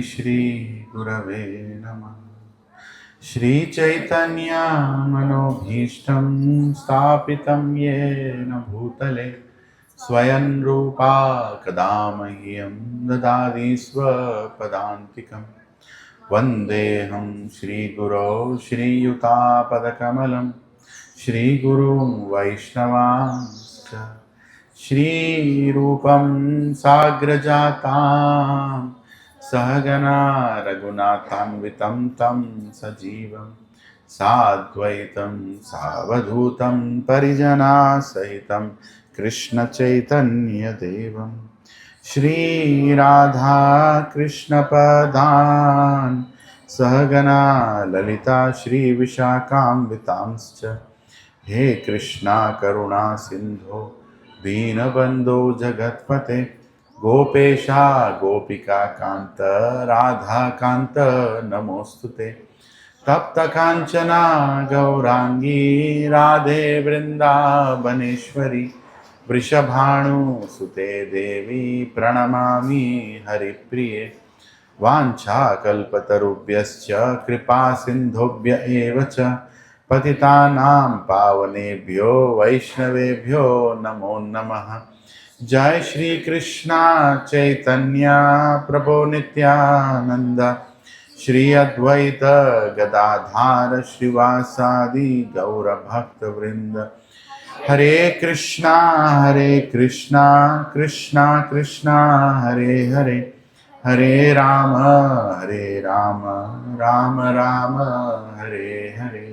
श्री गुरवे नमः। श्री चैतन्य मनोभीष्टं स्थापितं येन भूतले स्वयं रूपा कदा मह्यं ददाति स्वपदान्तिकं। वन्देऽहं श्रीगुरौ श्रीयुतापदकमलं श्रीगुरुं वैष्णवांश्च श्रीरूपं साग्रजातां सहगना रघुनाथान्वितं तं सजीवं साद्वैतं सावधूतं परिजनासहितं कृष्णचैतन्यदेवं श्रीराधा कृष्णपदान् सहगना ललिता श्रीविशाखान्वितांश्च हे कृष्णा करुणा सिंधो दीनबंधो जगत्पते गोपेशा गोपिका कांत राधा कांत नमोस्तुते तप्त कांचना गौरांगी राधे वृंदावनेश्वरी वृषभानुसुते देवी प्रणमामि हरिप्रिये वाञ्छाकल्पतरुभ्यश्च कृपा सिन्धुभ्य एव च पतितानां पावनेभ्यो वैष्णवेभ्यो नमो नमः। जय श्री कृष्णा चैतन्य प्रभु नित्यानंद श्री अद्वैत गदाधार श्रीवासादि गौर भक्त वृंद। हरे Krishna Krishna Krishna Hare Hare Hare Ram Ram Ram Hare Hare.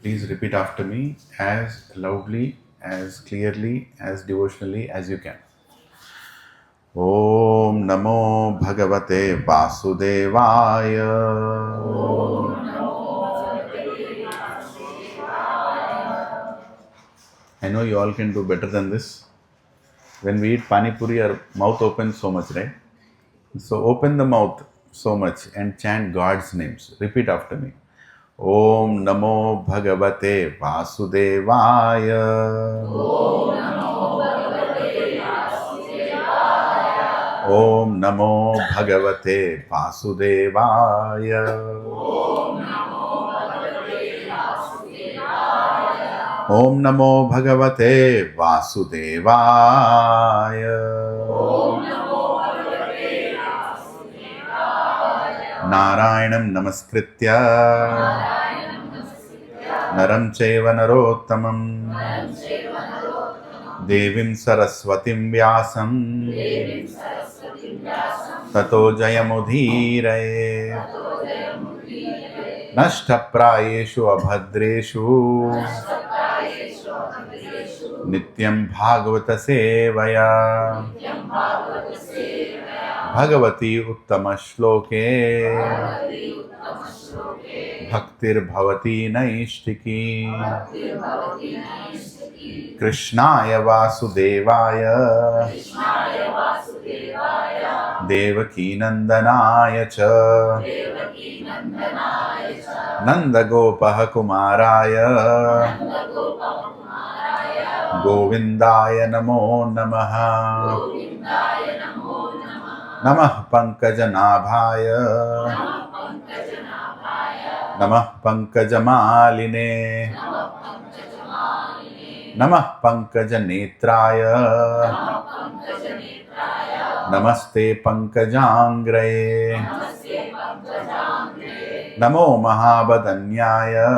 Please repeat after me as loudly, as clearly, as devotionally as you can. Om Namo Bhagavate Vasudevaya. I know you all can do better than this. When we eat pani puri, our mouth opens so much, right? So open the mouth so much and chant God's names. Repeat after me. Om Namo Bhagavate Vasudevaya. Om Namo Bhagavate Vasudevaya. Om Namo Bhagavate Vasudevaya. Narayanam Namaskritya Naram Chaiva Narottamam Devim Saraswatim Vyasam Tato Jayamudhiraye Nashtaprayeshu Abhadreshu Nityam Bhagavata Sevaya Bhagavati Uttama Shloke Bhaktir Bhavati Naishtiki Krishnaya Vasudevaya Devaki Nandanaya Cha Nanda Gopaha Kumaraya Govindaya Namo Namaha Namah Pankajanabhaya Namah Pankajamaline Namah Pankajanetraya Namaste Pankajangraye Namo Mahabadanyaya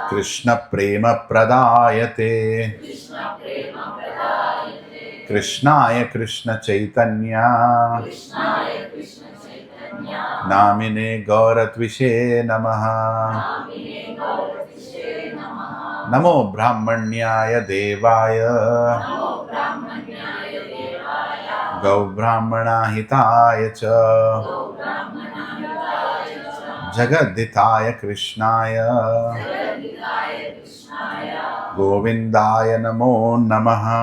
Krishna Prema Pradayate Krishnaya Krishna Chaitanya Namine Gauratvishe Namaha Namo Brahmanyaya Devaya Gau Brahmana Hitaya Cha Jagadhitaya Krishnaya Govindaya Namo Namaha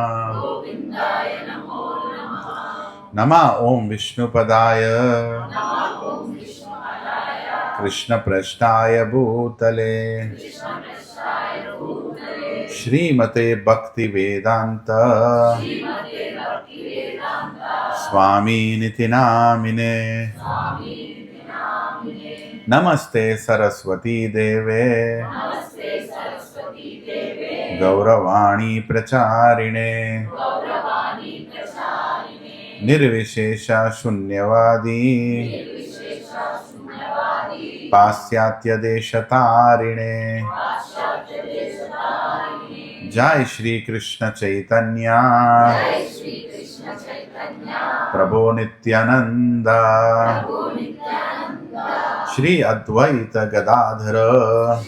Nama Om Vishnupadaya Krishna Prashtaya Bhutale Shrimate Bhakti Vedanta Swami Niti Namine. Namaste Saraswati Deve. Gauravani Pracharine. Nirvishesha Shunyavadi. Pasyatya Deshatarine. Jai Shri Krishna Chaitanya. Prabhu Nityananda. Shri Advaita Gadadhara.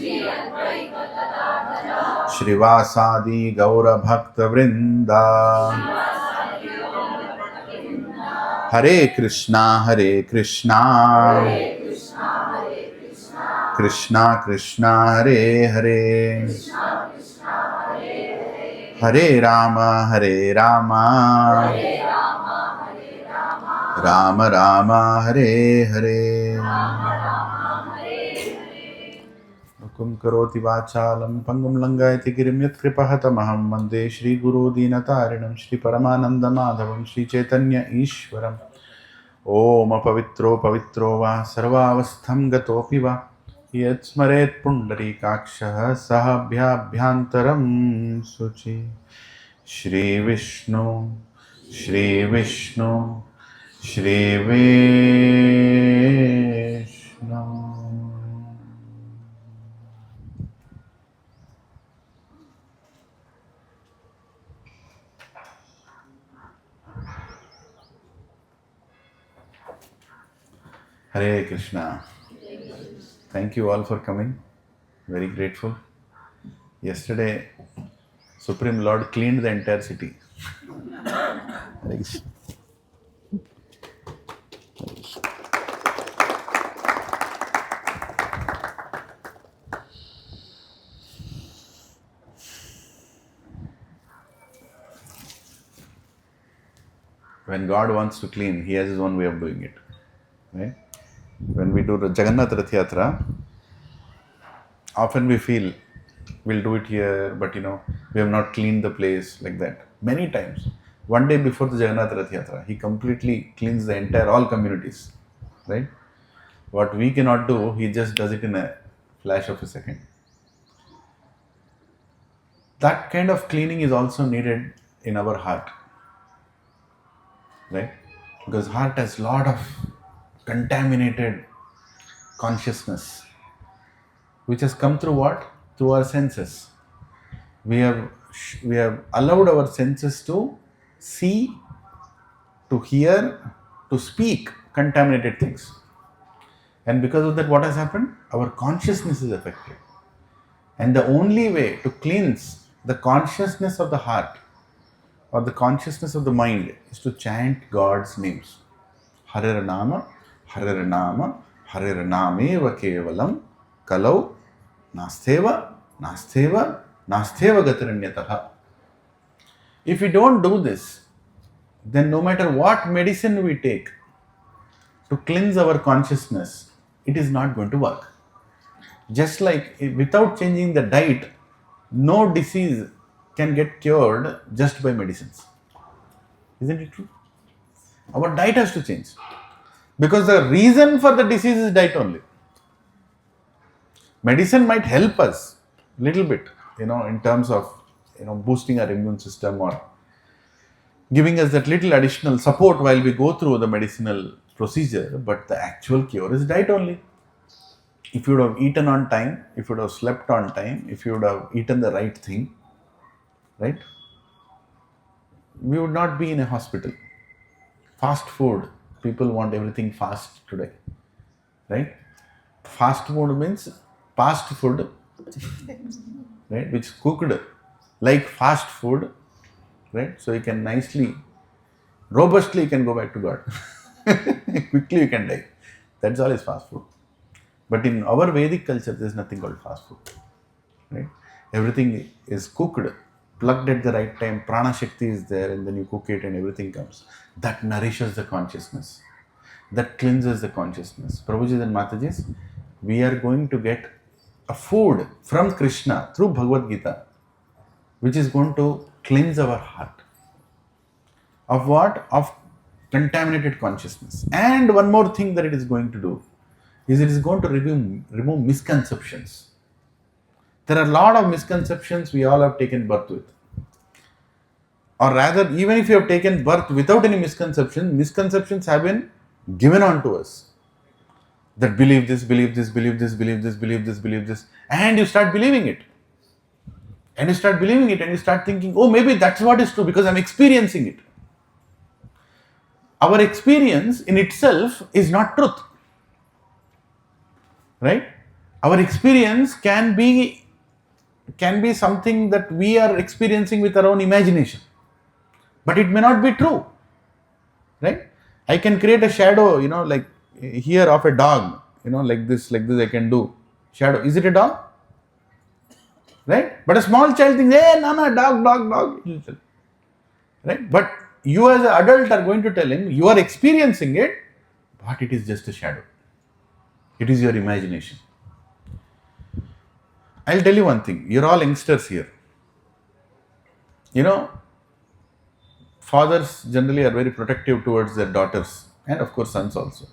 Shrivasadi Gaura Bhakta Vrinda. Hare Krishna, Hare Krishna, Krishna Krishna, Hare Hare, Hare Rama, Hare Rama, Rama Rama, Hare Hare. Kum karoti vachalam pangam langayati girim yat kripahatamaham vande Shri Guru Dinatarinam Shri Paramananda Madhavam Shri Chaitanya Ishwaram. Om apavitro pavitro va sarvavastham gatopi va yat smaret pundarikakshah sahabhyabhyantaram suchi. Shri Vishnu, Shri Vishnu, Shri Vishnu. Hare Krishna. Thank you all for coming. Very grateful. Yesterday, Supreme Lord cleaned the entire city. Hare Krishna. When God wants to clean, He has His own way of doing it. Right? When we do the Jagannath Rath Yatra, often we feel we'll do it here, but we have not cleaned the place like that. Many times. One day before the Jagannath Rath Yatra, He completely cleans the entire, all communities. Right? What we cannot do, He just does it in a flash of a second. That kind of cleaning is also needed in our heart. Right? Because heart has a lot of contaminated consciousness, which has come through what? Through our senses. We have allowed our senses to see, to hear, to speak contaminated things. And because of that, what has happened? Our consciousness is affected. And the only way to cleanse the consciousness of the heart or the consciousness of the mind is to chant God's names. Hare Nama, Hare Nama, Hare Nameva Kevalam, Kalau, Nasteva, Nasteva, Nasteva Gataranyataha. If we don't do this, then no matter what medicine we take to cleanse our consciousness, it is not going to work. Just like without changing the diet, no disease can get cured just by medicines. Isn't it true? Our diet has to change. Because the reason for the disease is diet only. Medicine might help us a little bit, in terms of, boosting our immune system or giving us that little additional support while we go through the medicinal procedure. But the actual cure is diet only. If you would have eaten on time, if you would have slept on time, if you would have eaten the right thing, right, we would not be in a hospital. Fast food, people want everything fast today, right? Fast food means fast food, right, which is cooked like fast food, right? So you can nicely, robustly you can go back to God. Quickly you can die. That's all is fast food. But in our Vedic culture, there is nothing called fast food, right? Everything is cooked, plugged at the right time, prana shakti is there, and then you cook it and everything comes. That nourishes the consciousness. That cleanses the consciousness. Prabhuji and Matajis, we are going to get a food from Krishna through Bhagavad Gita, which is going to cleanse our heart. Of what? Of contaminated consciousness. And one more thing that it is going to do is it is going to remove misconceptions. There are a lot of misconceptions we all have taken birth with. Or rather, even if you have taken birth without any misconceptions have been given on to us. That believe this, believe this, believe this, believe this, believe this, believe this. And you start believing it. And you start believing it and you start thinking, oh, maybe that's what is true because I'm experiencing it. Our experience in itself is not truth. Right? Our experience can be something that we are experiencing with our own imagination. But it may not be true. Right? I can create a shadow, like here of a dog, like this I can do. Shadow. Is it a dog? Right? But a small child thinks, hey, no, dog. Right? But you as an adult are going to tell him, you are experiencing it, but it is just a shadow. It is your imagination. I'll tell you one thing. You're all youngsters here. Fathers generally are very protective towards their daughters and of course sons also.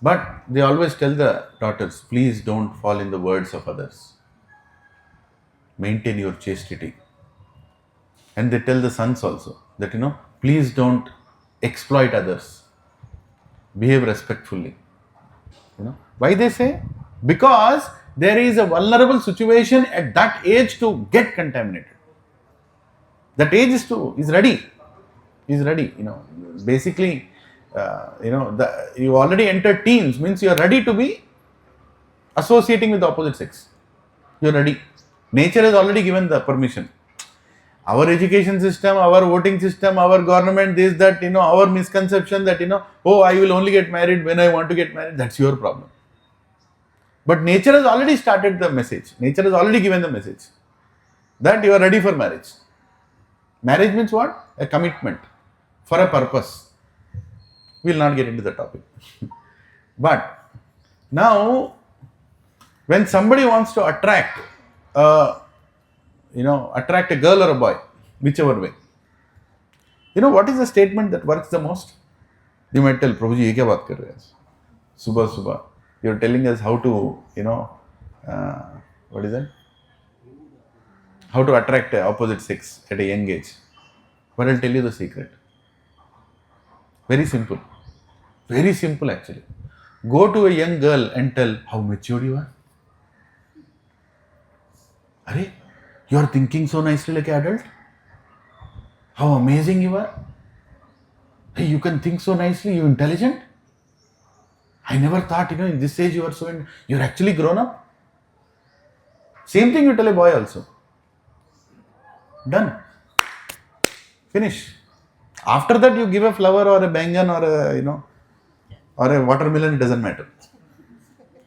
But they always tell the daughters, please don't fall in the words of others. Maintain your chastity. And they tell the sons also that, please don't exploit others. Behave respectfully. Why they say? Because there is a vulnerable situation at that age to get contaminated. That age is ready. Is ready. Basically, you already entered teens means you are ready to be associating with the opposite sex. You are ready. Nature has already given the permission. Our education system, our voting system, our government, this, that, our misconception that, oh, I will only get married when I want to get married, that's your problem. But nature has already started the message. Nature has already given the message that you are ready for marriage. Marriage means what? A commitment for a purpose. We will not get into the topic. But now, when somebody wants to attract a girl or a boy, whichever way, what is the statement that works the most? You might tell, Prabhuji, ye kya baat kar rahe hain? Subah. You're telling us how to, what is that? How to attract the opposite sex at a young age. But I'll tell you the secret. Very simple. Very simple actually. Go to a young girl and tell how mature you are. Are you are thinking so nicely like an adult? How amazing you are. Hey, you can think so nicely, you're intelligent. I never thought, in this age you are you're actually grown up. Same thing you tell a boy also. Done. Finish. After that you give a flower or a bangan or a, or a watermelon, it doesn't matter.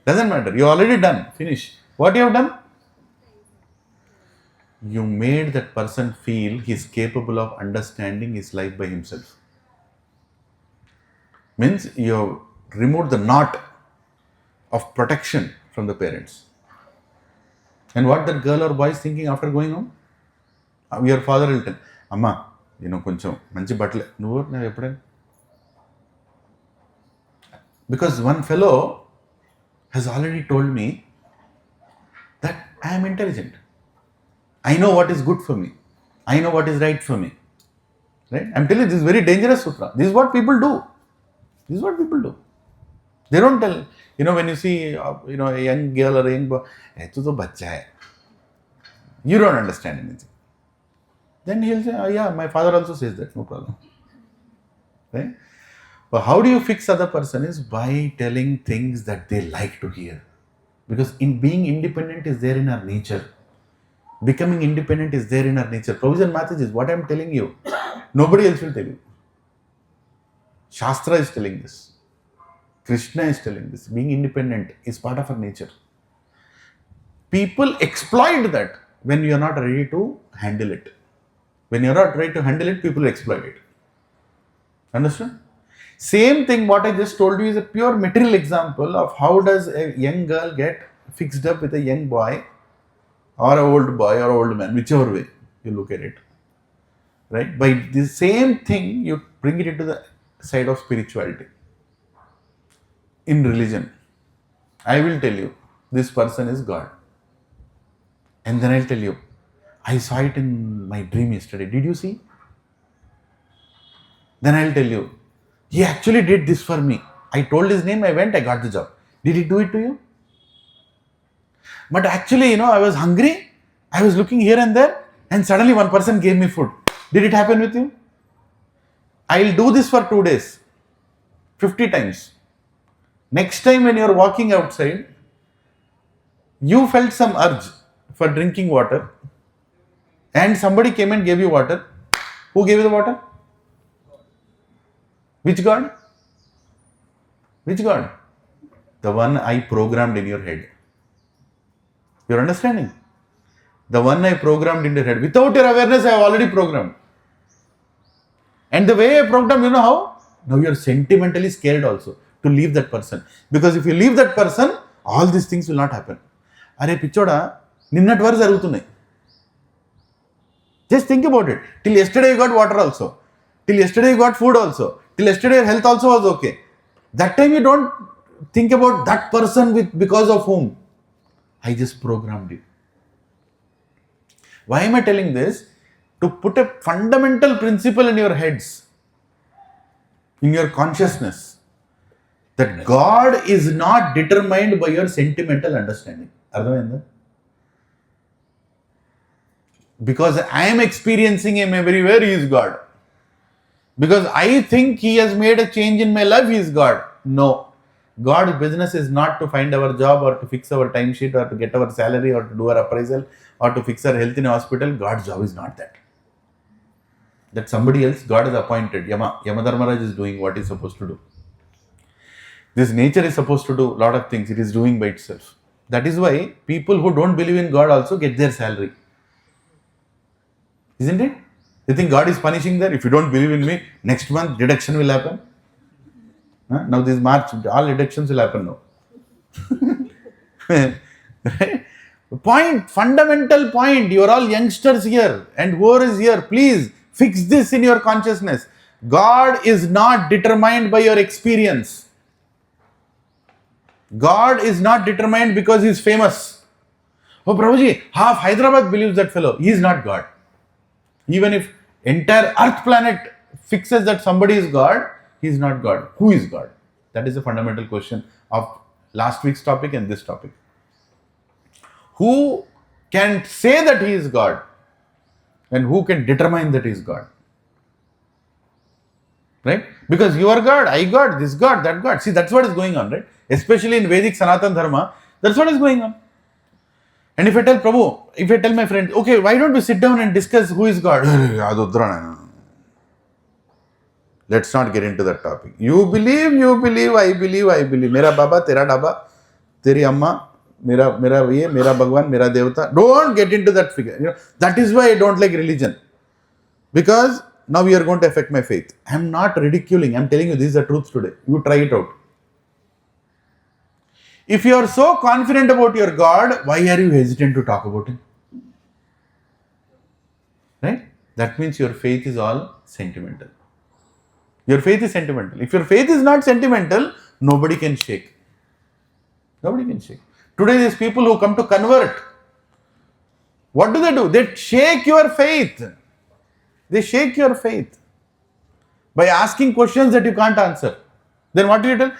Doesn't matter. You already done. Finish. What you have done? You made that person feel he is capable of understanding his life by himself. Means you have removed the knot of protection from the parents. And what that girl or boy is thinking after going home? Your father will tell, Amma, koncham manchi battale. No, eppudu. Because one fellow has already told me that I am intelligent. I know what is good for me. I know what is right for me. Right? I'm telling you, this is very dangerous sutra. This is what people do. This is what people do. They don't tell, when you see, a young girl or a young boy, tu to bachcha hai. You don't understand anything. Then he'll say, oh, yeah, my father also says that, no problem. Right? But how do you fix other person is by telling things that they like to hear. Because in being independent is there in our nature. Becoming independent is there in our nature. Provision matters is what I am telling you. Nobody else will tell you. Shastra is telling this. Krishna is telling this. Being independent is part of our nature. People exploit that when you are not ready to handle it. When you are not ready to handle it, people exploit it. Understand? Same thing what I just told you is a pure material example of how does a young girl get fixed up with a young boy or an old boy or old man, whichever way you look at it. right? By the same thing, you bring it into the side of spirituality. In religion, I will tell you, this person is God. And then I'll tell you, I saw it in my dream yesterday. Did you see? Then I'll tell you, he actually did this for me. I told his name, I went, I got the job. Did he do it to you? But actually, I was hungry. I was looking here and there, and suddenly one person gave me food. Did it happen with you? I'll do this for 2 days, 50 times. Next time when you're walking outside, you felt some urge for drinking water, and somebody came and gave you water. Who gave you the water? Which God? Which God? The one I programmed in your head. You're understanding? The one I programmed in your head. Without your awareness, I have already programmed. And the way I programmed, you know how? Now you're sentimentally scared also to leave that person. Because if you leave that person, all these things will not happen. Are pichoda, ninnat varu jarugutunnai. Just think about it. Till yesterday you got water also. Till yesterday you got food also. Till yesterday your health also was okay. That time you don't think about that person because of whom. I just programmed you. Why am I telling this? To put a fundamental principle in your heads, in your consciousness, that God is not determined by your sentimental understanding. Ardhamainda? Because I am experiencing Him everywhere, He is God. Because I think He has made a change in my life, He is God. No. God's business is not to find our job or to fix our timesheet or to get our salary or to do our appraisal or to fix our health in a hospital. God's job is not that. That somebody else, God has appointed. Yamadharmaraj is doing what He's supposed to do. This nature is supposed to do a lot of things. It is doing by itself. That is why people who don't believe in God also get their salary. Isn't it? You think God is punishing there? If you don't believe in me, next month deduction will happen. Now this March, all deductions will happen now. Right? Fundamental point. You are all youngsters here and whoever is here, please fix this in your consciousness. God is not determined by your experience. God is not determined because he is famous. Oh, Prabhuji, half Hyderabad believes that fellow. He is not God. Even if entire earth planet fixes that somebody is God, he is not God. Who is God? That is the fundamental question of last week's topic and this topic. Who can say that he is God? And who can determine that he is God? Right? Because you are God, I God, this God, that God. See, that's what is going on, right? Especially in Vedic Sanatan Dharma, that's what is going on. And if I tell Prabhu, if I tell my friend, okay, why don't we sit down and discuss who is God? Let's not get into that topic. You believe, I believe. Mera Baba, tera Daba, teri Amma, mera ye, mera Bhagwan, mera Devata. Don't get into that figure. That is why I don't like religion. Because now we are going to affect my faith. I am not ridiculing. I am telling you, this is the truth today. You try it out. If you are so confident about your God, why are you hesitant to talk about Him? Right? That means your faith is all sentimental. Your faith is sentimental. If your faith is not sentimental, nobody can shake. Nobody can shake. Today, these people who come to convert, what do? They shake your faith. They shake your faith by asking questions that you can't answer. Then what do you tell?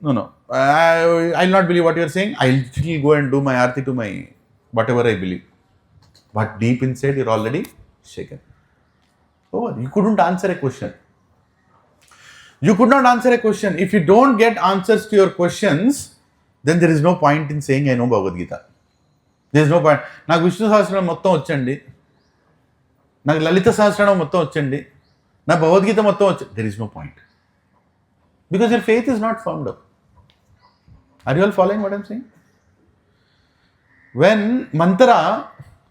No. I'll not believe what you're saying. I'll still go and do my arti to my whatever I believe. But deep inside, you're already shaken. Oh, you couldn't answer a question. You could not answer a question. If you don't get answers to your questions, then there is no point in saying I know Bhagavad Gita. There is no point. నాకు విష్ణు సహస్రనామం మొత్తం వచ్చండి, నాకు లలిత సహస్రనామం మొత్తం వచ్చండి, నా భగవద్గీత మొత్తం వచ్చండి. There is no point. Because your faith is not formed up. Are you all following what I am saying? When Mantara,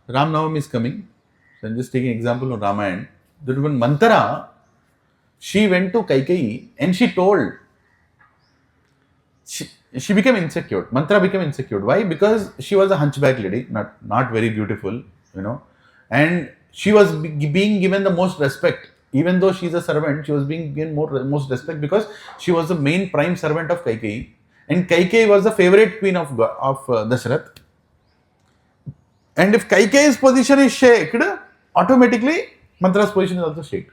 Ram Navami is coming, so I am just taking example of Ramayana. That when Mantara, she went to Kaikeyi and she told, she became insecure. Mantara became insecure. Why? Because she was a hunchback lady, not very beautiful, and she was being given the most respect. Even though she is a servant, she was being given most respect because she was the main prime servant of Kaikeyi. And Kaikeyi was the favorite queen of Dasharath. And if Kaikeyi's position is shaken, automatically Mantra's position is also shaken.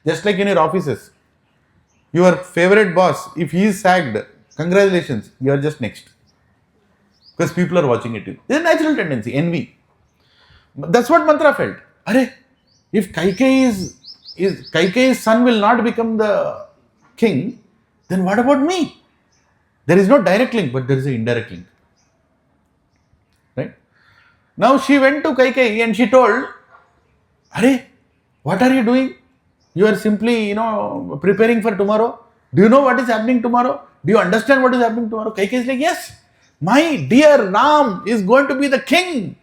Just like in your offices. Your favorite boss, if he is sacked, congratulations, you are just next. Because people are watching it. It's a natural tendency, envy. That's what Mantra felt. Arey, if Kaikeyi's son will not become the king, then what about me? There is no direct link, but there is an indirect link. Right? Now she went to Kaikeyi and she told, Arey, what are you doing? You are simply, preparing for tomorrow. Do you know what is happening tomorrow? Do you understand what is happening tomorrow? Kaikeyi is like, yes, my dear Ram is going to be the king.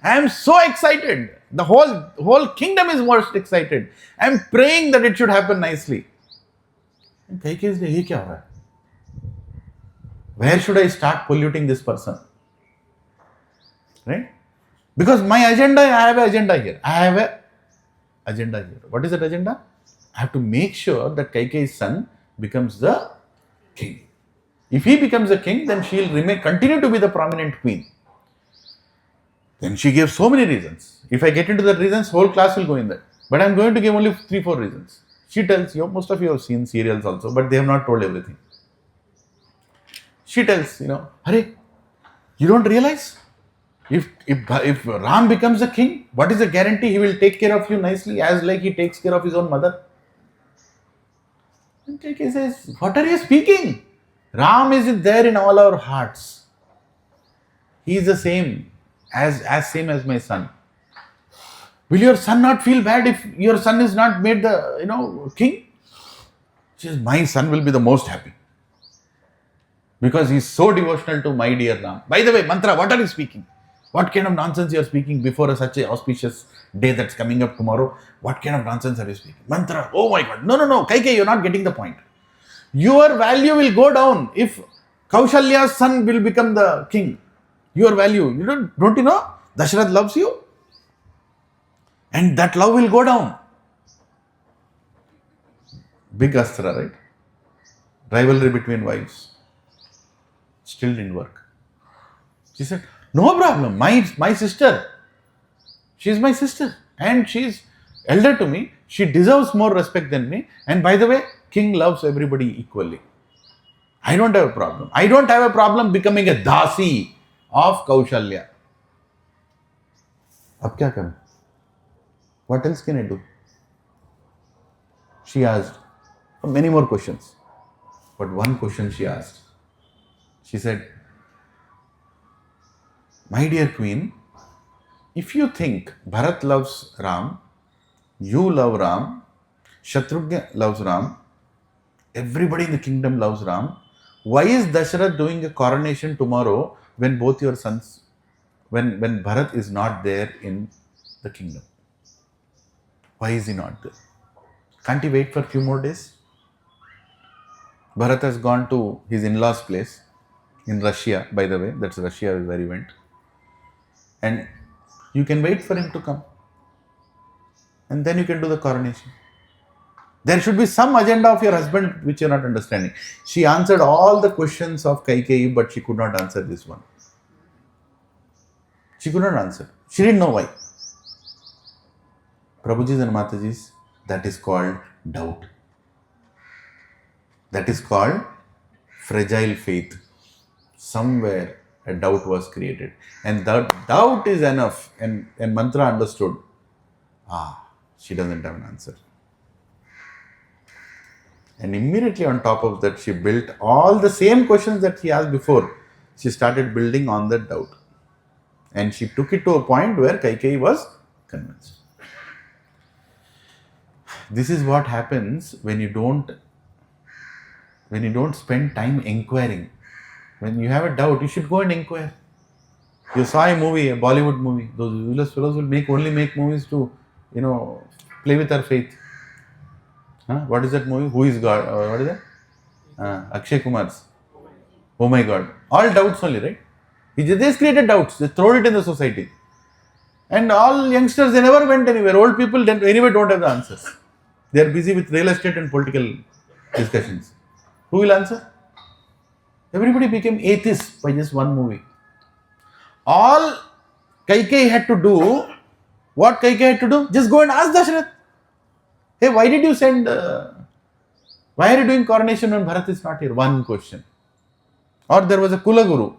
I am so excited. The whole kingdom is most excited. I am praying that it should happen nicely. And Kaikeyi is like, ye kya ho raha hai? Where should I start polluting this person? Right? Because my agenda, I have an agenda here. What is that agenda? I have to make sure that Kaikeyi's son becomes the king. If he becomes the king, then she will continue to be the prominent queen. Then she gave so many reasons. If I get into the reasons, whole class will go in that. But I am going to give only 3-4 reasons. She tells you, most of you have seen serials also, but they have not told everything. She tells, Hare, you don't realize? If Ram becomes the king, what is the guarantee he will take care of you nicely as like he takes care of his own mother? And Kaikeyi says, what are you speaking? Ram is there in all our hearts. He is the same as my son. Will your son not feel bad if your son is not made the king? She says, my son will be the most happy. Because he is so devotional to my dear Ram. By the way, Mantra, what are you speaking? What kind of nonsense you are speaking before such a auspicious day that's coming up tomorrow? What kind of nonsense are you speaking? Mantra, oh my God. No. Kaikeyi, you're not getting the point. Your value will go down if Kaushalya's son will become the king. Your value, don't you know? Dasharath loves you. And that love will go down. Big astra, right? Rivalry between wives. Still didn't work. She said, no problem. My sister. She's my sister. And she's elder to me. She deserves more respect than me. And by the way, king loves everybody equally. I don't have a problem. I don't have a problem becoming a dasi of Kaushalya. Ab kya karu? What else can I do? She asked many more questions. But one question she asked. She said, my dear queen, if you think Bharat loves Ram, you love Ram, Shatrugna loves Ram, everybody in the kingdom loves Ram, why is Dasharath doing a coronation tomorrow when both your sons, when Bharat is not there in the kingdom? Why is he not there? Can't he wait for a few more days? Bharat has gone to his in-laws' place in Russia, by the way, that's Russia where he went. And you can wait for him to come. And then you can do the coronation. There should be some agenda of your husband which you are not understanding. She answered all the questions of Kaikeyi, but she could not answer this one. She could not answer. She didn't know why. Prabhujis and Matajis, that is called doubt. That is called fragile faith. Somewhere a doubt was created. And that doubt is enough. And Mantra understood. She doesn't have an answer. And immediately on top of that, she built all the same questions that he asked before. She started building on that doubt. And she took it to a point where Kaikeyi was convinced. This is what happens when you don't spend time inquiring. When you have a doubt, you should go and inquire. You saw a movie, a Bollywood movie. Those useless fellows will only make movies to, play with our faith. What is that movie? Who is God? What is that? Akshay Kumar's. Oh my God. All doubts only, right? They just created doubts. They throw it in the society. And all youngsters, they never went anywhere. Old people anyway don't have the answers. They are busy with real estate and political discussions. Who will answer? Everybody became atheists by just one movie. All Kaikeyi had to do, what Kaikeyi had to do? Just go and ask Dashrath. Hey, why did you send, why are you doing coronation when Bharat is not here? One question. Or there was a Kula Guru.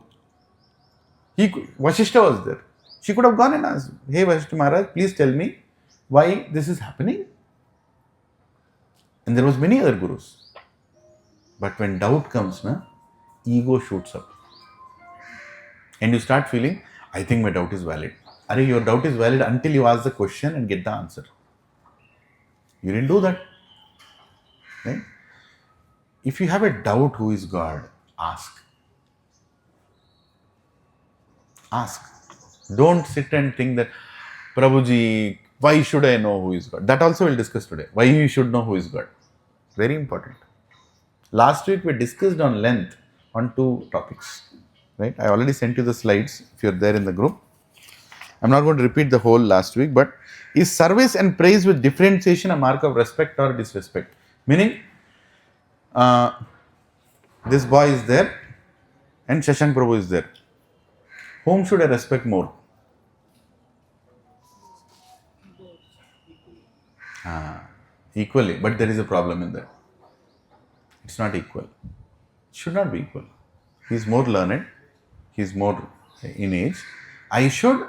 Vashishta was there. She could have gone and asked, hey Vashishta Maharaj, please tell me why this is happening. And there was many other gurus. But when doubt comes, ego shoots up. And you start feeling, I think my doubt is valid. Arey, your doubt is valid until you ask the question and get the answer. You didn't do that. Right? If you have a doubt who is God, ask. Ask. Don't sit and think that, Prabhuji, why should I know who is God? That also we'll discuss today. Why you should know who is God. Very important. Last week we discussed on length on 2 topics. Right? I already sent you the slides if you're there in the group. I'm not going to repeat the whole last week, but is service and praise with differentiation a mark of respect or disrespect? Meaning, this boy is there and Shashank Prabhu is there. Whom should I respect more? Equally, but there is a problem in that. It's not equal. It should not be equal. He is more learned. He is more in age. I should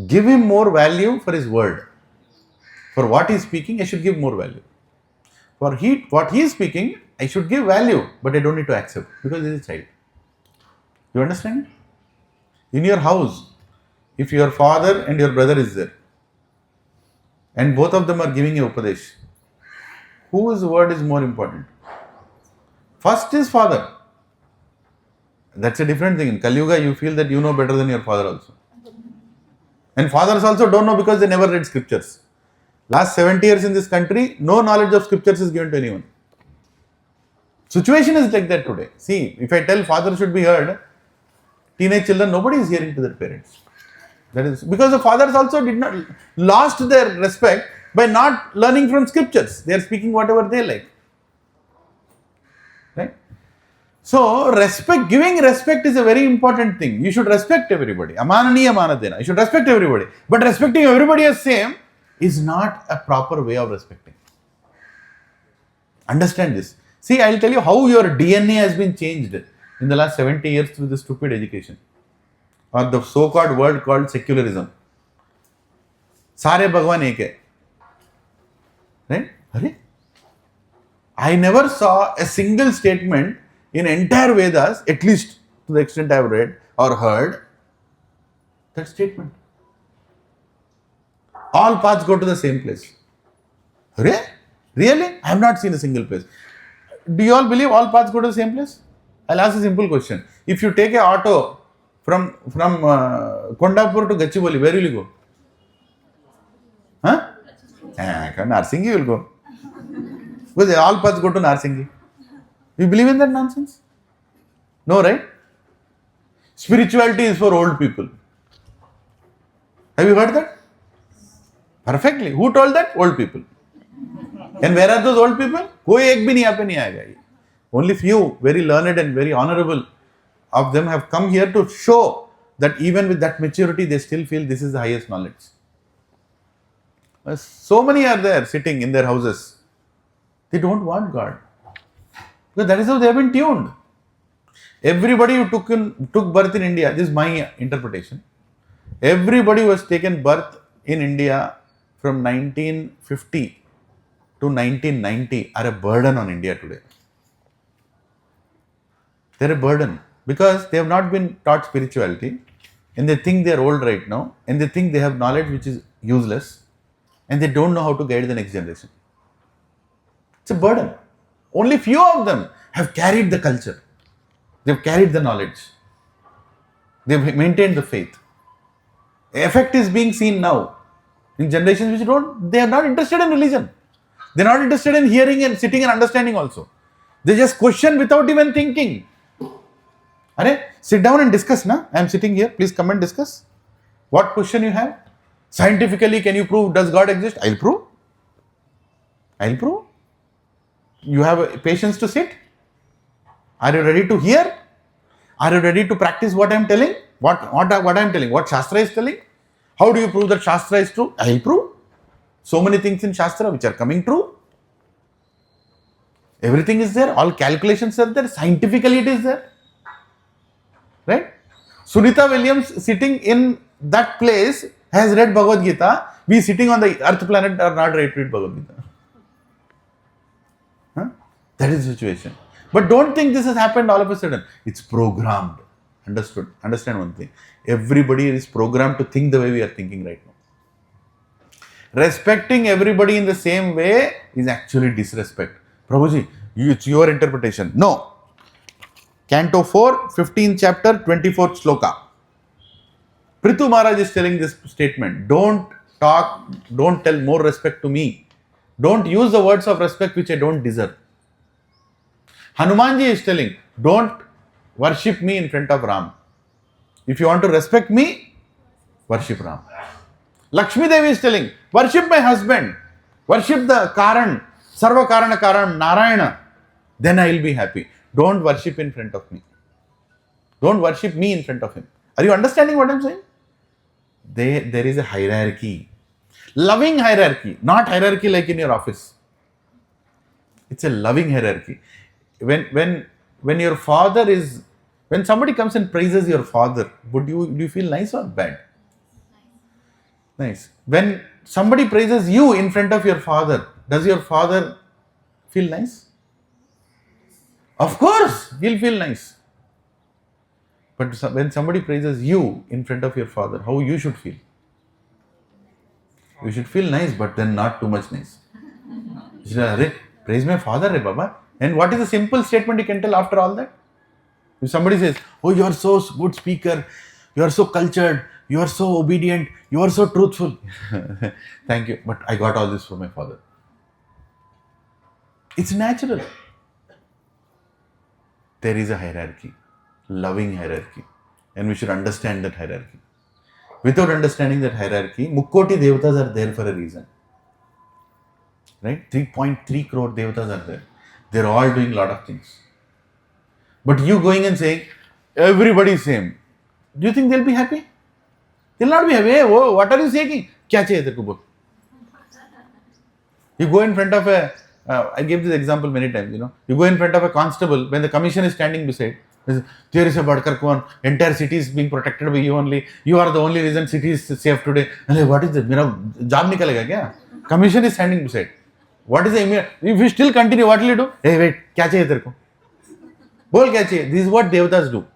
give him more value for his word. For what he is speaking, I should give more value. For what he is speaking, I should give value, but I don't need to accept because he is a child. You understand? In your house, if your father and your brother is there, and both of them are giving you upadesh, whose word is more important? First is father. That's a different thing. In Kali Yuga, you feel that you know better than your father also. And fathers also don't know because they never read scriptures. Last 70 years in this country, no knowledge of scriptures is given to anyone. Situation is like that today. See, if I tell father should be heard, teenage children, nobody is hearing to their parents. That is because the fathers also did not lost their respect by not learning from scriptures. They are speaking whatever they like. Right? So, giving respect is a very important thing. You should respect everybody. Amananiya manadena. You should respect everybody. But respecting everybody as same is not a proper way of respecting. Understand this. See, I will tell you how your DNA has been changed in the last 70 years through the stupid education. Or the so-called word called secularism. Sare Bhagwan ek hai. Right? Are? I never saw a single statement in entire Vedas, at least to the extent I have read or heard, that statement. All paths go to the same place. Really? I have not seen a single place. Do you all believe all paths go to the same place? I'll ask a simple question. If you take an auto from Kondapur to Gachibowli, where will you go? Huh? Narsingi will go. Because all paths go to Narsingi. You believe in that nonsense? No, right? Spirituality is for old people. Have you heard that? Perfectly. Who told that? Old people. And where are those old people? Koi ek bhi nahi aap nahi aayega. Only few, very learned and very honorable of them have come here to show that even with that maturity, they still feel this is the highest knowledge. So many are there sitting in their houses. They don't want God. Because that is how they have been tuned. Everybody who took birth in India, this is my interpretation. Everybody who has taken birth in India from 1950 to 1990 are a burden on India today. They are a burden because they have not been taught spirituality and they think they are old right now and they think they have knowledge which is useless and they don't know how to guide the next generation. It's a burden. Only few of them have carried the culture. They've carried the knowledge. They've maintained the faith. The effect is being seen now in generations which they are not interested in religion. They're not interested in hearing and sitting and understanding also. They just question without even thinking. Sit down and discuss, na? I am sitting here. Please come and discuss. What question you have? Scientifically, can you prove, does God exist? I'll prove. I'll prove. You have patience to sit? Are you ready to hear? Are you ready to practice what I am telling? What I am telling? What Shastra is telling? How do you prove that Shastra is true? I'll prove. So many things in Shastra which are coming true. Everything is there. All calculations are there. Scientifically it is there. Right? Sunita Williams sitting in that place has read Bhagavad Gita. We sitting on the earth planet are not ready to read Bhagavad Gita. Huh? That is the situation. But don't think this has happened all of a sudden. It's programmed. Understood? Understand one thing. Everybody is programmed to think the way we are thinking right now. Respecting everybody in the same way is actually disrespect. Prabhuji, it's your interpretation. No. Canto 4, 15th chapter, 24th sloka. Prithu Maharaj is telling this statement. Don't talk, don't tell more respect to me. Don't use the words of respect which I don't deserve. Hanumanji is telling, don't worship me in front of Ram. If you want to respect me, worship Ram. Lakshmi Devi is telling, worship my husband. Worship the Karan, Sarva Karana Karan, Narayana. Then I will be happy. Don't worship in front of me. Don't worship me in front of him. Are you understanding what I am saying? There is a hierarchy. Loving hierarchy, not hierarchy like in your office. It's a loving hierarchy. When your father is, when somebody comes and praises your father, do you feel nice or bad? Nice. When somebody praises you in front of your father, does your father feel nice? Of course, he'll feel nice. But when somebody praises you in front of your father, how you should feel? You should feel nice, but then not too much nice. You should, praise my father, re Baba. And what is the simple statement you can tell after all that? If somebody says, oh, you are so good speaker, you are so cultured, you are so obedient, you are so truthful. Thank you, but I got all this from my father. It's natural. There is a hierarchy, loving hierarchy, and we should understand that hierarchy. Without understanding that hierarchy, Mukkoti Devatas are there for a reason. Right? 3.3 crore Devatas are there. They're all doing a lot of things. But you going and saying, everybody is same. Do you think they'll be happy? They'll not be happy. Hey, whoa, what are you saying? Kya chahiye tere ko bol? You go in front of I gave this example many times, You go in front of a constable when the commissioner is standing beside. There is a badkar kon. Entire city is being protected by you only. You are the only reason city is safe today. What is this? Mera job nikalega kya? Commissioner is standing beside. What is the immediate? If you still continue, what will you do? Hey, wait, kya chahiye tere ko? Bol kya chahiye? This is what Devatas do.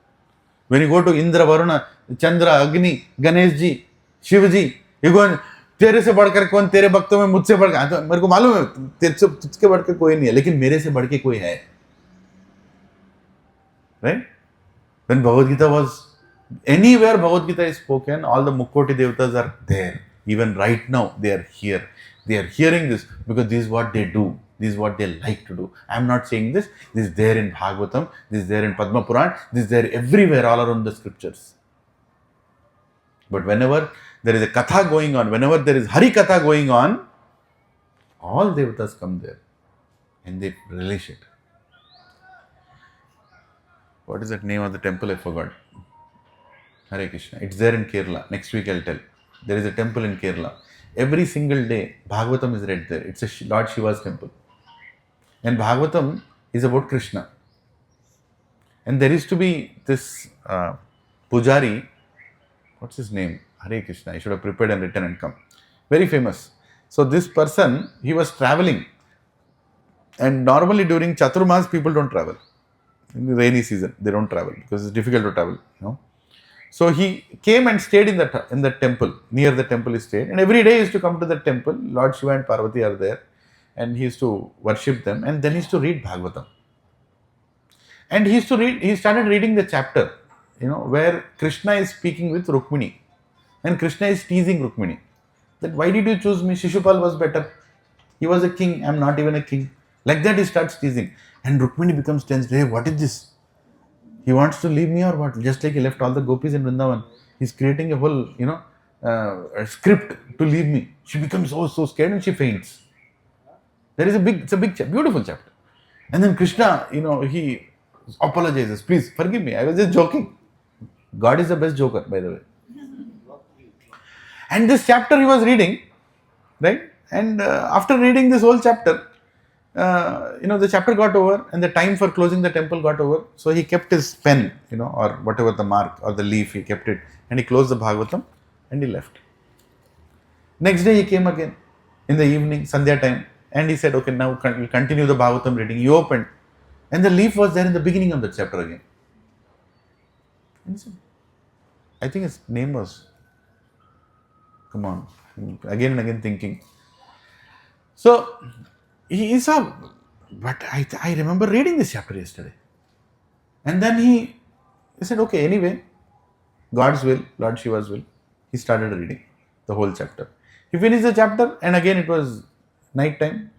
When you go to Indra, Varuna, Chandra, Agni, Ganesh ji, Shiv ji, you go and तेरे से बढ़कर कौन तेरे भक्तों में मुझसे बढ़कर तो मेरे को मालूम है तेरे से तुझके बढ़कर कोई नहीं है लेकिन मेरे से बढ़ के कोई है right when Bhagavad Gita was anywhere Bhagavad Gita is spoken all the Mukkoti Devatas are there even right now they are here they are hearing this because this is what they do this is what they like to do I am not saying this is there in Bhagavatam this is there in Padma Puran this is there everywhere all around the scriptures but whenever there is a katha going on, whenever there is Hari Katha going on, all Devatas come there and they relish it. What is that name of the temple? I forgot. Hare Krishna. It's there in Kerala. Next week I'll tell. There is a temple in Kerala. Every single day, Bhagavatam is read there. It's a Lord Shiva's temple. And Bhagavatam is about Krishna. And there used to be this Pujari, what's his name? Hare Krishna. I should have prepared and written and come. Very famous. So this person, he was traveling. And normally during Chaturmas, people don't travel. In the rainy season, they don't travel because it's difficult to travel. So he came and stayed in the temple. Near the temple he stayed. And every day he used to come to the temple. Lord Shiva and Parvati are there. And he used to worship them. And then he used to read Bhagavatam. And he started reading the chapter, where Krishna is speaking with Rukmini. And Krishna is teasing Rukmini. That why did you choose me? Shishupal was better. He was a king. I am not even a king. Like that he starts teasing. And Rukmini becomes tense. Hey, what is this? He wants to leave me or what? Just like he left all the gopis in Vrindavan. He's creating a whole, a script to leave me. She becomes so scared and she faints. It's a big, beautiful chapter. And then Krishna, he apologizes. Please forgive me. I was just joking. God is the best joker, by the way. And this chapter he was reading, right? And after reading this whole chapter, the chapter got over and the time for closing the temple got over. So he kept his pen, or whatever the mark or the leaf, he kept it and he closed the Bhagavatam and he left. Next day he came again in the evening, Sandhya time, and he said, okay, now we'll continue the Bhagavatam reading. He opened and the leaf was there in the beginning of the chapter again. I think his name was, come on, again and again thinking. So he saw, but I remember reading this chapter yesterday. And then he said, okay, anyway, God's will, Lord Shiva's will. He started reading the whole chapter. He finished the chapter and again it was night time,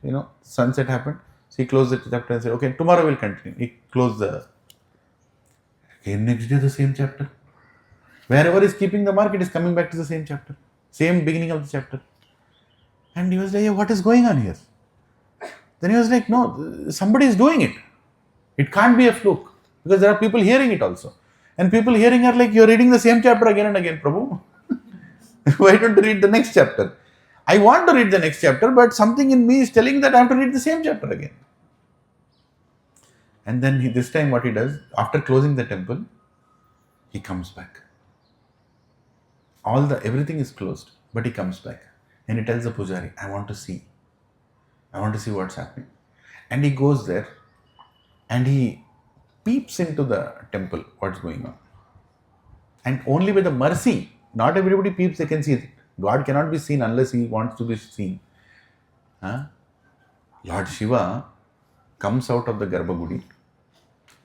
sunset happened. So he closed the chapter and said, okay, tomorrow we'll continue. He closed again next day the same chapter. Wherever he's keeping the mark, it is coming back to the same chapter. Same beginning of the chapter. And he was like, hey, what is going on here? Then he was like, no, somebody is doing it. It can't be a fluke. Because there are people hearing it also. And people hearing are like, you're reading the same chapter again and again, Prabhu. Why don't you read the next chapter? I want to read the next chapter, but something in me is telling that I have to read the same chapter again. And then this time what he does, after closing the temple, he comes back. Everything is closed, but he comes back. And he tells the Pujari, I want to see what's happening. And he goes there and he peeps into the temple, what's going on. And only with the mercy, not everybody peeps, they can see it. God cannot be seen unless he wants to be seen. Lord Shiva comes out of the Garbhagudi.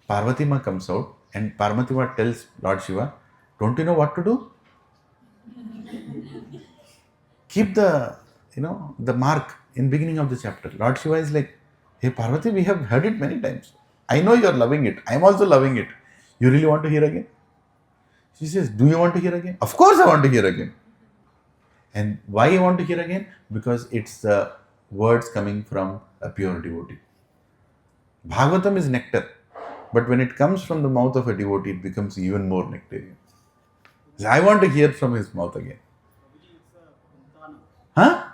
Parvati Ma comes out and Parvati Ma tells Lord Shiva, don't you know what to do? Keep the mark in beginning of the chapter. Lord Shiva is like, hey Parvati, we have heard it many times. I know you are loving it. I am also loving it. You really want to hear again? She says, do you want to hear again? Of course I want to hear again. And why I want to hear again? Because it's the words coming from a pure devotee. Bhagavatam is nectar. But when it comes from the mouth of a devotee, it becomes even more nectarian. So I want to hear from his mouth again. Huh?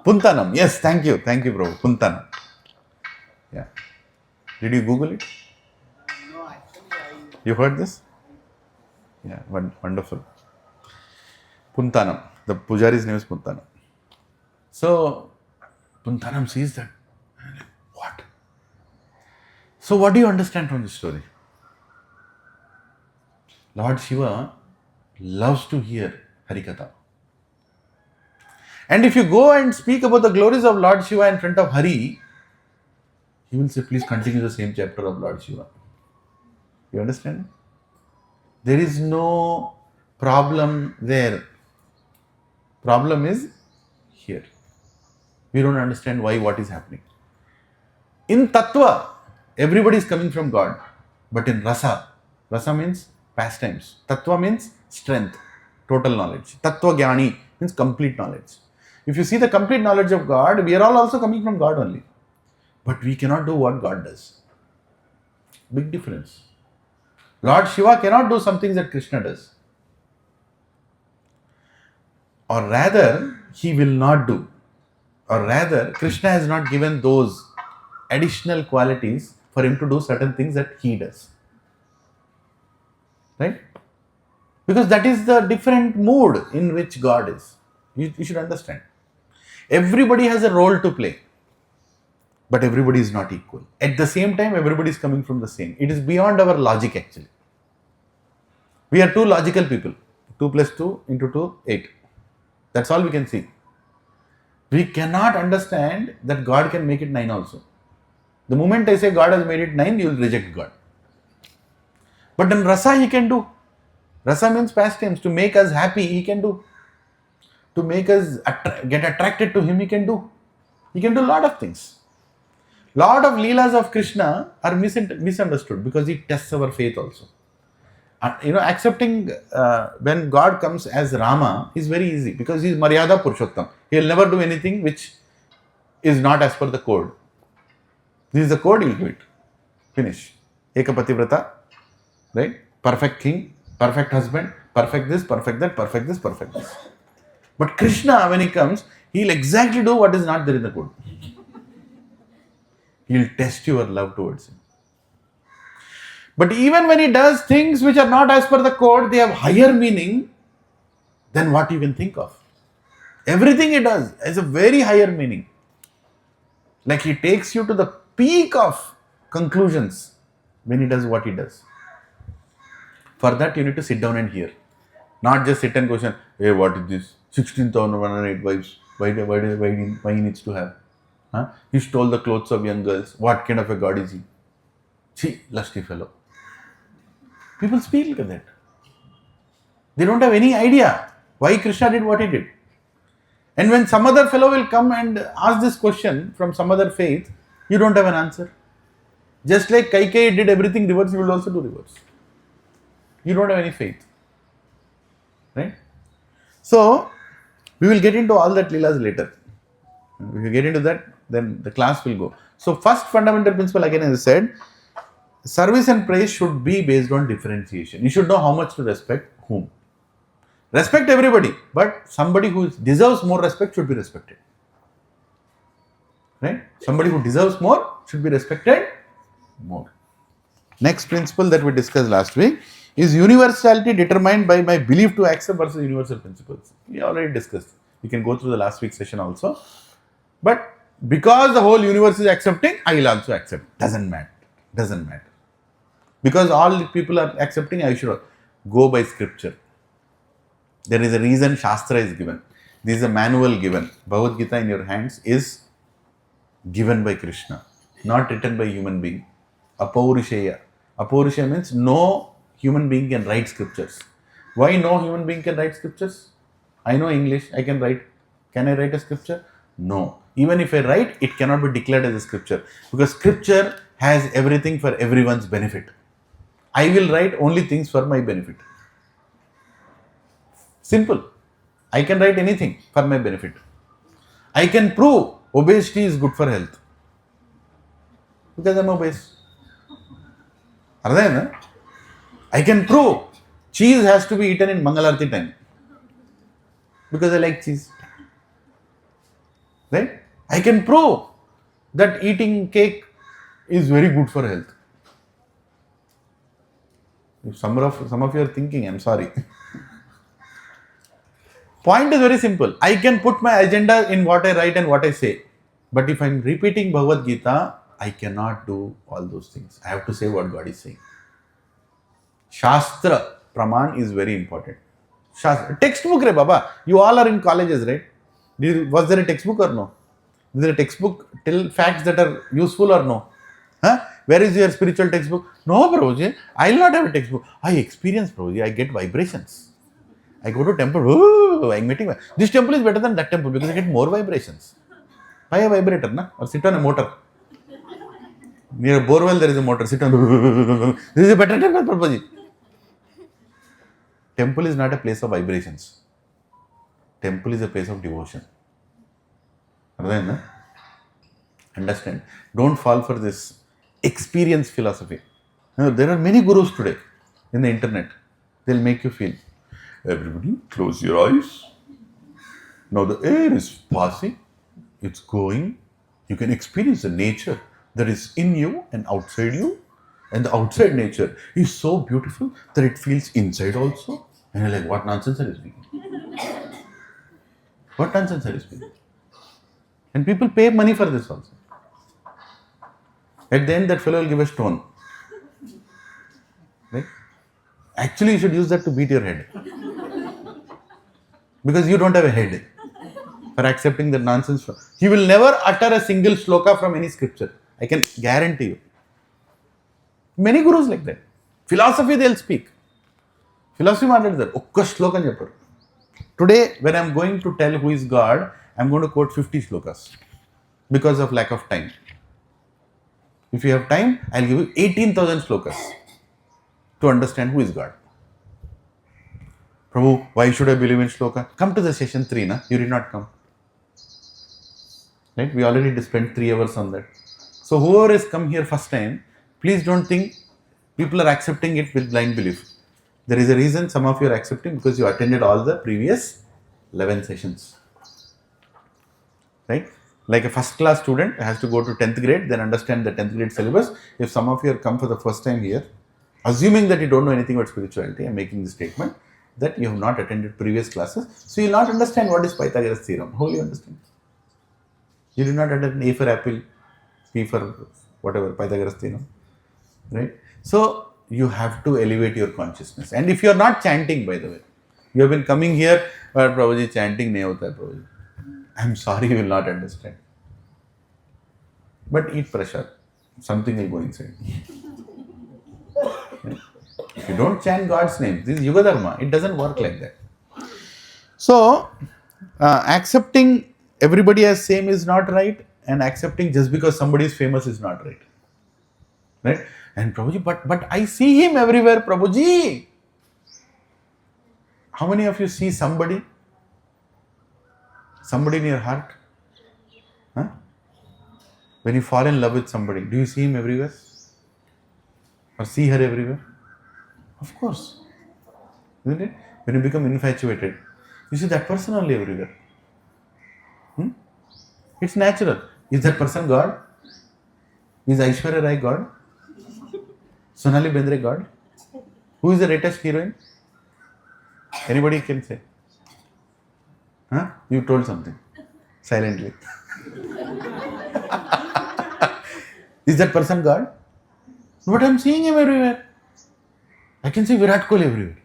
Puntanam. Yes, thank you, Prabhu. Puntanam. Yeah. Did you Google it? No, actually You heard this? Yeah, wonderful. Puntanam. The Pujari's name is Puntanam. So, Puntanam sees that. What? So, what do you understand from this story? Lord Shiva loves to hear Harikatha. And if you go and speak about the glories of Lord Shiva in front of Hari, he will say, please continue the same chapter of Lord Shiva. You understand? There is no problem there. Problem is here. We don't understand what is happening. In Tattva, everybody is coming from God. But in Rasa means pastimes. Tattva means strength, total knowledge. Tattva Jnani means complete knowledge. If you see the complete knowledge of God, we are all also coming from God only. But we cannot do what God does. Big difference. Lord Shiva cannot do some things that Krishna does. Or rather, he will not do. Or rather, Krishna has not given those additional qualities for him to do certain things that he does. Right? Because that is the different mood in which God is. You should understand. Everybody has a role to play. But everybody is not equal. At the same time, everybody is coming from the same. It is beyond our logic actually. We are two logical people. 2 plus 2 into 2, 8. That's all we can see. We cannot understand that God can make it 9 also. The moment I say God has made it 9, you will reject God. But in Rasa, he can do. Rasa means pastimes. To make us happy, he can do. To make us get attracted to him, he can do. He can do a lot of things. Lot of Leelas of Krishna are misunderstood because he tests our faith also. Accepting when God comes as Rama is very easy because he is Maryada Purushottam. He will never do anything which is not as per the code. This is the code, he will do it. Finish. Ekapativrata, right? Perfect king, perfect husband, perfect this, perfect that, perfect this, perfect this. But Krishna, when he comes, he'll exactly do what is not there in the code. He'll test your love towards him. But even when he does things which are not as per the code, they have higher meaning than what you can think of. Everything he does has a very higher meaning. Like he takes you to the peak of conclusions when he does what he does. For that, you need to sit down and hear. Not just sit and question, hey, what is this? 16,108 wives. Why he needs to have? Huh? He stole the clothes of young girls. What kind of a God is he? See, lusty fellow. People speak like that. They don't have any idea why Krishna did what he did. And when some other fellow will come and ask this question from some other faith, you don't have an answer. Just like Kaikeyi did everything reverse, you will also do reverse. You don't have any faith. Right? So, we will get into all that Leelas later. If you get into that, then the class will go. So, first fundamental principle, again, as I said, service and praise should be based on differentiation. You should know how much to respect whom. Respect everybody, but somebody who deserves more respect should be respected. Right? Somebody who deserves more should be respected more. Next principle that we discussed last week is universality determined by my belief to accept versus universal principles. We already discussed. You can go through the last week's session also. But because the whole universe is accepting, I will also accept. Doesn't matter. Doesn't matter. Because all the people are accepting, I should go by scripture. There is a reason Shastra is given. This is a manual given. Bhagavad Gita in your hands is given by Krishna, not written by human being. Apaurisheya. Apaurisheya means no human being can write scriptures. Why no human being can write scriptures? I know English, I can write. Can I write a scripture? No. Even if I write, it cannot be declared as a scripture. Because scripture has everything for everyone's benefit. I will write only things for my benefit. Simple. I can write anything for my benefit. I can prove obesity is good for health. Because I am obese. I can prove cheese has to be eaten in Mangalarti time. Because I like cheese. Right? I can prove that eating cake is very good for health. If some of you are thinking, I'm sorry. Point is very simple. I can put my agenda in what I write and what I say. But if I'm repeating Bhagavad Gita, I cannot do all those things. I have to say what God is saying. Shastra, Praman is very important. Shastra, textbook, re Baba. You all are in colleges, right? Was there a textbook or no? Is there a textbook till facts that are useful or no? Huh? Where is your spiritual textbook? No, Prabhuji. I will not have a textbook. I experience, Prabhuji. I get vibrations. I go to temple. Ooh, I'm getting. This temple is better than that temple because I get more vibrations. Buy a vibrator, na? Or sit on a motor. Near a borewell, there is a motor. Sit on. This is a better temple, Prabhuji. Temple is not a place of vibrations. Temple is a place of devotion. Understand? Don't fall for this experience philosophy. There are many gurus today in the internet. They'll make you feel. Everybody, close your eyes. Now the air is passing. It's going. You can experience the nature that is in you and outside you. And the outside nature is so beautiful that it feels inside also. And you're like, what nonsense are you speaking? What nonsense are you speaking? And people pay money for this also. At the end, that fellow will give a stone. Right? Actually, you should use that to beat your head. Because you don't have a head for accepting that nonsense. He will never utter a single shloka from any scripture. I can guarantee you. Many gurus like that. Philosophy they'll speak. Philosophy matters there. Okka shloka chepparu. Today, when I'm going to tell who is God, I'm going to quote 50 shlokas because of lack of time. If you have time, I'll give you 18,000 shlokas to understand who is God. Prabhu, why should I believe in shloka? Come to the session 3, na? You did not come. Right? We already spent 3 hours on that. So whoever has come here first time, please don't think people are accepting it with blind belief. There is a reason some of you are accepting because you attended all the previous 11 sessions. Right? Like a first class student has to go to 10th grade, then understand the 10th grade syllabus. If some of you have come for the first time here, assuming that you don't know anything about spirituality, I'm making the statement that you have not attended previous classes, so you will not understand what is Pythagoras theorem. How will you understand? You did not understand A for apple, P for whatever, Pythagoras theorem. Right? So you have to elevate your consciousness. And if you are not chanting, by the way, you have been coming here, but Prabhuji chanting nahi hota hai, Prabhuji. I'm sorry, you will not understand. But eat pressure. Something will go inside. If you don't chant God's name, this is Yuga Dharma. It doesn't work like that. So, accepting everybody as same is not right, and accepting just because somebody is famous is not right. Right? And Prabhuji, but I see him everywhere, Prabhuji. How many of you see somebody? Somebody in your heart? Huh? When you fall in love with somebody, do you see him everywhere? Or see her everywhere? Of course. Isn't it? When you become infatuated, you see that person only everywhere. It's natural. Is that person God? Is Aishwarya Rai God? Sonali Bendre God? Who is the latest heroine? Anybody can say? Huh? You told something. Silently. Is that person God? But I'm seeing him everywhere. I can see Virat Kohli everywhere.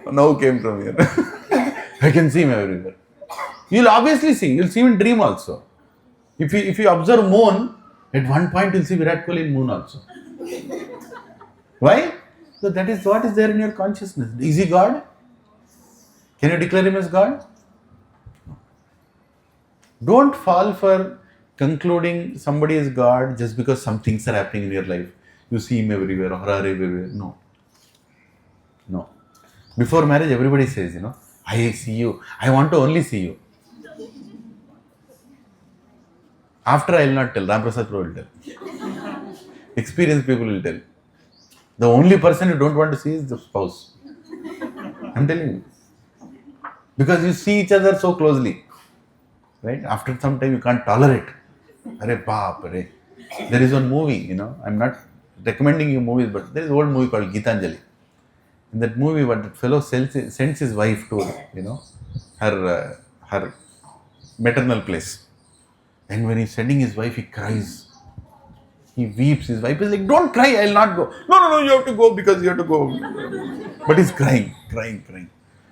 Now came from here. I can see him everywhere. You'll obviously see. You'll see him in dream also. If you observe moon, at one point you'll see Virat Kohli in moon also. Why? So that is what is there in your consciousness. Is he God? Can you declare him as God? Don't fall for concluding somebody is God just because some things are happening in your life. You see him everywhere, or her everywhere. No. No. Before marriage, everybody says, I see you. I want to only see you. After, I will not tell. Ram Prasad Prabhu will tell. Experienced people will tell. The only person you don't want to see is the spouse. I'm telling you. Because you see each other so closely. Right? After some time, you can't tolerate. Arey baap, arey. There is one movie, I'm not recommending you movies, but there is an old movie called Gitanjali. In that movie, what that fellow sends his wife to, her maternal place. And when he's sending his wife, he cries. He weeps. His wife is like, don't cry, I'll not go. No, you have to go because you have to go. But he's crying.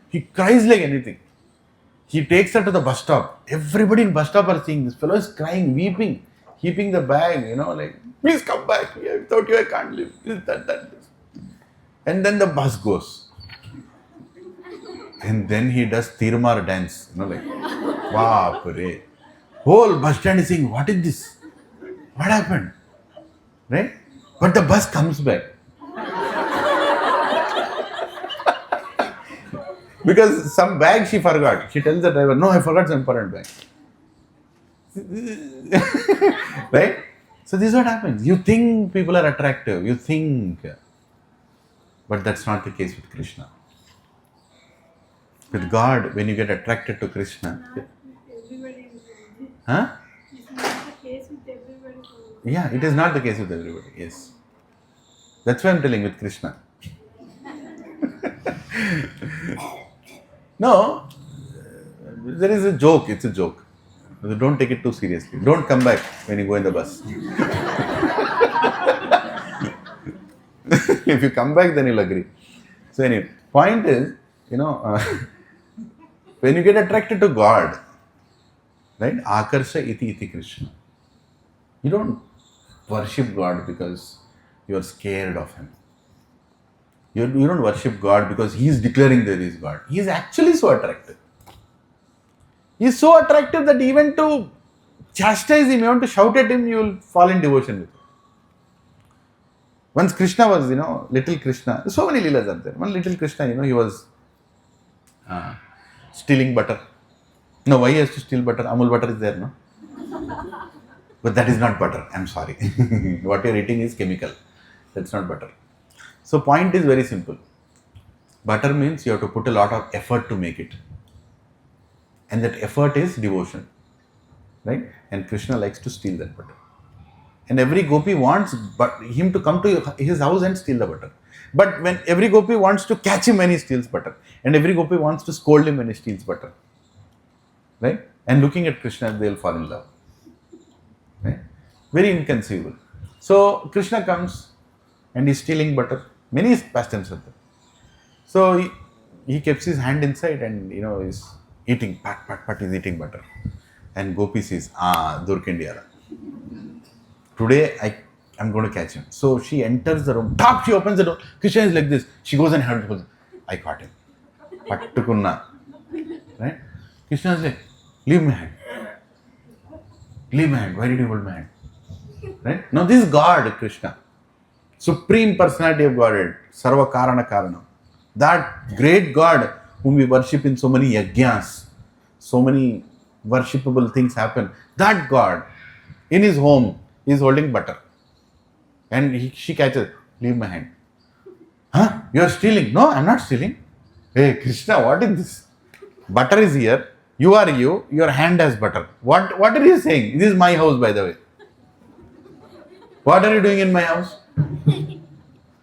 He cries like anything. He takes her to the bus stop. Everybody in bus stop are seeing this fellow is crying, weeping, keeping the bag, like, please come back. Yeah, without you, I can't live. This, that. And then the bus goes. And then he does Tirumar dance, like, baapre. Whole bus stand is saying, what is this? What happened? Right? But the bus comes back. Because some bag she forgot. She tells the driver, no, I forgot some important bag. Right? So this is what happens. You think people are attractive. You think. But that's not the case with Krishna. With God, when you get attracted to Krishna. Everybody. Huh? It's not the case with everybody. Yeah, it is not the case with everybody. Yes. That's why I'm telling with Krishna. No, there is a joke. It's a joke. Don't take it too seriously. Don't come back when you go in the bus. If you come back, then you'll agree. So anyway, point is, when you get attracted to God, right? Akarsha iti Krishna. You don't worship God because you are scared of Him. You don't worship God because He is declaring there is God. He is actually so attractive. He is so attractive that even to chastise Him, you want to shout at Him, you will fall in devotion with Him. Once Krishna was, little Krishna, so many Leelas are there. One little Krishna, he was stealing butter. No, why he has to steal butter? Amul butter is there, no? But that is not butter. I'm sorry. What you're eating is chemical. That's not butter. So point is very simple. Butter means you have to put a lot of effort to make it. And that effort is devotion. Right? And Krishna likes to steal that butter. And every gopi wants him to come to his house and steal the butter. But when every gopi wants to catch him when he steals butter. And every gopi wants to scold him when he steals butter. Right? And looking at Krishna, they'll fall in love. Right? Very inconceivable. So Krishna comes and he's stealing butter. Many pastimes are there. So he keeps his hand inside and is eating, pat, he's eating butter. And Gopi says, Durkindiyara. Today I'm going to catch him. So she enters the room. She opens the door. Krishna is like this. She goes and holds. I caught him. Pattukunna. Right? Krishna is like, leave my hand. Leave my hand. Why did you hold my hand? Right? Now this is God, Krishna. Supreme personality of Godhead. Sarva Karana Karana. That great God whom we worship in so many yajnas. So many worshipable things happen. That God in his home is holding butter. And she catches, leave my hand. Huh? You are stealing? No, I am not stealing. Hey Krishna, what is this? Butter is here. You are you. Your hand has butter. What are you saying? This is my house, by the way. What are you doing in my house?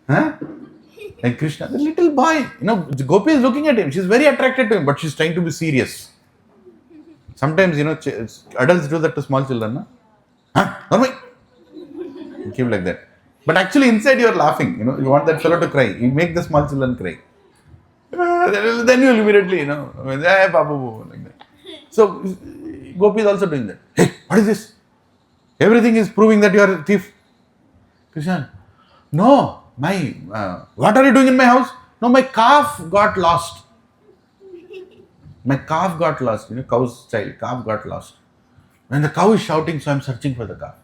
Huh? And Krishna, the little boy, Gopi is looking at him. She's very attracted to him, but she's trying to be serious. Sometimes, adults do that to small children. No? Huh? Normally. You keep like that. But actually inside you are laughing. You want that fellow to cry. You make the small children cry. Then you will immediately, hey, Babu, like that. So, Gopi is also doing that. Hey, what is this? Everything is proving that you are a thief. Krishna, no, what are you doing in my house? No, my calf got lost. My calf got lost. Cow's child, calf got lost. When the cow is shouting, so I am searching for the calf.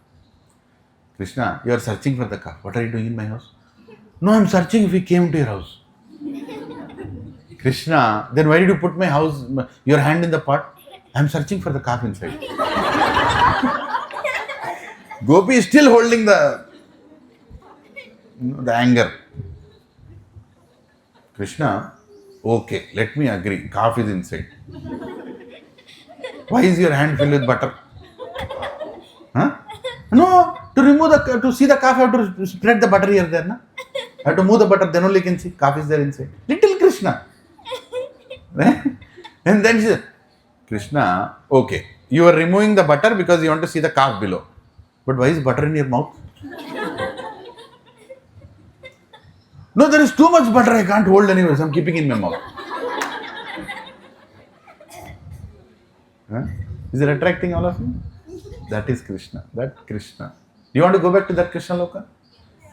Krishna, you are searching for the calf. What are you doing in my house? No, I am searching if he came to your house. Krishna, then why did you put your hand in the pot? I am searching for the calf inside. Gopi is still holding the anger. Krishna, okay, let me agree. Calf is inside. Why is your hand filled with butter? Huh? No, to see the calf, I have to spread the butter here there. Na? I have to move the butter, then only can see. Calf is there inside. Little Krishna. Right? And then she said, Krishna, okay, you are removing the butter because you want to see the calf below. But why is butter in your mouth? No, there is too much butter, I can't hold anywhere, so I'm keeping in my mouth. Huh? Is it attracting all of you? That is Krishna. That Krishna. Do you want to go back to that Krishna Loka?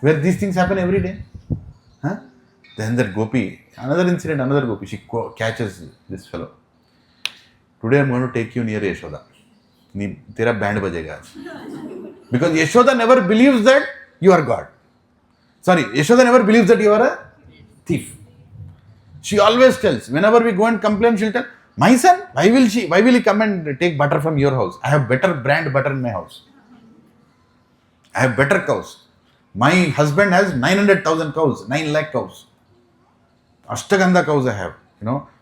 Where these things happen every day? Huh? Then that Gopi, another incident, another Gopi, she catches this fellow. Today I'm going to take you near Yashoda. Tera band bajega aaj. Because Yashoda never believes that you are God. Sorry, Yashoda never believes that you are a thief. She always tells, whenever we go and complain, she'll tell, my son, why will he come and take butter from your house? I have better brand butter in my house. I have better cows. My husband has 900,000 cows, 9 lakh cows. Ashtagandha cows I have,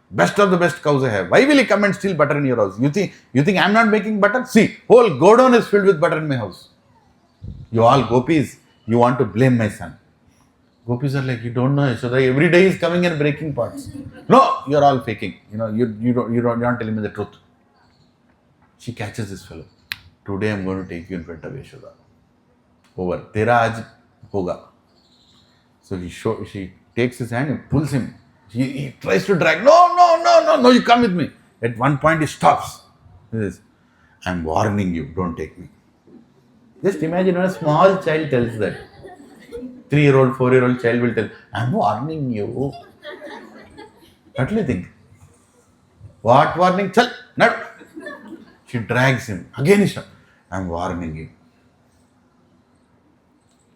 best of the best cows I have. Why will he come and steal butter in your house? You think I'm not making butter? See, whole godown is filled with butter in my house. You all gopis, you want to blame my son. Gopis are like, you don't know Yashoda, every day he's coming and breaking pots. No, you're all faking. You're not telling me the truth. She catches this fellow. Today I'm going to take you in front of Yashoda. Over. Tera aaj hoga. So she takes his hand and pulls him. He tries to drag. No, you come with me. At one point he stops. He says, I'm warning you, don't take me. Just imagine when a small child tells that. 3-year-old, 4-year-old child will tell, I'm warning you. What do you think? What warning? Chal, no. She drags him. Again he shouts, I'm warning you.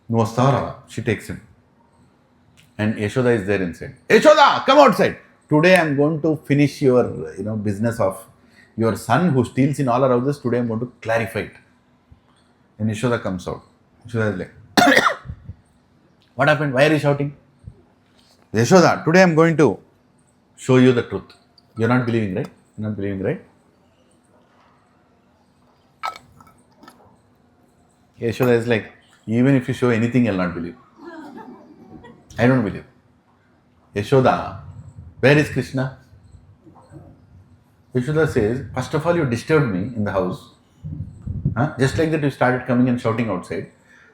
No Sara, she takes him. And Yashoda is there inside. Yashoda, come outside. Today I am going to finish your business of your son who steals in all our houses. Today I am going to clarify it. And Yashoda comes out. Yashoda is like, what happened? Why are you shouting? Yashoda, today I am going to show you the truth. You're not believing, right? You're not believing, right? Yashoda is like, even if you show anything, I'll not believe. I don't believe. Yashoda, where is Krishna? Yashoda says, first of all, you disturbed me in the house. Huh? Just like that, you started coming and shouting outside.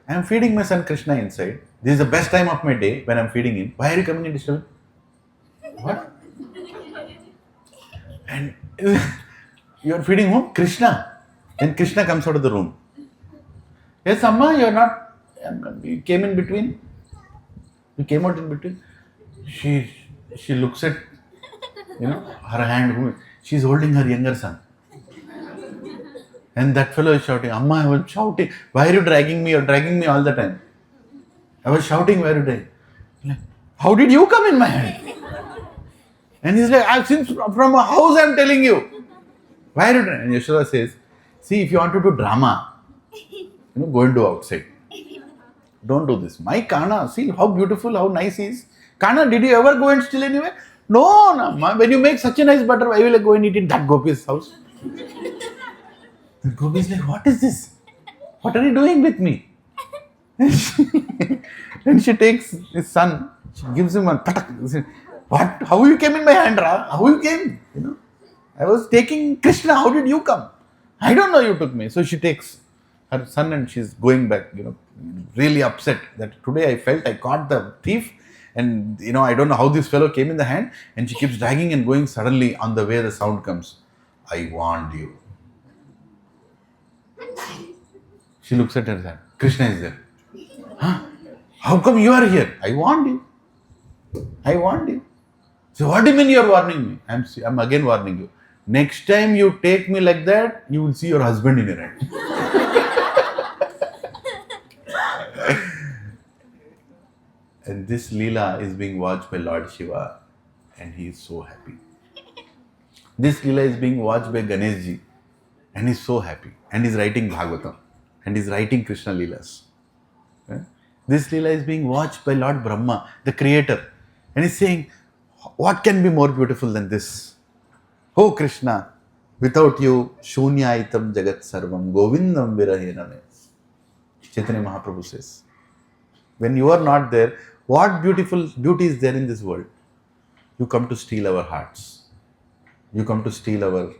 I am feeding my son Krishna inside. This is the best time of my day when I am feeding him. Why are you coming and disturbing? What? And you are feeding whom? Krishna. And Krishna comes out of the room. Yes, Amma, you are not. You came in between. You came out in between. She looks at her hand. She's holding her younger son. And that fellow is shouting, Amma, I was shouting. Why are you dragging me? You're dragging me all the time. I was shouting, why are you dragging? Like, how did you come in my hand? And he's like, I've seen from a house, I'm telling you. Why are you dragging? And Yashoda says, see, if you want to do drama, go and do outside. Don't do this. My Kana, see how beautiful, how nice he is. Kana, did you ever go and steal anywhere? No, no. When you make such a nice butter, why will I go and eat in that Gopi's house? The Gopi is like, what is this? What are you doing with me? And she takes his son, she gives him a patak. What? How you came in my hand, Ra? How you came? I was taking Krishna. How did you come? I don't know you took me. So she takes her son and she's going back, really upset that today I felt I caught the thief and, I don't know how this fellow came in the hand, and she keeps dragging and going. Suddenly on the way the sound comes, I warned you. She looks at her son. Krishna is there. Huh? How come you are here? I warned you. I warned you. So what do you mean you are warning me? I'm again warning you. Next time you take me like that, you will see your husband in your hand. And this Leela is being watched by Lord Shiva, and he is so happy. This Leela is being watched by Ganeshji, and he's so happy. And he's writing Bhagavatam, and he's writing Krishna Leelas. This Leela is being watched by Lord Brahma, the creator, and he's saying, what can be more beautiful than this? Oh Krishna, without you, shunyaitam jagat sarvam govindam virahena me. Chaitanya Mahaprabhu says, when you are not there, what beautiful beauty is there in this world? You come to steal our hearts. You come to steal our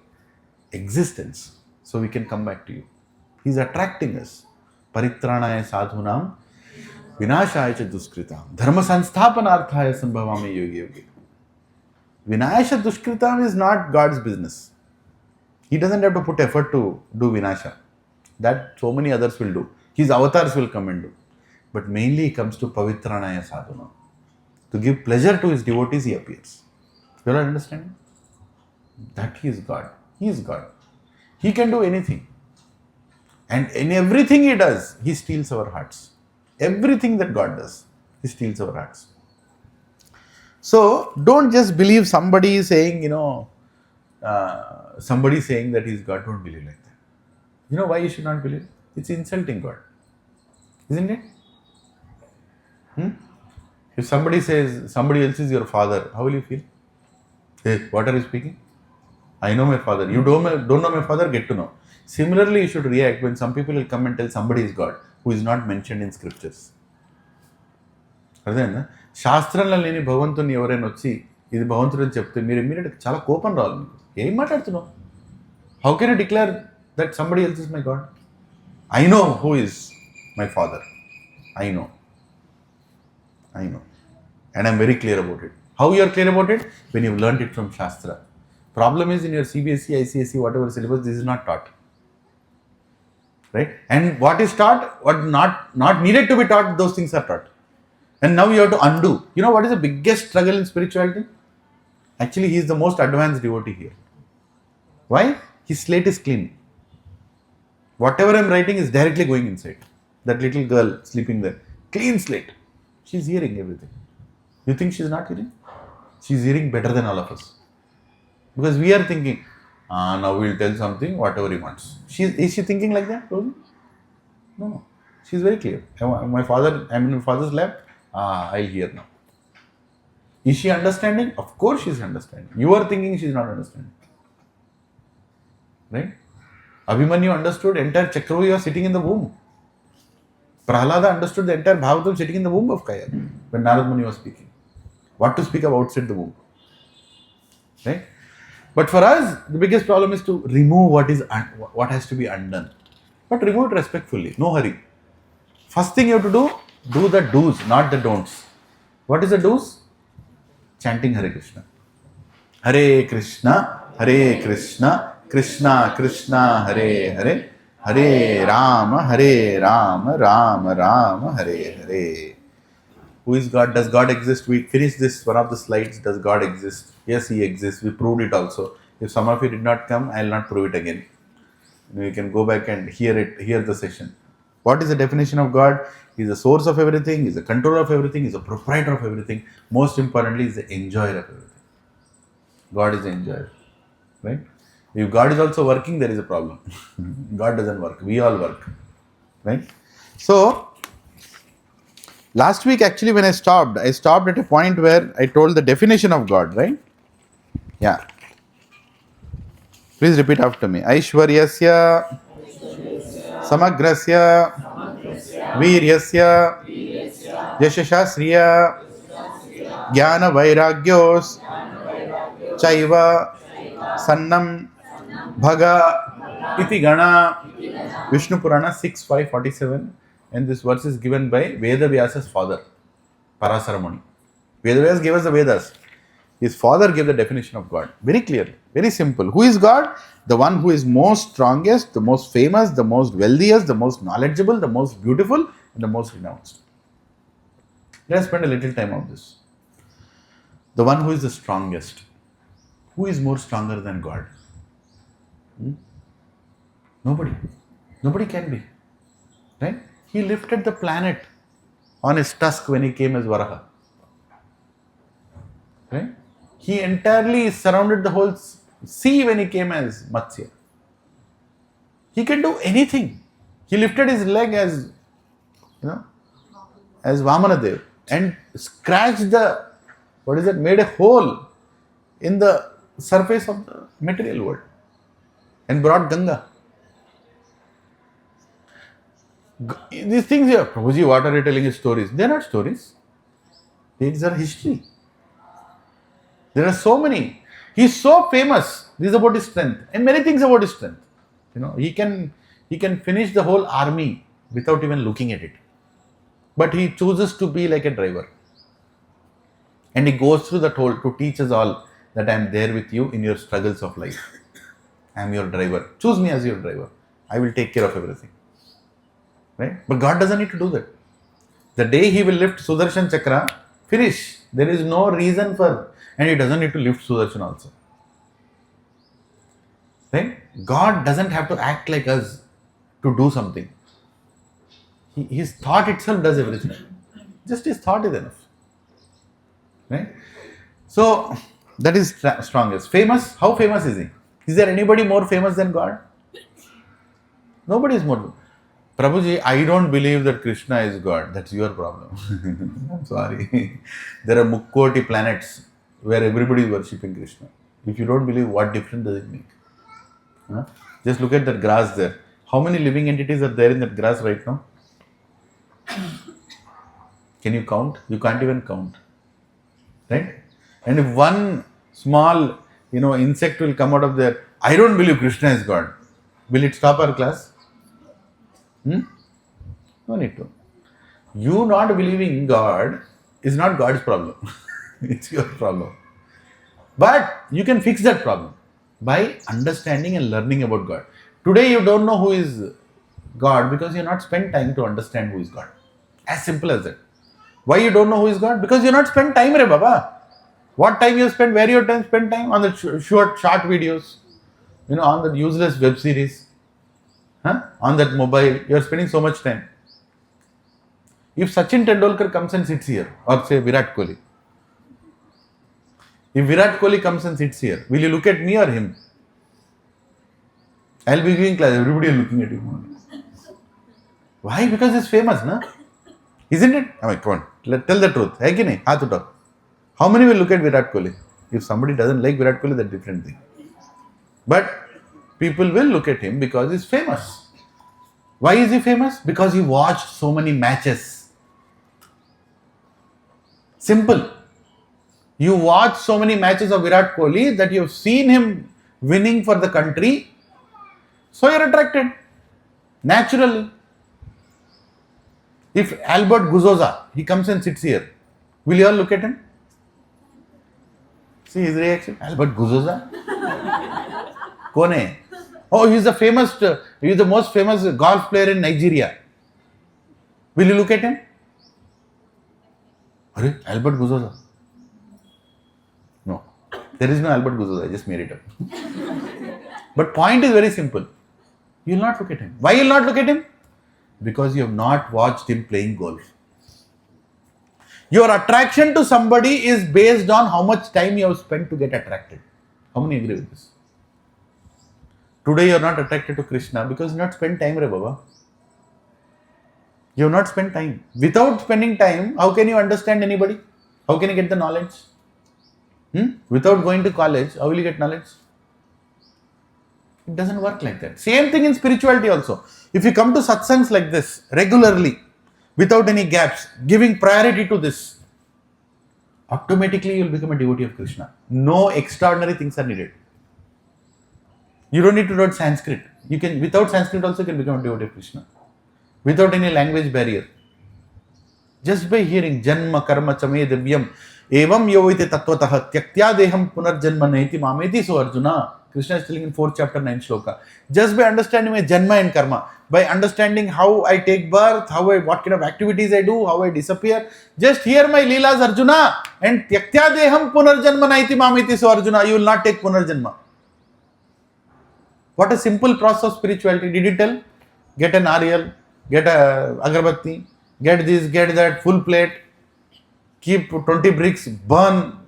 existence, so we can come back to you. He's attracting us. Paritranaya sadhunam vinashaya cha duskritam dharma sansthapanarthaya sambhavami yogi yogi. Vinasha duskritam is not God's business. He doesn't have to put effort to do vinasha. That so many others will do. His avatars will come and do. But mainly he comes to pavitranaya sadhunam. To give pleasure to his devotees, he appears. You all understand? That he is God. He is God. He can do anything. And in everything he does, he steals our hearts. Everything that God does, he steals our hearts. So, don't just believe somebody saying, somebody saying that he is God. Don't believe like that. You know why you should not believe? It's insulting God. Isn't it? If somebody says somebody else is your father, how will you feel? Hey, what are you speaking? I know my father. You don't know my father, get to know. Similarly, you should react when some people will come and tell somebody is God who is not mentioned in scriptures. అర్థమైందా? శాస్త్రంలో లేని భగవంతుని ఎవరైనా వచ్చి ఇది భగవంతుడు అని చెప్తే మీరు ఇమ్మీడియట్గా చాలా కోపం రావాలి మీకు. ఏం మాట్లాడుతున్నావు? How can I declare that somebody else is my God? I know who is my father. I know. And I'm very clear about it. How you are clear about it? When you've learned it from Shastra. Problem is in your CBSE, ICSE, whatever syllabus, this is not taught. Right? And what is taught, what not needed to be taught, those things are taught. And now you have to undo. You know what is the biggest struggle in spirituality? Actually, he is the most advanced devotee here. Why? His slate is clean. Whatever I'm writing is directly going inside. That little girl sleeping there. Clean slate. She's hearing everything. You think she's not hearing? She's hearing better than all of us. Because we are thinking, now we'll tell something, whatever he wants. Is she thinking like that? No. She's very clear. I'm in my father's lap. I'll hear now. Is she understanding? Of course she's understanding. You are thinking she's not understanding. Right? Abhimanyu understood entire Chakravarti was sitting in the womb. Prahlada understood the entire Bhagavatam sitting in the womb of Kaya when Narad Muni was speaking. What to speak of outside the womb. Right? But for us, the biggest problem is to remove what has to be undone. But remove it respectfully. No hurry. First thing you have to do the do's, not the don'ts. What is the do's? Chanting Hare Krishna. Hare Krishna, Hare Krishna, Krishna Krishna, Hare Hare, Hare Rama, Rama Rama, Hare Hare. Who is God? Does God exist? We finished this, one of the slides. Does God exist? Yes, He exists. We proved it also. If some of you did not come, I will not prove it again. You can go back and hear the session. What is the definition of God? He is the source of everything, He is the controller of everything, He is the proprietor of everything. Most importantly, He is the enjoyer of everything. God is the enjoyer. Right? If God is also working, there is a problem. God doesn't work. We all work. Right? So, last week actually when I stopped at a point where I told the definition of God, right? Yeah. Please repeat after me. Aishwaryasya Samagrasya Viryasya Yashashasriya Jnana Vairagyos Chaiva Sannam Bhaga Iti Gana. Vishnu Purana 6.5.47. And this verse is given by Veda Vyasa's father, Parasara Muni. Veda Vyasa gave us the Vedas. His father gave the definition of God. Very clear, very simple. Who is God? The one who is most strongest, the most famous, the most wealthiest, the most knowledgeable, the most beautiful, and the most renounced. Let us spend a little time on this. The one who is the strongest. Who is more stronger than God? Nobody. Nobody can be. Right? He lifted the planet on his tusk when he came as Varaha. Right? He entirely surrounded the whole sea when he came as Matsya. He can do anything. He lifted his leg as Vamanadev and scratched made a hole in the surface of the material world and brought Ganga. These things here, Prabhuji, what are you telling his stories? They are not stories. These are history. There are so many. He is so famous. This is about his strength. And many things about his strength. He can finish the whole army without even looking at it. But he chooses to be like a driver. And he goes through that whole to teach us all that I am there with you in your struggles of life. I am your driver. Choose me as your driver. I will take care of everything. Right? But God doesn't need to do that. The day He will lift Sudarshan Chakra, finish. There is no reason for, and He doesn't need to lift Sudarshan also. Right? God doesn't have to act like us to do something. His thought itself does everything. Just His thought is enough. Right? So, that is strongest. Famous? How famous is He? Is there anybody more famous than God? Nobody is more. Prabhuji, I don't believe that Krishna is God. That's your problem. I'm sorry. There are Mukkoti planets where everybody is worshipping Krishna. If you don't believe, what difference does it make? Huh? Just look at that grass there. How many living entities are there in that grass right now? Can you count? You can't even count. Right? And if one small, insect will come out of there, I don't believe Krishna is God. Will it stop our class? No need to. You not believing God is not God's problem. It's your problem. But you can fix that problem by understanding and learning about God. Today you don't know who is God because you have not spent time to understand who is God. As simple as that. Why you don't know who is God? Because you have not spent time, Re Baba. What time you spend? Where your time spend time? On the short videos. On the useless web series. On that mobile. You are spending so much time. If Sachin Tendulkar comes and sits here, or say Virat Kohli, if Virat Kohli comes and sits here, will you look at me or him? I'll be giving class, everybody is looking at him. Why? Because he's famous, na? Isn't it? I mean, come on, tell the truth. Hai ki nahi? Haath utao. How many will look at Virat Kohli? If somebody doesn't like Virat Kohli, that's a different thing. But people will look at him because he's famous. Why is he famous? Because he watched so many matches. Simple. You watch so many matches of Virat Kohli that you've seen him winning for the country, so you're attracted. Naturally. If Albert Guzoza, he comes and sits here, will you all look at him? See his reaction? Albert Guzoza? Kone? Oh, he's the most famous golf player in Nigeria. Will you look at him? Are Albert Guzoza? No. There is no Albert Guzoza, I just made it up. But point is very simple. You will not look at him. Why you will not look at him? Because you have not watched him playing golf. Your attraction to somebody is based on how much time you have spent to get attracted. How many agree with this? Today you are not attracted to Krishna because you have not spent time, Re Baba. You have not spent time. Without spending time, how can you understand anybody? How can you get the knowledge? Without going to college, how will you get knowledge? It doesn't work like that. Same thing in spirituality also. If you come to satsangs like this regularly, without any gaps, giving priority to this, automatically you will become a devotee of Krishna. No extraordinary things are needed. You don't need to learn Sanskrit. You can, without Sanskrit also, you can become a devotee of Krishna. Without any language barrier. Just by hearing Janma Karma Chame Divyam Evam Yovite Tattvataha Tyaktya Deham Punarjanma Naiti Mameti. So Arjuna, Krishna is telling in 4th chapter 9th shloka. Just by understanding my Janma and Karma, by understanding how I take birth, what kind of activities I do, how I disappear, just hear my Leelas Arjuna and Tyaktya Deham Punarjanma Naiti Mameti. So Arjuna, you will not take Punarjanma. What a simple process of spirituality. Did he tell? Get an Ariel, get a agarbatti, get this, get that, full plate, keep 20 bricks, burn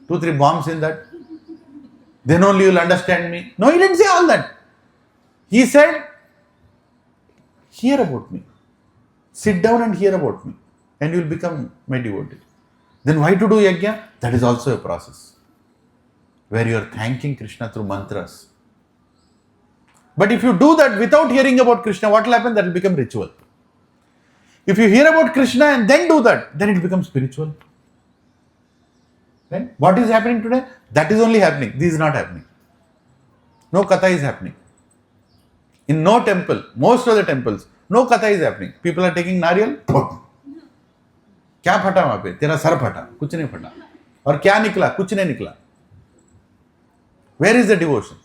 2-3 bombs in that. Then only you will understand me. No, he didn't say all that. He said, hear about me. Sit down and hear about me. And you will become my devotee. Then why to do yajna? That is also a process. Where you are thanking Krishna through mantras. But if you do that without hearing about Krishna, what will happen? That will become ritual. If you hear about Krishna and then do that, then it becomes spiritual. Right? What is happening today? That is only happening. This is not happening. No katha is happening. In no temple, most of the temples, no katha is happening. People are taking nariyal. क्या फटा वहां पे? तेरा sir फटा, कुछ नहीं फटा. और क्या निकला? कुछ नहीं निकला. Where is the devotion?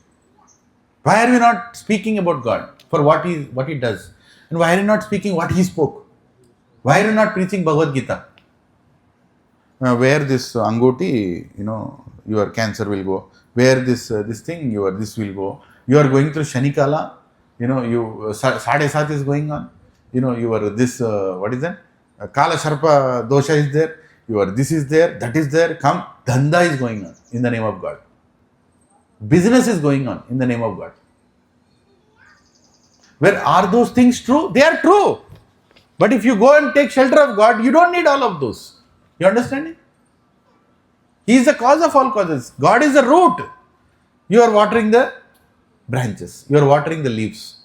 Why are we not speaking about God for what he does? And why are you not speaking what he spoke? Why are you not preaching Bhagavad Gita? Where this angoti, your cancer will go. Where this thing, this will go. You are going through Shanikala, Sade Sat is going on. Your this, what is that? Kala Sharpa dosha is there. Your this is there, that is there. Come, Dhanda is going on in the name of God. Business is going on in the name of God. Where are those things true? They are true. But if you go and take shelter of God, you don't need all of those. You understand it? He is the cause of all causes. God is the root. You are watering the branches. You are watering the leaves.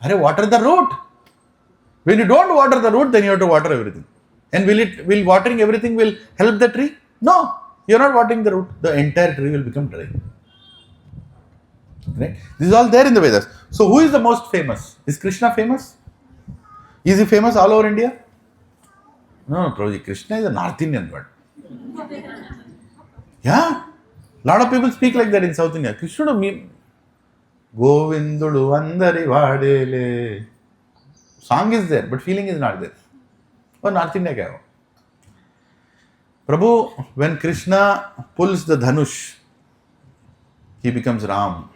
Water the root. When you don't water the root, then you have to water everything. And will watering everything will help the tree? No. You are not watering the root. The entire tree will become dry. Right? This is all there in the Vedas. So who is the most famous? Is Krishna famous? Is he famous all over India? No, Prabhuji, Krishna is a North Indian word. Yeah. A lot of people speak like that in South India. Krishna mean Govindulu Andari Vadele. Song is there, but feeling is not there. Or North India kya ho? Prabhu, when Krishna pulls the Dhanush, he becomes Ram.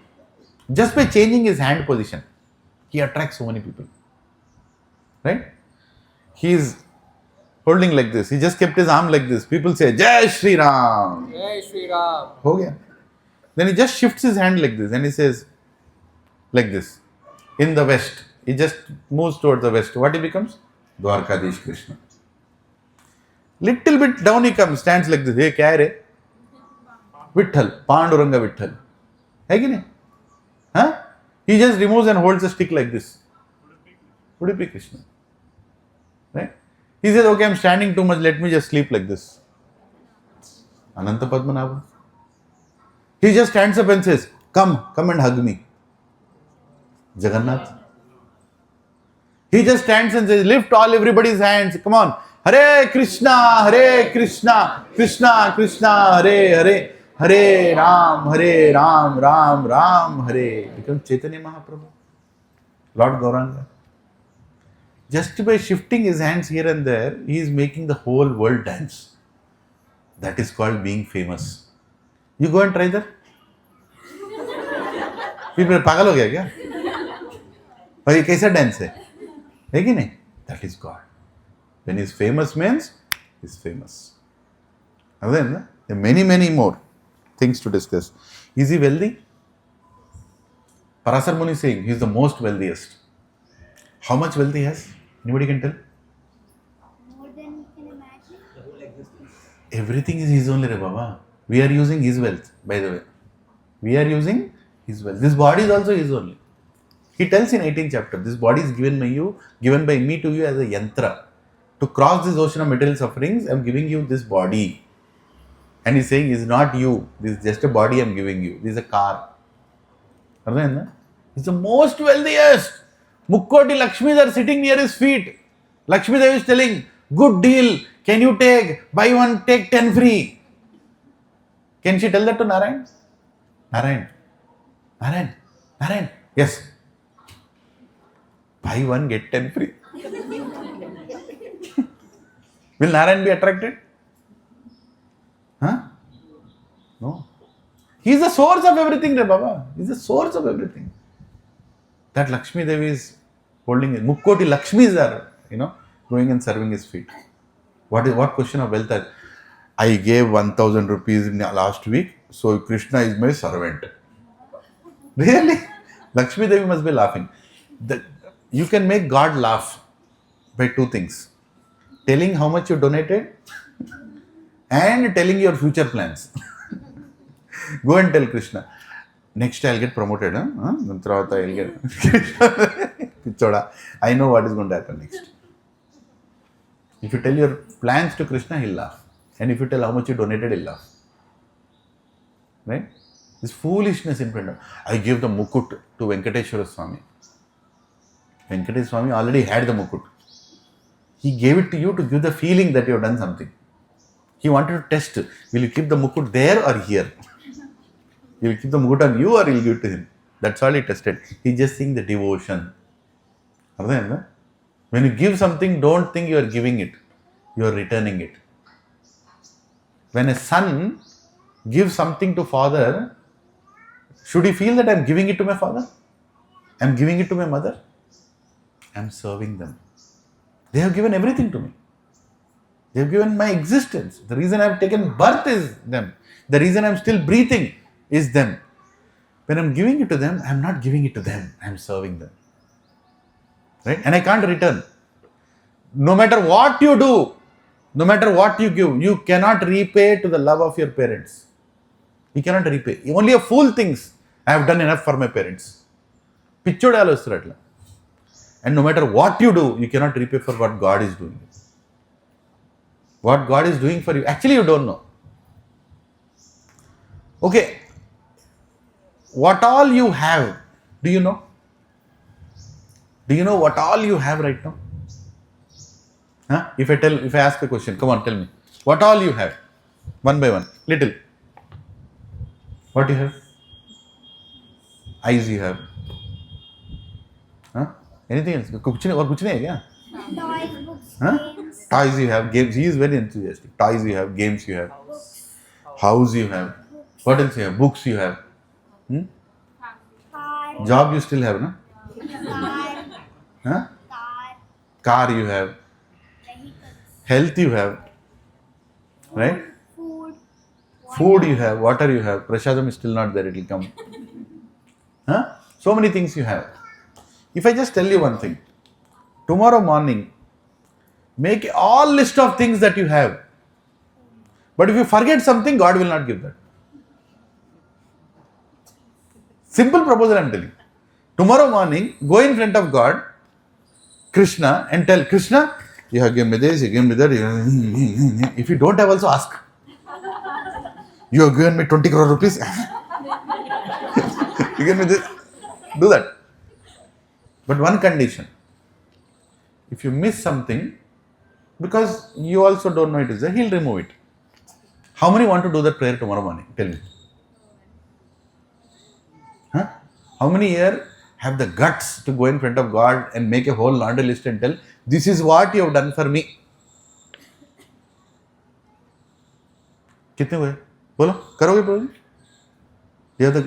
Just by changing his hand position, he attracts so many people. Right? He is holding like this. He just kept his arm like this. People say, Jai Shri Ram. Jai Shri Ram. Ho gaya. Then he just shifts his hand like this and he says, like this. In the west. He just moves towards the west. What he becomes? Dwarkadish Krishna. Little bit down he comes, stands like this. Hey, kya hai re? Vitthal. Panduranga Vitthal. Hai ki nahi? Huh? He just removes and holds a stick like this. Udupi Krishna. Right? He says, okay, I'm standing too much, let me just sleep like this. Ananta Padmanabha. He just stands up and says, come and hug me. Jagannath. He just stands and says, lift everybody's hands, come on. Hare Krishna, Krishna Krishna, Hare, Hare Ram, Ram Ram, Hare. Becomes Chaitanya Mahaprabhu. Lord Gauranga. Just by shifting his hands here and there, he is making the whole world dance. That is called being famous. You go and try that. People pagal ho gaya kya? और ये कैसा dance है कि नहीं? That is God. When he is famous means he is famous. And then there are many more things to discuss. Is he wealthy? Parasar Muni is saying he is the most wealthiest. How much wealth he has? Anybody can tell? More than you can imagine. Everything is his only, Baba. We are using his wealth, by the way. We are using his wealth. This body is also his only. He tells in 18th chapter, this body is given by me to you as a yantra. To cross this ocean of material sufferings, I am giving you this body. And he's saying, it's not you. This is just a body I am giving you. This is a car. He's the most wealthiest. Mukkoti Lakshmis are sitting near his feet. Lakshmi Devi is telling, good deal. Can you buy one, take 10 free? Can she tell that to Narayan? Narayan. Yes. Buy one, get 10 free. Will Narayan be attracted? Huh? No. He is the source of everything, Baba. He is the source of everything. That Lakshmi Devi is holding it. Mukkoti Lakshmis are, going and serving his feet. What question of wealth? I gave 1,000 rupees in the last week, so Krishna is my servant. Really? Lakshmi Devi must be laughing. You can make God laugh by two things. Telling how much you donated and telling your future plans. Go and tell Krishna, next I'll get promoted. I'll get I know what is going to happen next. If you tell your plans to Krishna, he'll laugh. And if you tell how much you donated, he'll laugh. Right? This foolishness in front of. I gave the mukut to Venkateshwara Swami. Venkateshwara Swami already had the mukut. He gave it to you to give the feeling that you have done something. He wanted to test. Will you keep the mukut there or here? You will keep the mukut on you or you will give it to him. That's all he tested. He's just seeing the devotion. When you give something, don't think you are giving it. You are returning it. When a son gives something to father, should he feel that I am giving it to my father? I am giving it to my mother? I am serving them. They have given everything to me. They have given my existence. The reason I have taken birth is them. The reason I am still breathing is them. When I am giving it to them, I am not giving it to them. I am serving them. Right? And I can't return. No matter what you do, no matter what you give, you cannot repay to the love of your parents. You cannot repay. Only a fool thinks, I have done enough for my parents. Pichode alosratla. And no matter what you do, you cannot repay for what God is doing. What God is doing for you, actually you don't know. Okay. What all you have, do you know? Do you know what all you have right now? Huh? If I ask a question, come on, tell me. What all you have? One by one. Little. What you have? Eyes you have. Huh? Anything else? Kuch nahi hai kya? Toys, books, Huh? games, Toys you have, games. He is very enthusiastic. Toys you have, games you have, house you have. What else you have? Books you have. car, Job you still have, no? car, Huh? car, Car you have. vehicles, Health you have, right? Food. Food you have, water you have. Prasadam is still not there, it will come. Huh? So many things you have. If I just tell you one thing, tomorrow morning, make all list of things that you have. But if you forget something, God will not give that. Simple proposal I am telling. Tomorrow morning, go in front of God, Krishna, and tell Krishna, you have given me this, you have given me that. If you don't have, also ask. You have given me 20 crore rupees. You give me this. Do that. But one condition. If you miss something, because you also don't know it is there, he'll remove it. How many want to do that prayer tomorrow morning? Tell me. Huh? How many here have the guts to go in front of God and make a whole laundry list and tell, this is what you have done for me? कितने हुए? बोलो, करोगे प्रभु जी? You have the,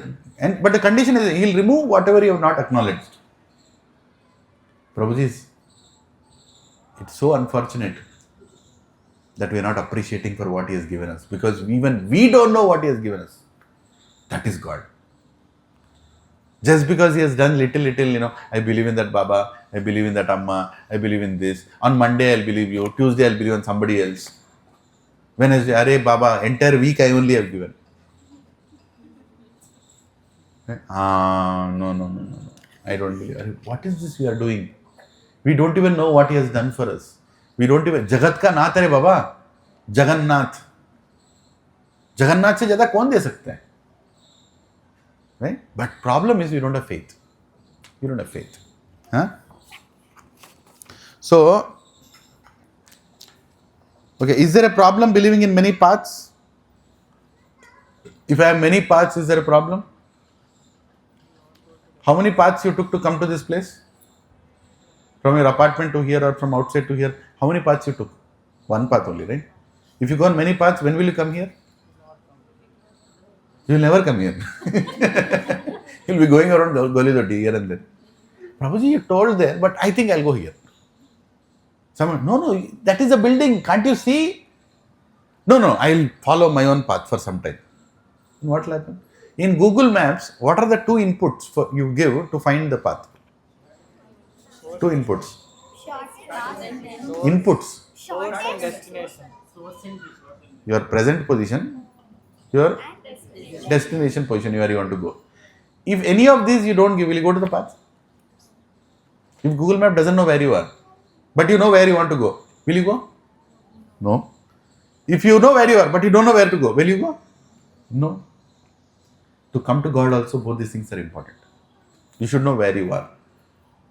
but the condition is he'll remove whatever you have not acknowledged. Prabhuji, it's so unfortunate that we are not appreciating for what he has given us, because even we don't know what he has given us. That is God. Just because he has done little, I believe in that Baba, I believe in that Amma, I believe in this. On Monday I'll believe you, Tuesday I'll believe on somebody else. Wednesday, Arey Baba, entire week I only have given. No. I don't believe. What is this we are doing? We don't even know what he has done for us. We don't even. Jagat ka nath hai Baba. Jagannath. Jagannath se zyada kaun de sakta hai? Right? But problem is we don't have faith. You don't have faith. Huh? So, okay, is there a problem believing in many paths? If I have many paths, is there a problem? How many paths you took to come to this place? From your apartment to here or from outside to here, how many paths you took? One path only, right? If you go on many paths, when will you come here? You will never come here. You'll be going around Golidoti here and there. Prabhuji, you told there, but I think I'll go here. Someone, no, that is a building. Can't you see? No, I'll follow my own path for some time. What will happen? In Google Maps, what are the two inputs you give to find the path? Two inputs. Inputs. Source and destination. Your present position, your destination position where you want to go. If any of these you don't give, will you go to the path? If Google Map doesn't know where you are, but you know where you want to go, will you go? No. If you know where you are, but you don't know where to go, will you go? No. To come to God also, both these things are important. You should know where you are.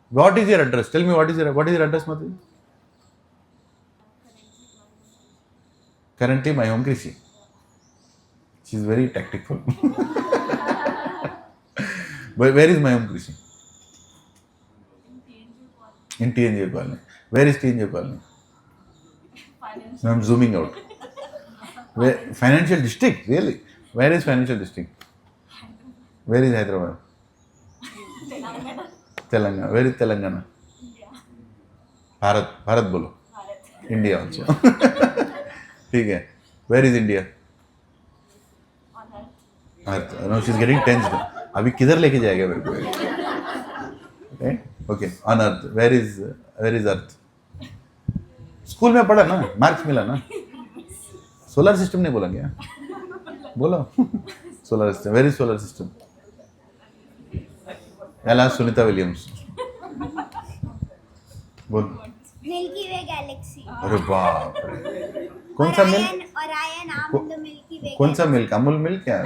What is your address? Tell me what is your address, Mataji? Currently, my home Krishi. She is very tactful. But where is my home Krishi? In TNJ Colony. Where is TNJ Colony? Now I am zooming out. Where, financial district? Really? Where is financial district? Where is Hyderabad? Telangana. Where is Telangana? Bharat bolo. India also. ठीक है. Where is India? Earth. No, she's getting tense. अभी किधर लेके जाएगा मेरे को? Right? Okay. On Earth. Where is Earth? School में पढ़ा ना, मार्क्स मिला ना. सोलर सिस्टम नहीं बोला क्या? बोलो. Solar system. Where is solar system? Ella Sunita Williams. बोल. Milky Way galaxy. अरे बाप रे. कौन सा milk? Orion arm in the Milky Way. कौन सा मिल्क? अमूल मिल्क क्या है?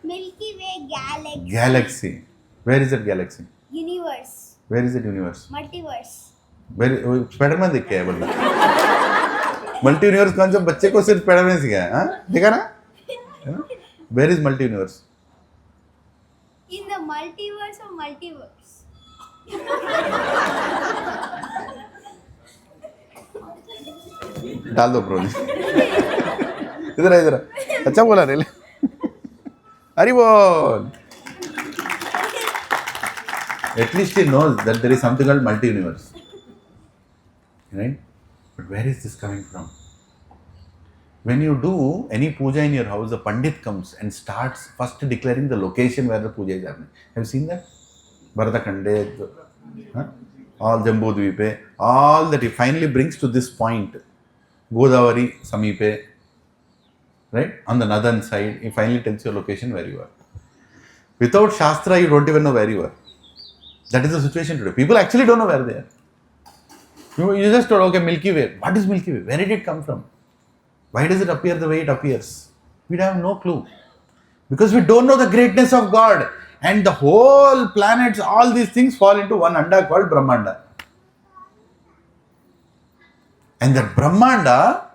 Milky Way galaxy. Galaxy. Where is that galaxy? Universe. Where is that universe? Multiverse. Spiderman देख के है बंदा. मल्टी यूनिवर्स कौन सा बच्चे को सिर्फ स्पाइडरमैन सिखाया? हाँ देखा ना? Where is multi universe? In the multiverse of multiverse. डाल दो प्रो. इधर अच्छा बोला रे. अरे बोल. At least he knows that there is something called multi universe. Right? But where is this coming from? When you do any puja in your house, the Pandit comes and starts first declaring the location where the puja is happening. Have you seen that? Bharadakande, all Jambudvipe, all that he finally brings to this point. Godavari, Samipe, right? On the northern side, he finally tells your location where you are. Without Shastra, you don't even know where you are. That is the situation today. People actually don't know where they are. You just told, okay, Milky Way. What is Milky Way? Where did it come from? Why does it appear the way it appears? We have no clue. Because we don't know the greatness of God. And the whole planets, all these things fall into one anda called Brahmanda. And that Brahmanda,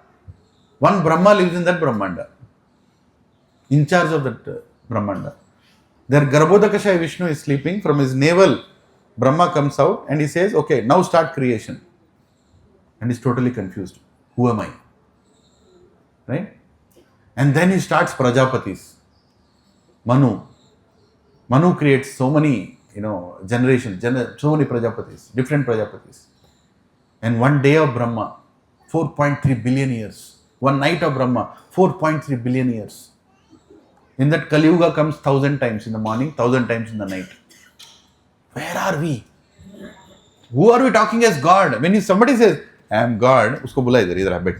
one Brahma lives in that Brahmanda. In charge of that Brahmanda. There Garbhodakashaya Vishnu is sleeping. From his navel, Brahma comes out and he says, okay, now start creation. And he's totally confused. Who am I? Right? And then he starts Prajapatis. Manu. Manu creates so many, generations, so many Prajapatis, different Prajapatis. And one day of Brahma, 4.3 billion years. One night of Brahma, 4.3 billion years. In that Kali Yuga comes 1,000 times in the morning, 1,000 times in the night. Where are we? Who are we talking as God? When somebody says, I am God, usko bula idhar habit.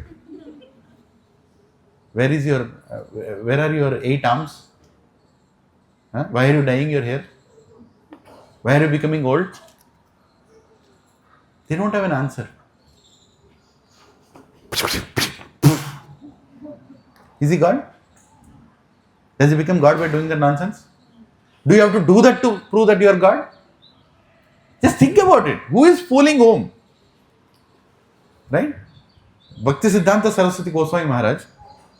Where are your 8 arms? Why are you dyeing your hair? Why are you becoming old? They don't have an answer. Is he God? Does he become God by doing that nonsense? Do you have to do that to prove that you are God? Just think about it. Who is fooling whom? Right? Bhakti Siddhanta Saraswati Goswami Maharaj,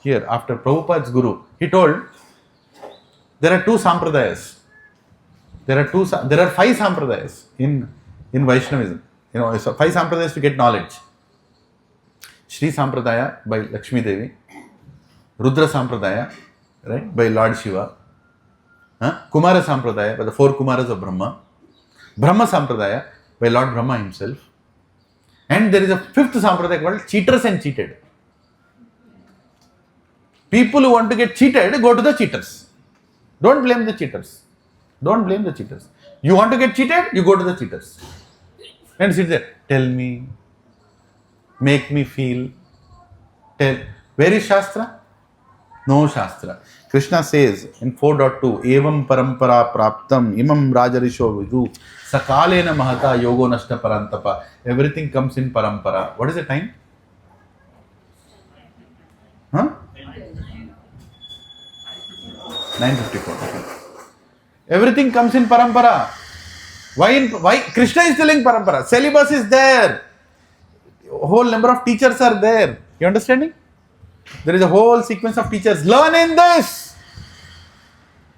here after Prabhupada's guru, he told, there are 2 sampradayas. There are 5 sampradayas in Vaishnavism. 5 sampradayas to get knowledge. Shri Sampradaya by Lakshmi Devi, Rudra Sampradaya, right, by Lord Shiva, Kumara Sampradaya by the 4 Kumaras of Brahma, Brahma Sampradaya by Lord Brahma himself, and there is a 5th Sampradaya called cheaters and cheated. People who want to get cheated, go to the cheaters. Don't blame the cheaters. Don't blame the cheaters. You want to get cheated, you go to the cheaters. And sit there, tell me, make me feel, tell. Where is Shastra? No Shastra. Krishna says in 4.2, Evam parampara praptam imam rajarisho vidu sakalena mahata yogo nashta parantapa. Everything comes in parampara. What is the time? 9:54. Everything comes in parampara. Why Krishna is telling parampara? Syllabus is there. A whole number of teachers are there. You understanding? There is a whole sequence of teachers. Learn in this.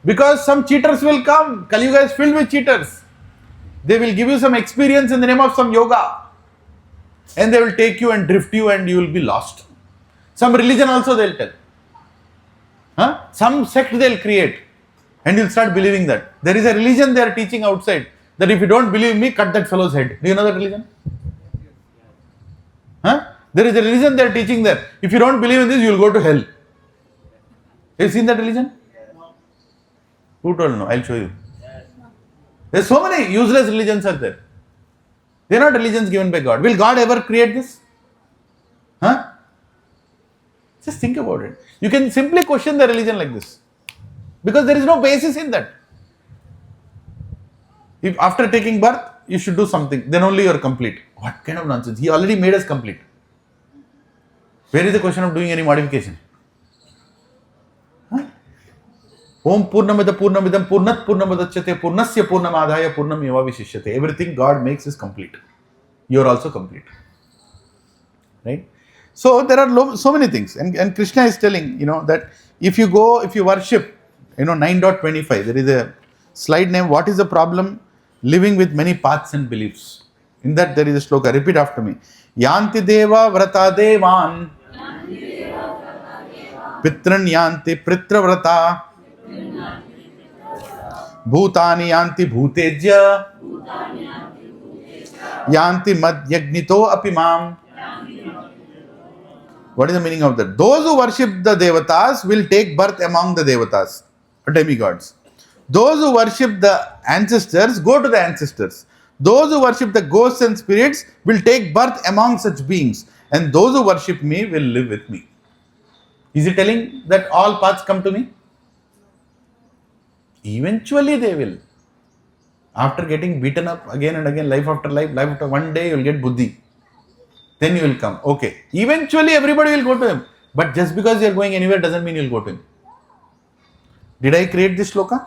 Because some cheaters will come. Kali Yuga is filled with cheaters. They will give you some experience in the name of some yoga. And they will take you and drift you and you will be lost. Some religion also they will tell. Some sect they will create. And you will start believing that. There is a religion they are teaching outside. That if you don't believe me, cut that fellow's head. Do you know that religion? There is a religion they are teaching there. If you don't believe in this, you will go to hell. Have you seen that religion? Who told no? I'll show you. There are so many useless religions are there. They are not religions given by God. Will God ever create this? Just think about it. You can simply question the religion like this. Because there is no basis in that. If after taking birth, you should do something, then only you are complete. What kind of nonsense? He already made us complete. Where is the question of doing any modification? Om Purnamida Purnamidam Purnat Purnamadachyate Purnasya Purnamadhaya Purnameva Vishishyate. Everything God makes is complete. You are also complete. Right? So there are so many things. And Krishna is telling, that if you worship, 9.25, there is a slide name, what is the problem? Living with many paths and beliefs. In that there is a sloka. Repeat after me. Yanti deva vrata devan. Pitran yanti pritra vrata. Bhutani yanti bhutejya. Yanti mad yagnito apimam. What is the meaning of that? Those who worship the devatas will take birth among the devatas, or demigods. Those who worship the ancestors go to the ancestors. Those who worship the ghosts and spirits will take birth among such beings. And those who worship me will live with me. Is he telling that all paths come to me? Eventually they will. After getting beaten up again and again, life after life after one day, you will get buddhi. Then you will come. Okay. Eventually everybody will go to him. But just because you are going anywhere doesn't mean you will go to him. Did I create this shloka?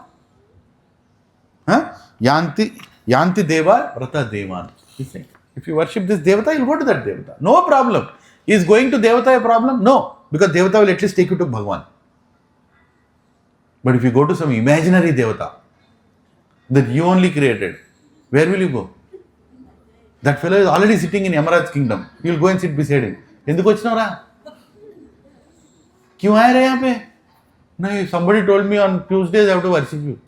Huh? Yanti Deva Vrata Devan. He's saying, if you worship this Devata, you'll go to that Devata. No problem. Is going to Devata a problem? No. Because Devata will at least take you to Bhagwan. But if you go to some imaginary Devata that you only created, where will you go? That fellow is already sitting in Yamaraj's kingdom. You will go and sit beside him. ఎందుకు వచ్చినావురా? क्यों आए रे यहाँ पे? No, somebody told me on Tuesdays I have to worship you.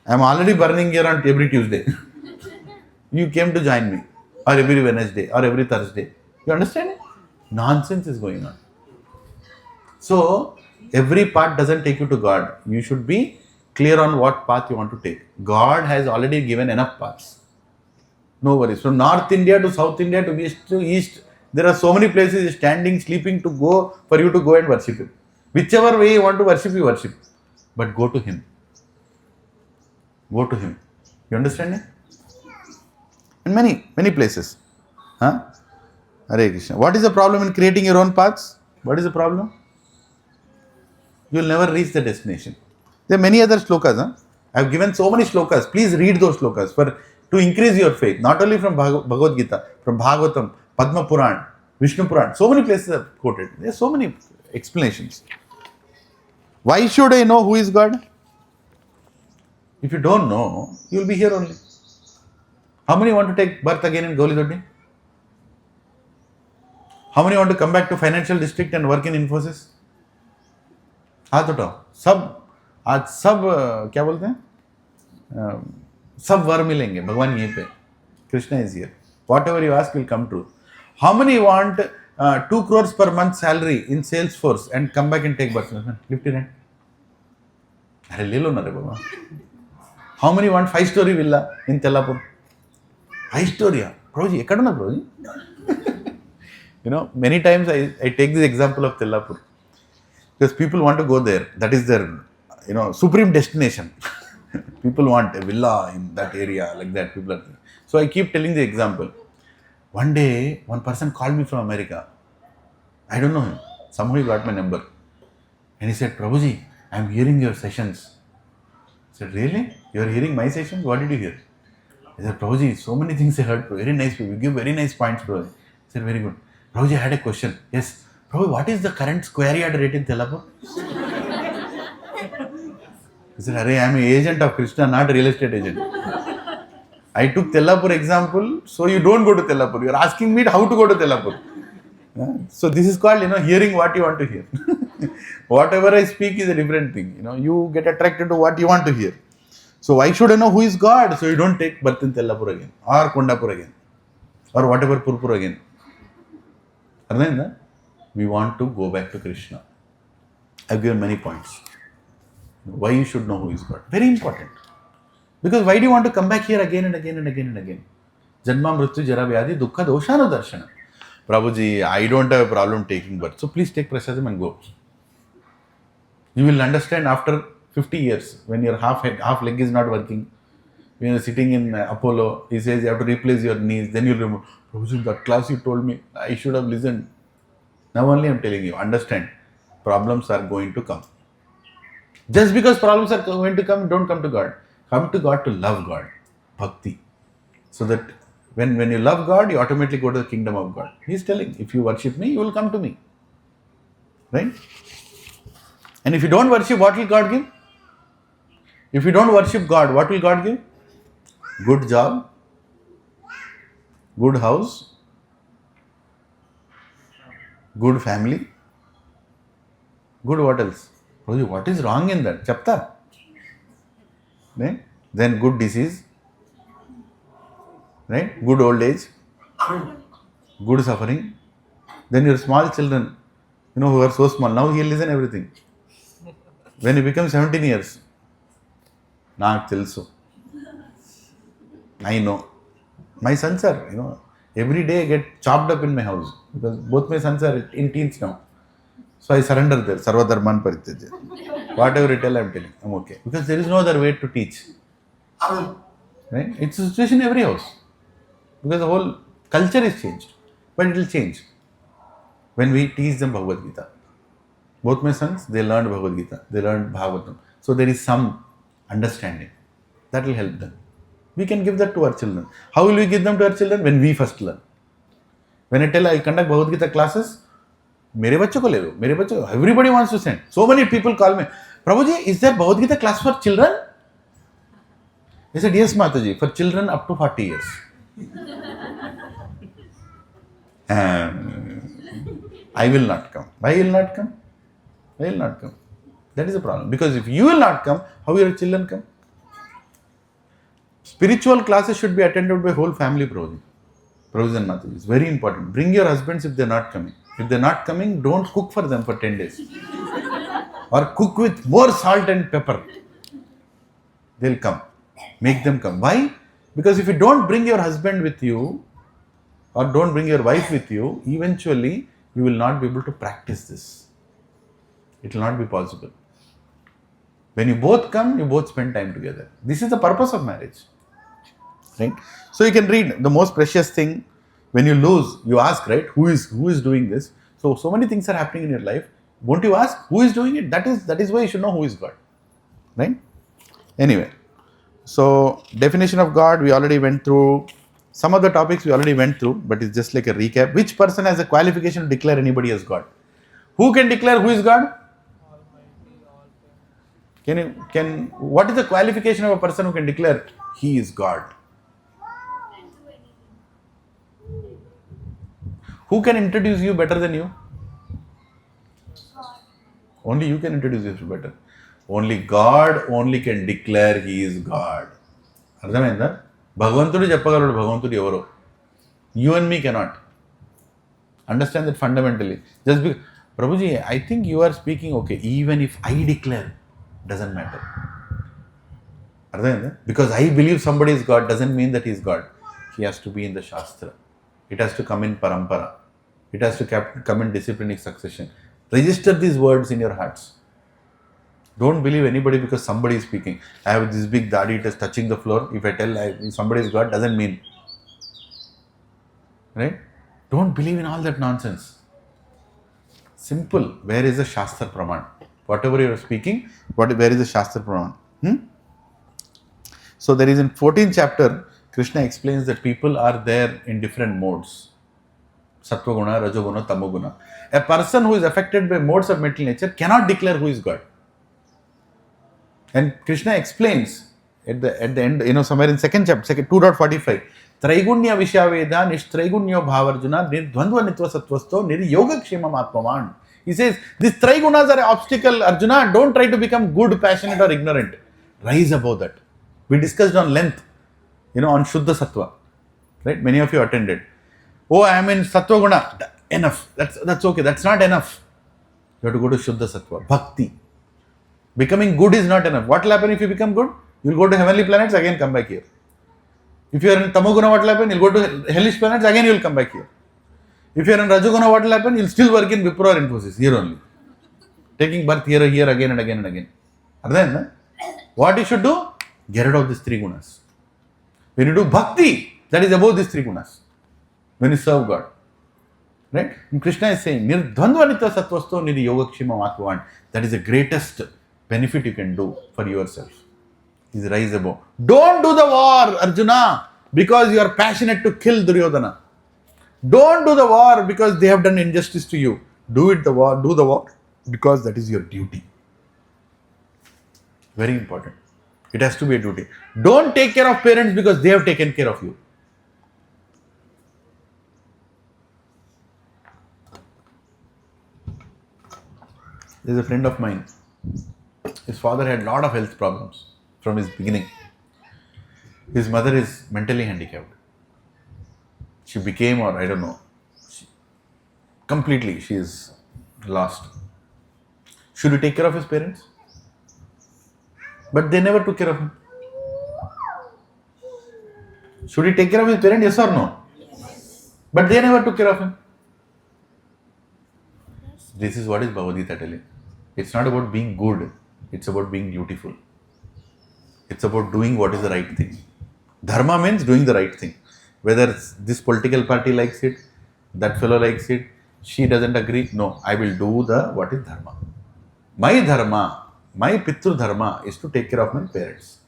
I am already burning here on every Tuesday. You came to join me, or every Wednesday, or every Thursday. You understand? Nonsense is going on. So, every path doesn't take you to God. You should be clear on what path you want to take. God has already given enough paths. No worries. From North India to South India to East, there are so many places standing, sleeping to go for you to go and worship Him. Whichever way you want to worship, you worship. But go to Him. Go to Him. You understand it? In many places. Huh? Hare Krishna. What is the problem in creating your own paths? What is the problem? You will never reach the destination. There are many other slokas. Huh? I have given so many slokas. Please read those slokas to increase your faith. Not only from Bhagavad Gita, from Bhagavatam, Padma Puran, Vishnu Puran. So many places I have quoted. There are so many explanations. Why should I know who is God? If you don't know, you will be here only. How many want to take birth again in Gauli Doddi? How many want to come back to financial district and work in Infosys? हाथ उठाओ. सब क्या बोलते हैं? सब वर मिलेंगे. भगवान यहीं पे. Krishna is here. Whatever you ask will come true. How many want 2 crores per month salary in Salesforce and come back and take birth? Lift your hand. अरे ले लो ना रे बाबा. How many want 5-story villa in Tellapur? 5-story? Prabhuji, ekkadunna Prabhuji? Many times I take this example of Tellapur. Because people want to go there. That is their, supreme destination. People want a villa in that area, like that. So I keep telling the example. One day, one person called me from America. I don't know him. Somehow he got my number. And he said, Prabhuji, I am hearing your sessions. I said, really? You are hearing my sessions? What did you hear? I said, Prabhuji, so many things I heard. Very nice people. You give very nice points, Prabhuji. I said, very good. Prabhuji, I had a question. Yes. Prabhu, what is the current square yard rate in Tellapur? He said, I am an agent of Krishna, not a real estate agent. I took Tellapur example, so you don't go to Tellapur. You are asking me how to go to Tellapur. So this is called, hearing what you want to hear. Whatever I speak is a different thing. You get attracted to what you want to hear. So why should I know who is God? So you don't take birth in Tellapur again, or Kondapur again, or whatever Purpur again. Understand? We want to go back to Krishna. I've given many points. Why you should know who is God. Very important. Because why do you want to come back here again and again and again and again? Janma mrityu jara vyadhi dukkha doshano darshana. Prabhuji, I don't have a problem taking birth. So please take prasadam and go. You will understand after 50 years when your half leg is not working. When you're sitting in Apollo, he says you have to replace your knees. Then you'll remember, Prabhuji, in that class you told me, I should have listened. Now only I'm telling you, understand, problems are going to come. Just because problems are going to come, don't come to God. Come to God to love God. Bhakti. So that when you love God, you automatically go to the kingdom of God. He's telling, if you worship me, you will come to me. Right? And if you don't worship, what will God give? If you don't worship God, what will God give? Good job, good house, good family, good what else? What is wrong in that? Chapta. Right? Then good disease, right? Good old age, good suffering, Then your small children, who are so small, now he'll listen everything. When he becomes 17 years, నాకు తెలుసు, I know. My sons are, every day I get chopped up in my house because both my sons are in teens now. So I surrender there. Sarva Dharman Parityaja. Whatever you tell, I'm telling. I'm okay. Because there is no other way to teach. Right? It's a situation in every house. Because the whole culture is changed. But it will change when we teach them Bhagavad Gita. Both my sons, they learned Bhagavad Gita. They learned Bhagavatam. So there is some understanding. That will help them. We can give that to our children. How will we give them to our children? When we first learn. When I tell I conduct Bhagavad Gita classes, मेरे बच्चों को ले लो, मेरे बच्चों को, everybody wants to send. So many people call me, Prabhuji, is there Bhagavad Gita class for children? I said, yes, Mataji, for children up to 40 years. I will not come. Why will not come? I will not come. That is the problem. Because if you will not come, how will your children come? Spiritual classes should be attended by whole family, Prabhuji. Prabhuji and Mataji. It's very important. Bring your husbands if they're not coming. If they're not coming, don't cook for them for 10 days. Or cook with more salt and pepper. They'll come. Make them come. Why? Because if you don't bring your husband with you, or don't bring your wife with you, eventually you will not be able to practice this. It will not be possible. When you both come, you both spend time together. This is the purpose of marriage. Right? So you can read the most precious thing. When you lose, you ask, right? Who is doing this? So many things are happening in your life. Won't you ask who is doing it? That is why you should know who is God. Right? Anyway, so definition of God, we already went through. Some of the topics we already went through, but it's just like a recap. Which person has a qualification to declare anybody as God? Who can declare who is God? What is the qualification of a person who can declare he is God? Who can introduce you better than you? Only you can introduce yourself better. Only God only can declare he is God. అర్థమైందా? భగవంతుడు చెప్పగలడు భగవంతుడు ఎవరో. You and me cannot. Understand that fundamentally. Just because, Prabhuji, I think you are speaking okay. Even if I declare, doesn't matter. అర్థమైందా? Because I believe somebody is God doesn't mean that he is God. He has to be in the Shastra. It has to come in parampara. It has to come in disciplinic succession. Register these words in your hearts. Don't believe anybody because somebody is speaking. I have this big dadi, it is touching the floor. If I tell somebody is God, doesn't mean. Right? Don't believe in all that nonsense. Simple. Where is the Shastra Praman? Whatever you are speaking, where is the Shastra Praman? So there is in 14th chapter, Krishna explains that people are there in different modes. Sattva-guna, Rajoguna, Tamoguna. A person who is affected by modes of mental nature cannot declare who is God. And Krishna explains at the end, somewhere in second chapter, 2.45, Traigunya Vishaveda Nishtraigunya Bhavarjuna Nirdvandva Nitva Sattvasto Niryoga Kshemam Atmaman. He says, these Traigunas are an obstacle, Arjuna. Don't try to become good, passionate or ignorant. Rise above that. We discussed on length, on Shuddha Sattva. Right? Many of you attended. Oh, I am in Sattva Guna. Enough. That's okay. That's not enough. You have to go to Shuddha Sattva. Bhakti. Becoming good is not enough. What will happen if you become good? You will go to heavenly planets, again come back here. If you are in Tamoguna, what will happen? You will go to hellish planets, again you will come back here. If you are in Rajoguna, what will happen? You will still work in Wipro or Infosys, here only. Taking birth here, again and again and again. Understand? What you should do? Get rid of these three gunas. When you do bhakti, that is above these three gunas. When you serve God. Right? And Krishna is saying, Nirdvandva Nitya Sattvasto Niri Yogakshema Matvavan. That is the greatest benefit you can do for yourself. Is rise above. Don't do the war, Arjuna, because you are passionate to kill Duryodhana. Don't do the war because they have done injustice to you. Do the war because that is your duty. Very important. It has to be a duty. Don't take care of parents because they have taken care of you. There is a friend of mine. His father had a lot of health problems from his beginning. His mother is mentally handicapped. She became, or I don't know, Completely, she is lost. Should he take care of his parents? But they never took care of him. Should he take care of his parents? Yes or no? But they never took care of him. This is what is Bhagavad Gita telling. It's not about being good. It's about being beautiful. It's about doing what is the right thing. Dharma means doing the right thing. Whether this political party likes it, that fellow likes it, she doesn't agree. No, I will do what is dharma. My dharma, my pitru dharma is to take care of my parents.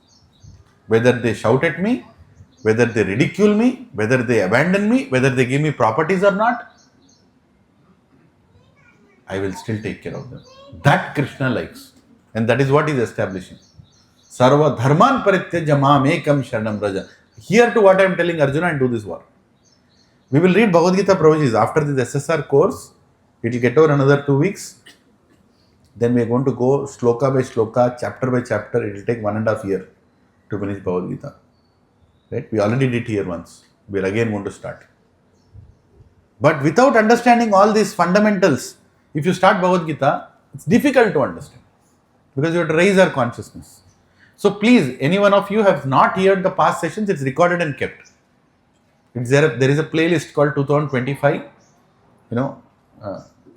Whether they shout at me, whether they ridicule me, whether they abandon me, whether they give me properties or not, I will still take care of them. That Krishna likes. And that is what he is establishing. Sarva dharman parityajya mam ekam sharanam raja. Hear to what I am telling Arjuna and do this war. We will read Bhagavad Gita Prabhuji after this SSR course. It will get over another 2 weeks. Then we are going to go sloka by sloka, chapter by chapter. It will take 1.5 years to finish Bhagavad Gita. Right? We already did here once. We are again going to start. But without understanding all these fundamentals, if you start Bhagavad Gita, it's difficult to understand. Because you have to raise our consciousness. So please, any one of you have not heard the past sessions, it's recorded and kept. There is a playlist called 2025.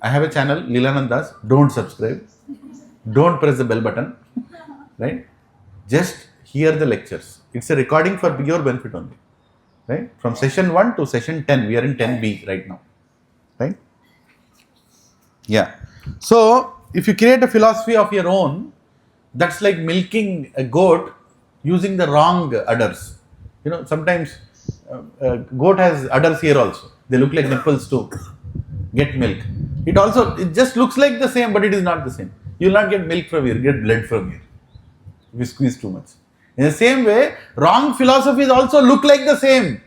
I have a channel, Lilananda's. Don't subscribe. Don't press the bell button. Right? Just hear the lectures. It's a recording for your benefit only. Right? From session 1 to session 10. We are in 10B right now. Right? Yeah. So, if you create a philosophy of your own, that's like milking a goat using the wrong udders. Sometimes goat has udders here also. They look like nipples to get milk. It just looks like the same, but it is not the same. You will not get milk from here, get blood from here. If you squeeze too much. In the same way, wrong philosophies also look like the same.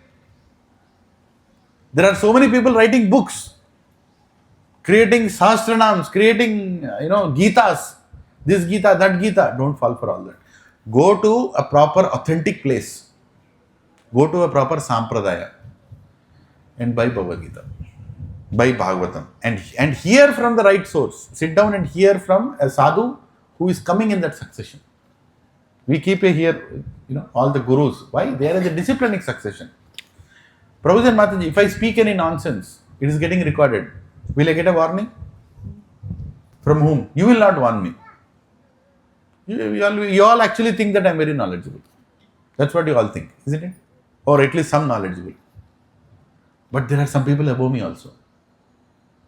There are so many people writing books, creating sahasranams, creating, Gitas, this Gita, that Gita. Don't fall for all that. Go to a proper authentic place. Go to a proper sampradaya and buy Bhagavad Gita, buy Bhagavatam and hear from the right source. Sit down and hear from a sadhu who is coming in that succession. We keep here, all the gurus. Why? They are in the disciplinic succession. Prabhu and Mataji, if I speak any nonsense, it is getting recorded. Will I get a warning? From whom? You will not warn me. You all actually think that I am very knowledgeable. That's what you all think, isn't it? Or at least some knowledgeable. But there are some people above me also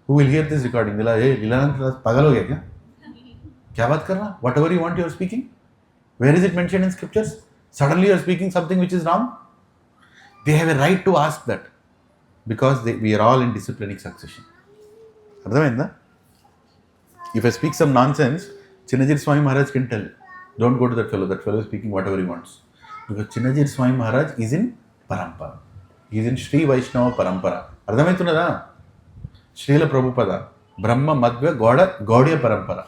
who will hear this recording. They'll say, hey, Lilananda, pagal ho gaya kya? Kya baat kar raha? Whatever you want, you are speaking. Where is it mentioned in scriptures? Suddenly you are speaking something which is wrong. They have a right to ask that because we are all in disciplinic succession. If I speak some nonsense, Chinnajir Swami Maharaj can tell, don't go to that fellow is speaking whatever he wants. Because Chinnajir Swami Maharaj is in Parampara. He is in Sri Vaishnava Parampara. Ardhamaitunada? Srila Prabhupada, Brahma Madhva Gaudiya Parampara.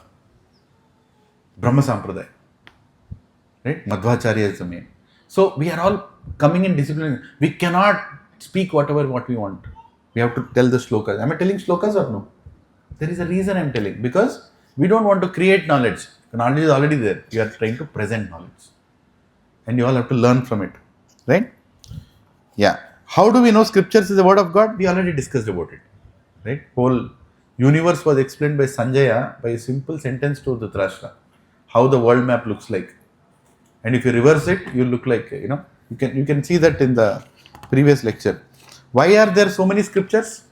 Brahma Sampradaya. Right? Madhvacharya is the main. So we are all coming in discipline. We cannot speak what we want. We have to tell the slokas. Am I telling slokas or no? There is a reason I am telling. Because we don't want to create knowledge. The knowledge is already there. You are trying to present knowledge. And you all have to learn from it. Right? Yeah. How do we know scriptures is the word of God? We already discussed about it. Right? Whole universe was explained by Sanjaya by a simple sentence to Dhritarashtra. How the world map looks like. And if you reverse it, you look like, you can see that in the previous lecture. Why are there so many scriptures?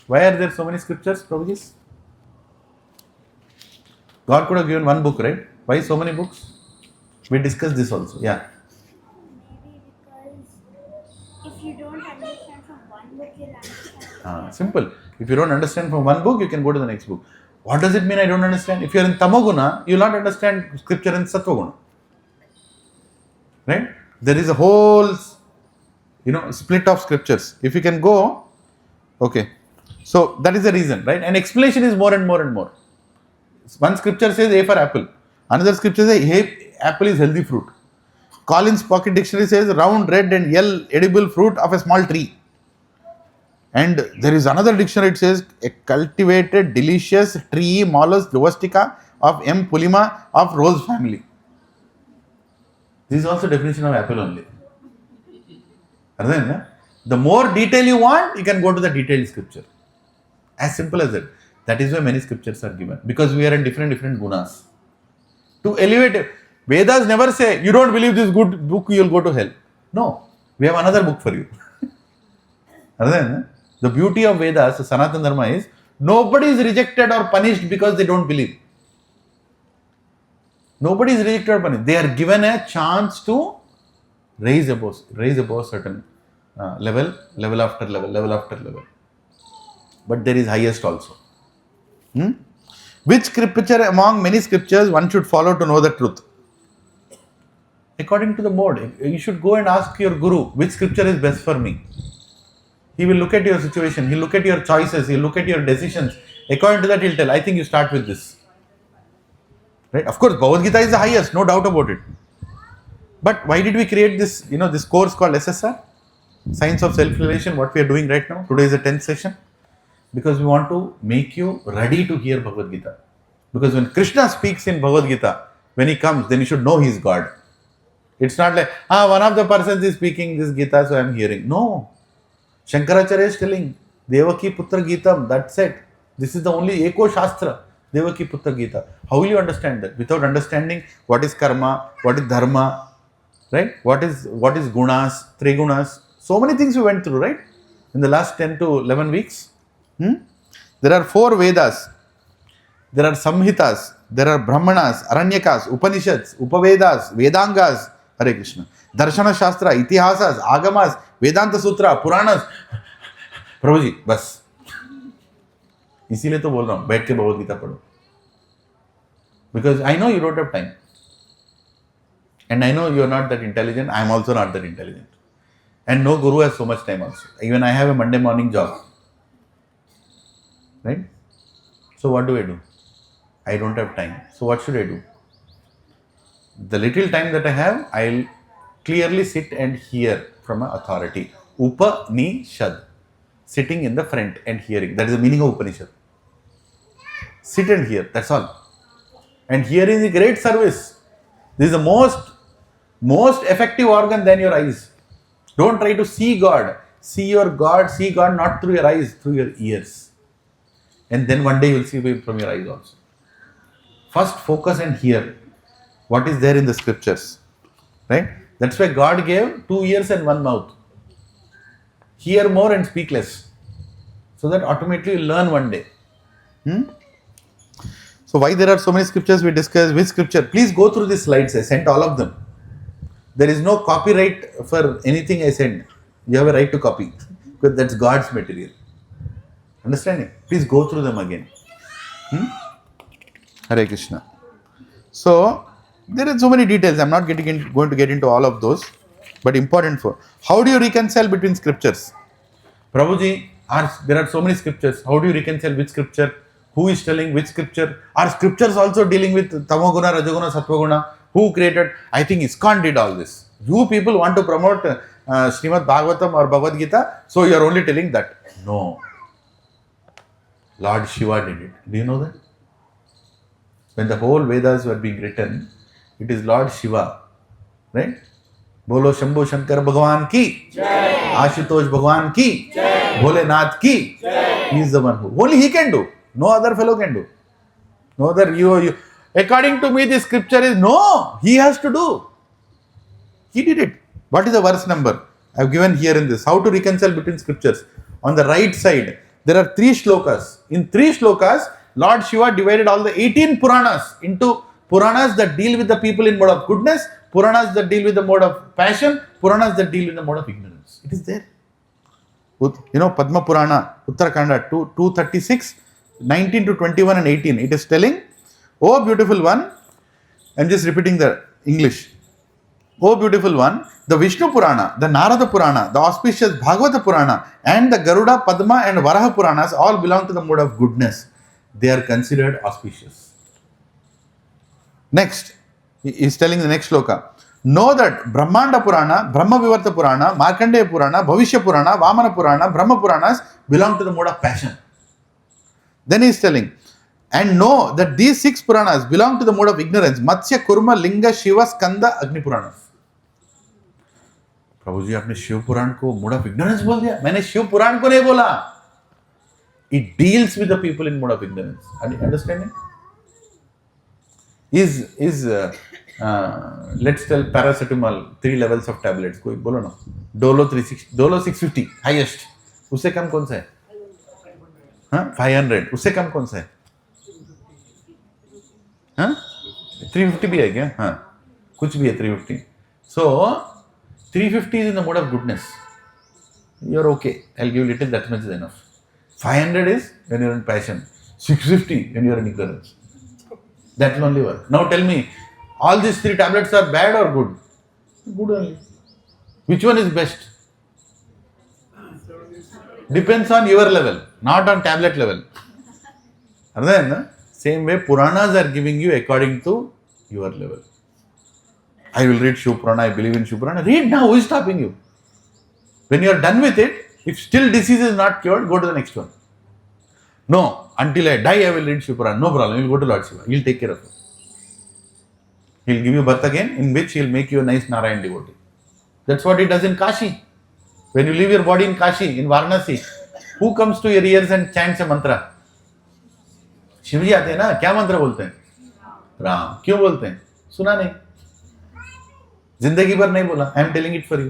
Prabhuji? God could have given one book, right? Why so many books? We discussed this also. Yeah. Maybe because if you don't understand from one book, you'll understand. Simple. If you don't understand from one book, you can go to the next book. What does it mean I don't understand? If you are in Tamoguna, you will not understand scripture in Sattvaguna. Right? There is a whole, split of scriptures. If you can go, okay. So that is the reason, right? And explanation is more and more and more. One scripture says A for apple. Another scripture says, hey, apple is healthy fruit. Collins Pocket Dictionary says round, red and yellow edible fruit of a small tree. And there is another dictionary, it says a cultivated, delicious tree, mollusk, domestica of M. pulima of rose family. This is also definition of apple only. Understand? The more detail you want, you can go to the detailed scripture. As simple as that. That is why many scriptures are given. Because we are in different gunas. To elevate it. Vedas never say, you don't believe this good book, you will go to hell. No. We have another book for you. Understand? The beauty of Vedas, Sanatana Dharma is, nobody is rejected or punished because they don't believe. Nobody is rejected or punished. They are given a chance to raise above certain level after level. But there is highest also. Which scripture among many scriptures one should follow to know the truth? According to the mode. You should go and ask your guru, which scripture is best for me. He will look at your situation, he'll look at your choices, he'll look at your decisions. According to that, he'll tell, I think you start with this. Right? Of course, Bhagavad Gita is the highest, no doubt about it. But why did we create this, this course called SSR? Science of Self-Realization, what we are doing right now. Today is the 10th session. Because we want to make you ready to hear Bhagavad Gita. Because when Krishna speaks in Bhagavad Gita, when he comes, then you should know he is God. It's not like, one of the persons is speaking this Gita, so I am hearing. No. Shankaracharya is telling, Devaki Putra Gitam, that's it. This is the only Eko Shastra, Devaki Putra Gita. How will you understand that? Without understanding what is karma, what is dharma, right? What is gunas, trigunas. So many things we went through, right? In the last 10 to 11 weeks. There are 4 Vedas. There are Samhitas. There are Brahmanas, Aranyakas, Upanishads, Upavedas, Vedangas. Hare Krishna. Darshana Shastra, Itihasas, Agamas, Vedanta Sutra, Puranas. प्रभु जी बस इसीलिए तो बोल रहा हूँ बैठ के भगवद गीता पढ़ो because I know you don't have time and I know you are not that intelligent. I am also not that intelligent and no guru has so much time also. Even I have a Monday morning job, right? So what do? I don't have time. So what should I do? The little time that I have, I'll clearly sit and hear from an authority. Upanishad. Sitting in the front and hearing. That is the meaning of Upanishad. Sit and hear. That's all. And hearing is a great service. This is the most effective organ than your eyes. Don't try to see God. See God not through your eyes, through your ears. And then one day you will see from your eyes also. First focus and hear what is there in the scriptures. Right? That's why God gave 2 ears and 1 mouth. Hear more and speak less. So that automatically you learn one day. So why there are so many scriptures we discuss? Which scripture? Please go through these slides. I sent all of them. There is no copyright for anything I send. You have a right to copy. Because that's God's material. Understanding? Please go through them again. Hare Krishna. So, there are so many details. I'm not going to get into all of those. But important for, how do you reconcile between scriptures? Prabhuji, there are so many scriptures. How do you reconcile which scripture? Who is telling which scripture? Are scriptures also dealing with Tamoguna, Rajaguna, Satvaguna? Who created? I think ISKCON did all this. You people want to promote Srimad Bhagavatam or Bhagavad Gita, so you are only telling that. No. Lord Shiva did it. Do you know that? When the whole Vedas were being written, it is Lord Shiva. Right? बोलो शंभो शंकर भगवान की आशुतोष भगवान की भोलेनाथ की he is the one who only he can do, no other fellow can do, no other you according to me this scripture is no, he has to do, he did it. What is the verse number I have given here in this? How to reconcile between scriptures? On the right side there are 3 shlokas. In 3 shlokas Lord Shiva divided all the 18 Puranas into Puranas that deal with the people in mode of goodness, Puranas that deal with the mode of passion, Puranas that deal with the mode of ignorance. It is there. Padma Purana, Uttarakhanda 236, 19 to 21 and 18. It is telling, oh beautiful one, I am just repeating the English. Oh beautiful one, the Vishnu Purana, the Narada Purana, the auspicious Bhagavata Purana and the Garuda, Padma and Varaha Puranas all belong to the mode of goodness. They are considered auspicious. Next, he is telling the next shloka. Know that Brahmanda Purana, Brahma Vivarta Purana, Markandeya Purana, Bhavishya Purana, Vamana Purana, Brahma Puranas belong to the mode of passion. Then he is telling, and know that these 6 Puranas belong to the mode of ignorance. Matsya, Kurma, Linga, Shiva, Skanda, Agni Puranas. प्रभु जी आपने शिव पुराण को mode of ignorance बोल दिया. मैंने शिव पुराण को नहीं बोला. It deals with the people in mode of ignorance. Understanding? Let's tell paracetamol 3 levels of tablets. कोई बोलो ना. Dolo 650 highest. उससे कम कौन सा है? हाँ 500. उससे कम कौन सा है? हाँ 350 भी है क्या? हाँ कुछ भी है 350. So 350 is in the mode of goodness. You're okay. I'll give little, that much is enough. 500 is when you're in passion. 650 when you're in ignorance. That will only work. Now tell me, all these 3 tablets are bad or good? Good only. Which one is best? Depends on your level, not on tablet level. Understand? Same way, Puranas are giving you according to your level. I will read Shiv Purana, I believe in Shiv Purana. Read now, who is stopping you? When you are done with it, if still disease is not cured, go to the next one. No, until I die, I will read Shiv Purana. No problem, you will go to Lord Shiva. He will take care of you. He will give you birth again, in which he will make you a nice Narayan devotee. That's what he does in Kashi. When you leave your body in Kashi, in Varanasi, who comes to your ears and chants a mantra? Shiv जी आते हैं ना, क्या मंत्र बोलते हैं? राम. क्यों बोलते हैं? सुना नहीं. जिंदगी भर नहीं बोला. I am telling it for you.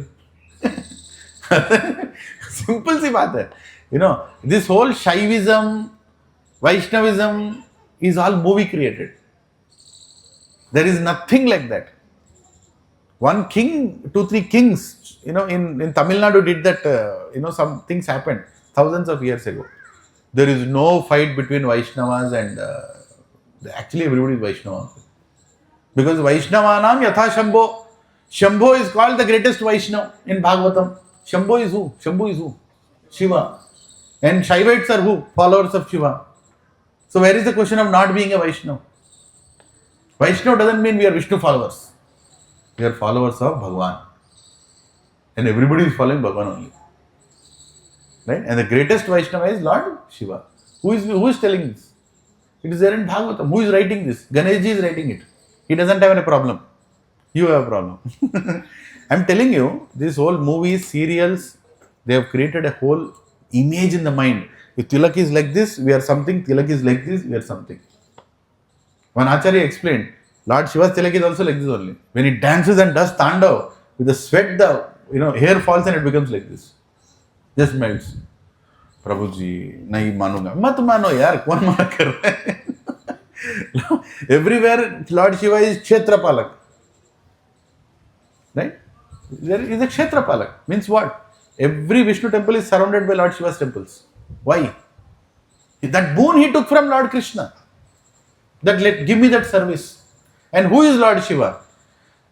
Simple सी बात है. You know, this whole Shaivism, Vaishnavism is all movie created. There is nothing like that. One king, 2-3 kings, in Tamil Nadu did that, some things happened thousands of years ago. There is no fight between Vaishnavas and actually everybody is Vaishnava. Because Vaishnavanam Yatha Shambho. Shambho is called the greatest Vaishnava in Bhagavatam. Shambho is who? Shambho is who? Shiva. And Shaivites are who? Followers of Shiva. So where is the question of not being a Vaishnava? Vaishnava doesn't mean we are Vishnu followers. We are followers of Bhagavan. And everybody is following Bhagavan only. Right? And the greatest Vaishnava is Lord Shiva. Who is telling this? It is there in Bhagavatam. Who is writing this? Ganeshji is writing it. He doesn't have any problem. You have a problem. I am telling you, these whole movies, serials, they have created a whole image in the mind. If Tilak is like this, we are something. Tilak is like this, we are something. One Acharya explained, Lord Shiva's Tilak is also like this only. When he dances and does tandav, with the sweat, the hair falls and it becomes like this. Just melts. Prabhu ji, nahi manunga. Mat mano yaar, kaun mana kar raha hai? Everywhere Lord Shiva is Kshetrapalak. Right? There is a Kshetrapalak. Means what? Every Vishnu temple is surrounded by Lord Shiva's temples. Why? That boon he took from Lord Krishna. Give me that service. And who is Lord Shiva?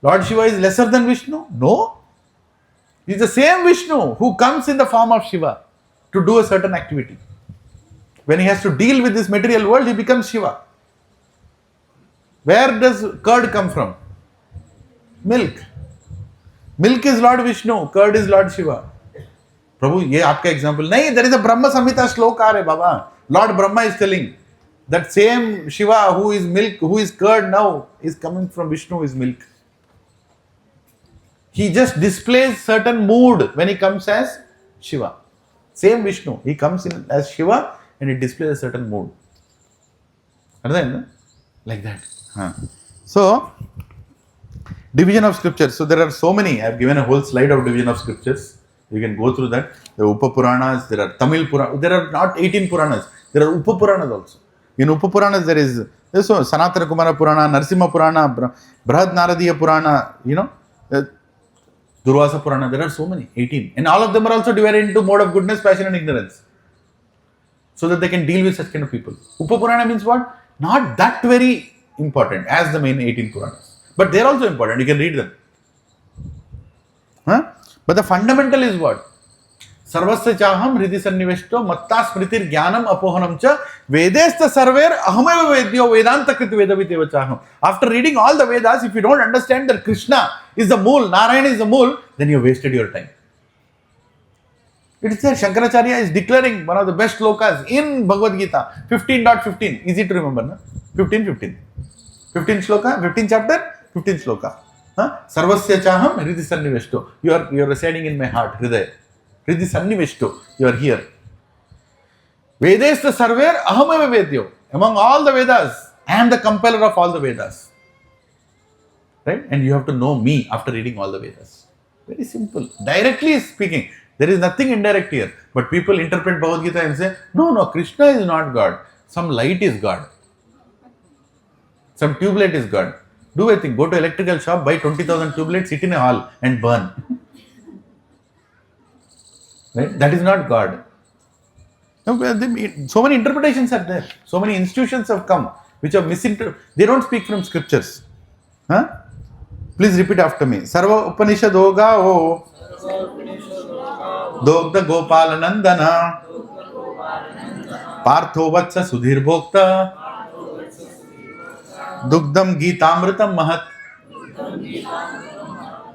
Lord Shiva is lesser than Vishnu? No. He is the same Vishnu who comes in the form of Shiva to do a certain activity. When he has to deal with this material world, he becomes Shiva. Where does curd come from? Milk. Milk is Lord Vishnu, curd is Lord Shiva. Prabhu, ये आपका example नहीं. There is a Brahma Samhita श्लोक आ रहे बाबा. Lord Brahma is telling that same Shiva who is milk, who is curd now, is coming from Vishnu, is milk. He just displays certain mood when he comes as Shiva. Same Vishnu, he comes in as Shiva and he displays a certain mood. Understand? Like that. So, division of scriptures. So there are so many. I have given a whole slide of division of scriptures. You can go through that. There are Upa Puranas, there are Tamil Puranas. There are not 18 Puranas. There are Upa Puranas also. In Upa Puranas there is Sanatana Kumara Purana, Narsimha Purana, Brahad Naradiya Purana, Durvasa Purana. There are so many, 18. And all of them are also divided into mode of goodness, passion and ignorance. So that they can deal with such kind of people. Upa Purana means what? Not that very important as the main 18 Puranas. But they are also important. You can read them. But the fundamental is what? सर्वस्य चाहम हृदि सन्निवेष्टो मत्ता स्मृतिर ज्ञानम अपोहनम च वेदेस्त सर्वेर अहमेव वेद्यो वेदांत कृत वेदविदेव चाहम. After reading all the Vedas, if you don't understand that Krishna is the mool, Narayana is the mool, then you wasted your time. It is there. Shankaracharya is declaring one of the best shlokas in Bhagavad Gita, 15.15. Easy to remember, no? 15:15. 15 shloka, 15 chapter, 15 shloka. Sarvasya chaham hridhi sanniveshto. You are residing in my heart, hridaya. Hridhi sanniveshto. You are here. Vedesta sarver ahameva vedyo. Among all the Vedas, I am the compeller of all the Vedas. Right? And you have to know me after reading all the Vedas. Very simple. Directly speaking. There is nothing indirect here. But people interpret Bhagavad Gita and say, no, Krishna is not God. Some light is God. Some tubelight is God. Do a thing. Go to electrical shop, buy 20,000 tubelights, sit in a hall and burn. Right? That is not God. So many interpretations are there. So many institutions have come which are misinterpreted. They don't speak from scriptures. Please repeat after me. Sarva Upanishadoga O Dogda Gopala Nandana Partho Vatsa Sudhir Bhokta Dugdam Gitamritam Mahat.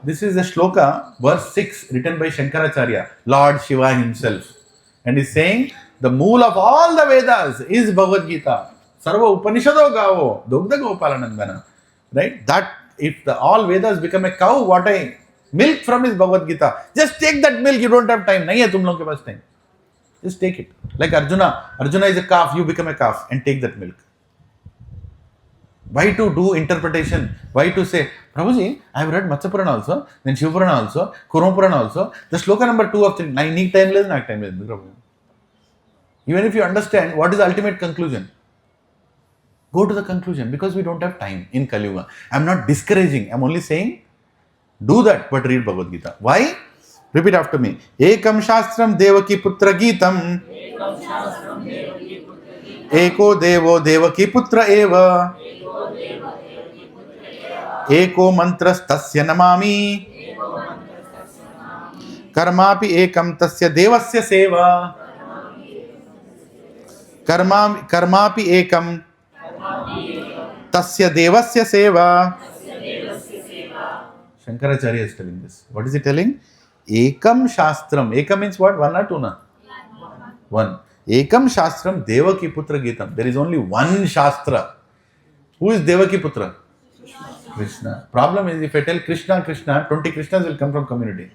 This is a shloka, verse 6, written by Shankaracharya, Lord Shiva himself. And he's saying, the mool of all the Vedas is Bhagavad Gita. Sarva Upanishado Gavo, Dugda Gopala Nandana. Right? That, if all Vedas become a cow, what I milk from is Bhagavad Gita. Just take that milk, you don't have time. Nahi hai tum log ke paas time. Just take it. Like Arjuna. Arjuna is a calf, you become a calf and take that milk. Why to do interpretation? Why to say, Prabhuji, I have read Matsya Purana also, then Shiva Purana also, Kurma Purana also. The shloka number 2 of 3, I need time less, not time less. Even if you understand, what is the ultimate conclusion? Go to the conclusion, because we don't have time in Kali Yuga. I am not discouraging, I am only saying, do that, but read Bhagavad Gita. Why? Repeat after me. Ekam Shastram Devaki Putra Geetam Eko Devo Devaki Putra Eva Eko Mantras Tasya Namami Karmapi Ekam Tasya Devasya Seva Karmapi Ekam Tasya Devasya Seva. Shankaracharya is telling this. What is he telling? Ekam Shastram. Ekam means what? One or two? Na? One. Ekam Shastram Devaki Putra Geetam. There is only one Shastra. Who is Devaki Putra? Krishna. Problem is, if I tell Krishna, 20 Krishnas will come from community.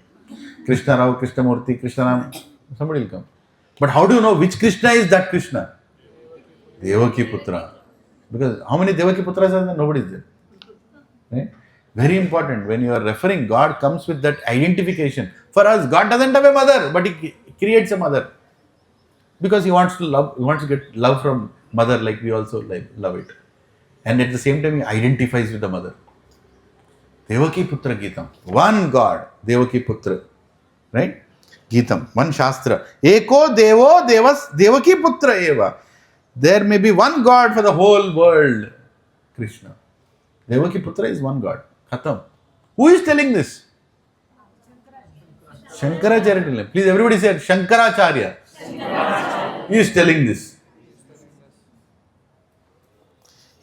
Krishna Rao, Krishna Murthy, Krishna Ram, somebody will come. But how do you know which Krishna is that Krishna? Devaki Putra. Because how many Devaki Putras are there? Nobody is there. Right? Very important. When you are referring, God comes with that identification. For us, God doesn't have a mother, but He creates a mother. Because He wants to love, He wants to get love from mother like we also love it. And at the same time, He identifies with the mother. Devaki Putra Geetam. One God, Devaki Putra. Right? Geetam. One Shastra. Eko Devo Devas Devaki Putra Eva. There may be one God for the whole world. Krishna. Devaki Putra is one God. Khatam. Who is telling this? Shankaracharya. Please everybody say Shankaracharya. He is telling this.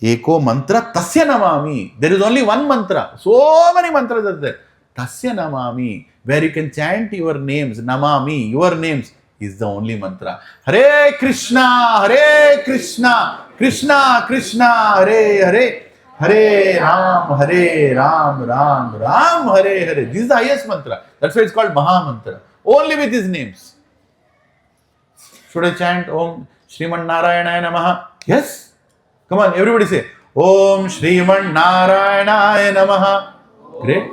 Eko mantra tasya namami. There is only one mantra. So many mantras are there. Tasya namami. Where you can chant your names. Namami. Your names is the only mantra. Hare Krishna. Hare Krishna. Krishna Krishna. Hare Hare. Hare Ram, Ram Ram, Hare Hare. This is the highest mantra. That's why it's called Maha Mantra. Only with his names. Should I chant Om Shriman Narayanaya Namaha? Yes. Come on, everybody say Om Shriman Narayanaya Namaha. Great.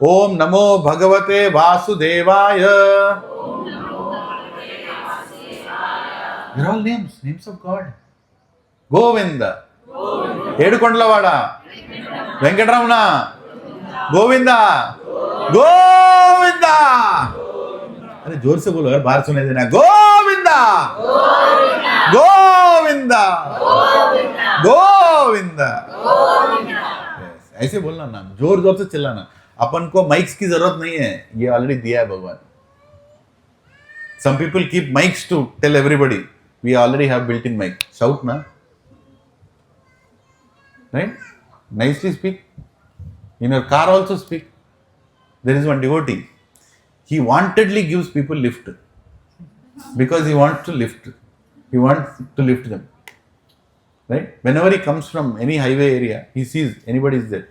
Om Namo Bhagavate Vasudevaya. They're all names of God. Govinda. Edukondalavada. Venkatramana. Govinda. Govinda. अरे जोर से बोलो यार, बाहर सुनाई देना. Govinda. Govinda. Govinda. Yes. ऐसे बोलना ना, जोर जोर से चिल्लाना. अपन को माइक्स की जरूरत नहीं है, ये ऑलरेडी दिया है भगवान. Some people keep mics to tell everybody. We already have built-in mic. Shout, na? Right? Nicely speak. In your car also speak. There is one devotee. He wantedly gives people lift. Because he wants to lift. He wants to lift them. Right? Whenever he comes from any highway area, he sees anybody is there.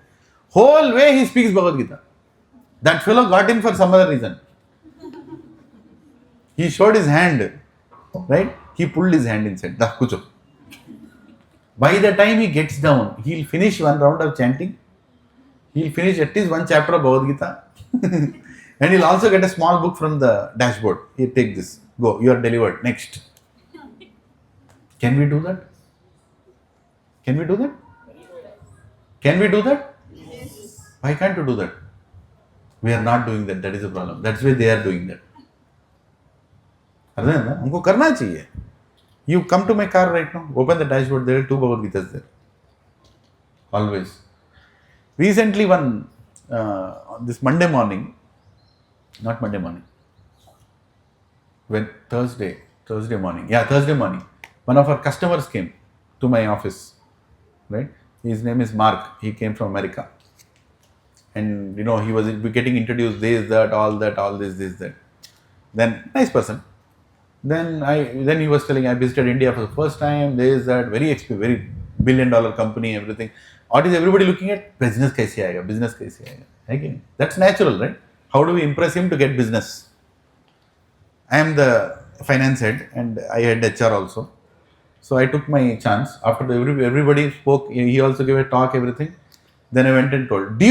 Whole way he speaks Bhagavad Gita. That fellow got in for some other reason. He showed his hand, right? He pulled his hand inside. Kucho. By the time he gets down, he'll finish one round of chanting. He'll finish at least one chapter of Bhagavad Gita. And he'll also get a small book from the dashboard. Here, take this. Go. You are delivered. Next. Can we do that? Can we do that? Can we do that? Yes. Why can't we do that? We are not doing that. That is the problem. That's why they are doing that. हमको करना चाहिए. You come to my car right now, open the dashboard, there are 2 Bhagavad Gitas there. Always. Recently this Monday morning, not Monday morning, when Thursday morning, one of our customers came to my office, right? His name is Mark, he came from America. And he was getting introduced, this, that, all this, that. Then, nice person. Then he was telling, I visited India for the first time, this, that, very billion-dollar company, everything. What is everybody looking at? Business kaise aayega. Okay. That's natural, right? How do we impress him to get business? I am the finance head and I had HR also. So I took my chance. After everybody spoke, he also gave a talk, everything. Then I went and told, do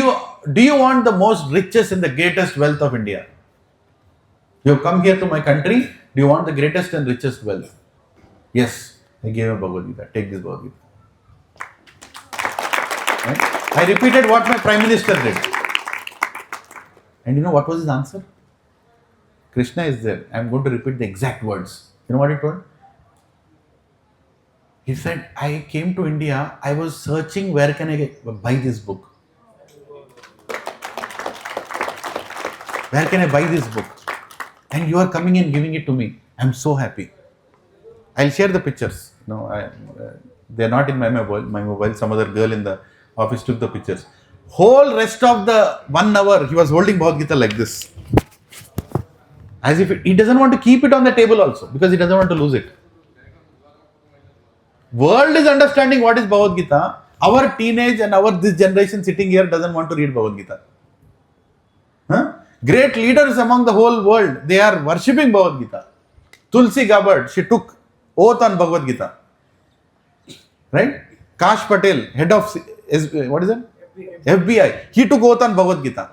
you want the most richest and the greatest wealth of India? You have come here to my country, do you want the greatest and richest wealth? Yes. I gave him Bhagavad Gita. Take this Bhagavad Gita. Right? I repeated what my Prime Minister did. And you know what was his answer? Krishna is there. I am going to repeat the exact words. You know what he told? He said, I came to India, I was searching where can I buy this book. Where can I buy this book? And you are coming and giving it to me. I'm so happy. I'll share the pictures. No, they're not in my mobile. Some other girl in the office took the pictures. Whole rest of the 1 hour, he was holding Bhagavad Gita like this. As if he doesn't want to keep it on the table also, because he doesn't want to lose it. World is understanding what is Bhagavad Gita. Our teenage and this generation sitting here doesn't want to read Bhagavad Gita. Great leaders among the whole world, they are worshipping Bhagavad Gita. Tulsi Gabbard, she took oath on Bhagavad Gita. Right? Kash Patel, head of FBI, he took oath on Bhagavad Gita.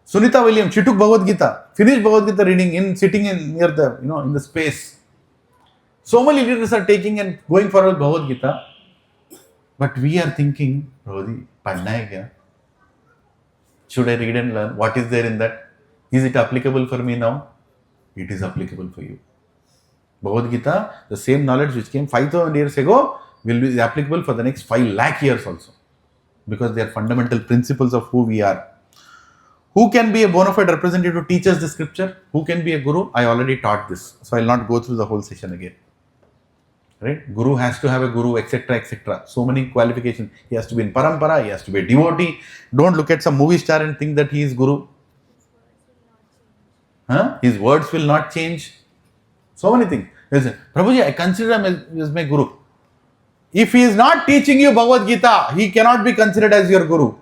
Sunita Williams, she took Bhagavad Gita, finished Bhagavad Gita reading sitting near the, in the space. So many leaders are taking and going for Bhagavad Gita. But we are thinking, Prabhuji, padna hai kya? Should I read and learn? What is there in that? Is it applicable for me now? It is applicable for you. Bhagavad Gita, the same knowledge which came 5,000 years ago, will be applicable for the next 5 lakh years also. Because they are fundamental principles of who we are. Who can be a bona fide representative to teach us the scripture? Who can be a guru? I already taught this. So I will not go through the whole session again. Right? Guru has to have a guru, etc., etc. So many qualifications. He has to be in parampara, he has to be a devotee. Don't look at some movie star and think that he is guru. His words will not change. So many things. Listen, Prabhuji, I consider him as my guru. If he is not teaching you Bhagavad Gita, he cannot be considered as your guru.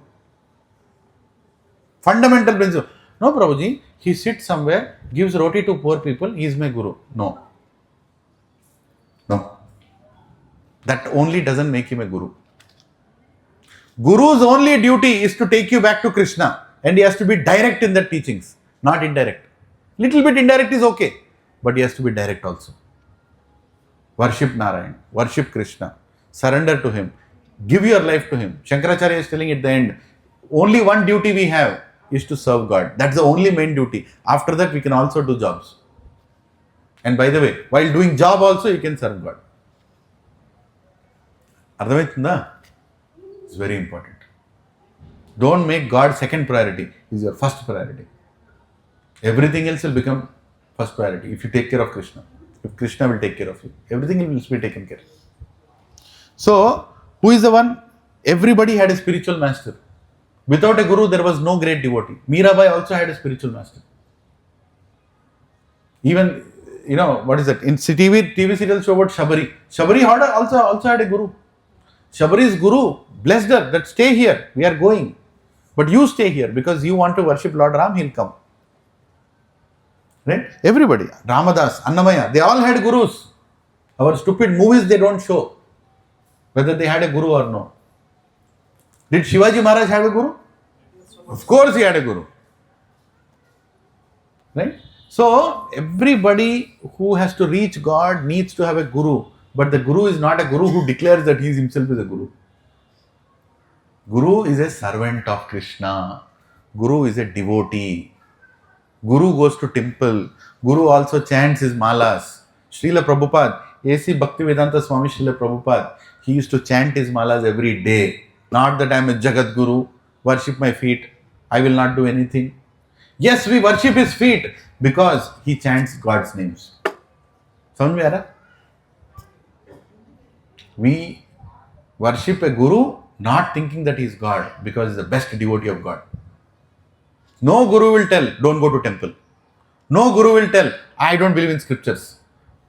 Fundamental principle. No, Prabhuji, he sits somewhere, gives roti to poor people, he is my guru. No. That only doesn't make him a guru. Guru's only duty is to take you back to Krishna, and he has to be direct in the teachings, not indirect. Little bit indirect is okay, but he has to be direct also. Worship Narayan, worship Krishna, surrender to him, give your life to him. Shankaracharya is telling at the end, only one duty we have is to serve God. That's the only main duty. After that, we can also do jobs. And by the way, while doing job also, you can serve God. It's very important. Don't make God second priority. He's your first priority. Everything else will become first priority if you take care of Krishna. If Krishna will take care of you, everything will be taken care of. So, who is the one? Everybody had a spiritual master. Without a guru, there was no great devotee. Mirabai also had a spiritual master. Even, what is that? In TV serial show about Shabari. Shabari also had a guru. Shabari's guru blessed her that stay here, we are going. But you stay here because you want to worship Lord Ram, he'll come. Right? Everybody. Ramadas, Annamaya, they all had gurus. Our stupid movies, they don't show whether they had a guru or no. Did Shivaji Maharaj have a guru? Of course he had a guru. Right? So, everybody who has to reach God needs to have a guru. But the guru is not a guru who declares that he himself is a guru. Guru is a servant of Krishna. Guru is a devotee. Guru goes to temple. Guru also chants his malas. Srila Prabhupada, A.C. Bhaktivedanta Swami Srila Prabhupada, he used to chant his malas every day. Not that I am a Jagat Guru, worship my feet, I will not do anything. Yes, we worship his feet because he chants God's names. समझ में आ रहा? We worship a guru not thinking that he is God because he is the best devotee of God. No guru will tell, don't go to temple. No guru will tell, I don't believe in scriptures.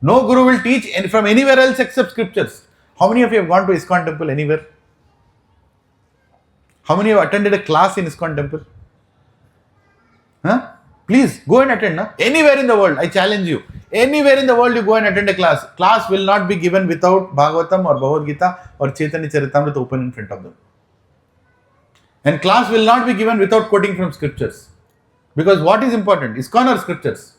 No guru will teach from anywhere else except scriptures. How many of you have gone to ISKCON temple anywhere? How many have attended a class in ISKCON temple? Huh? Please go and attend. No? Anywhere in the world, I challenge you. Anywhere in the world you go and attend a class. Class will not be given without Bhagavatam or Bhagavad Gita or Chaitanya Charitamrita open in front of them. And class will not be given without quoting from scriptures. Because what is important? ISKCON or scriptures?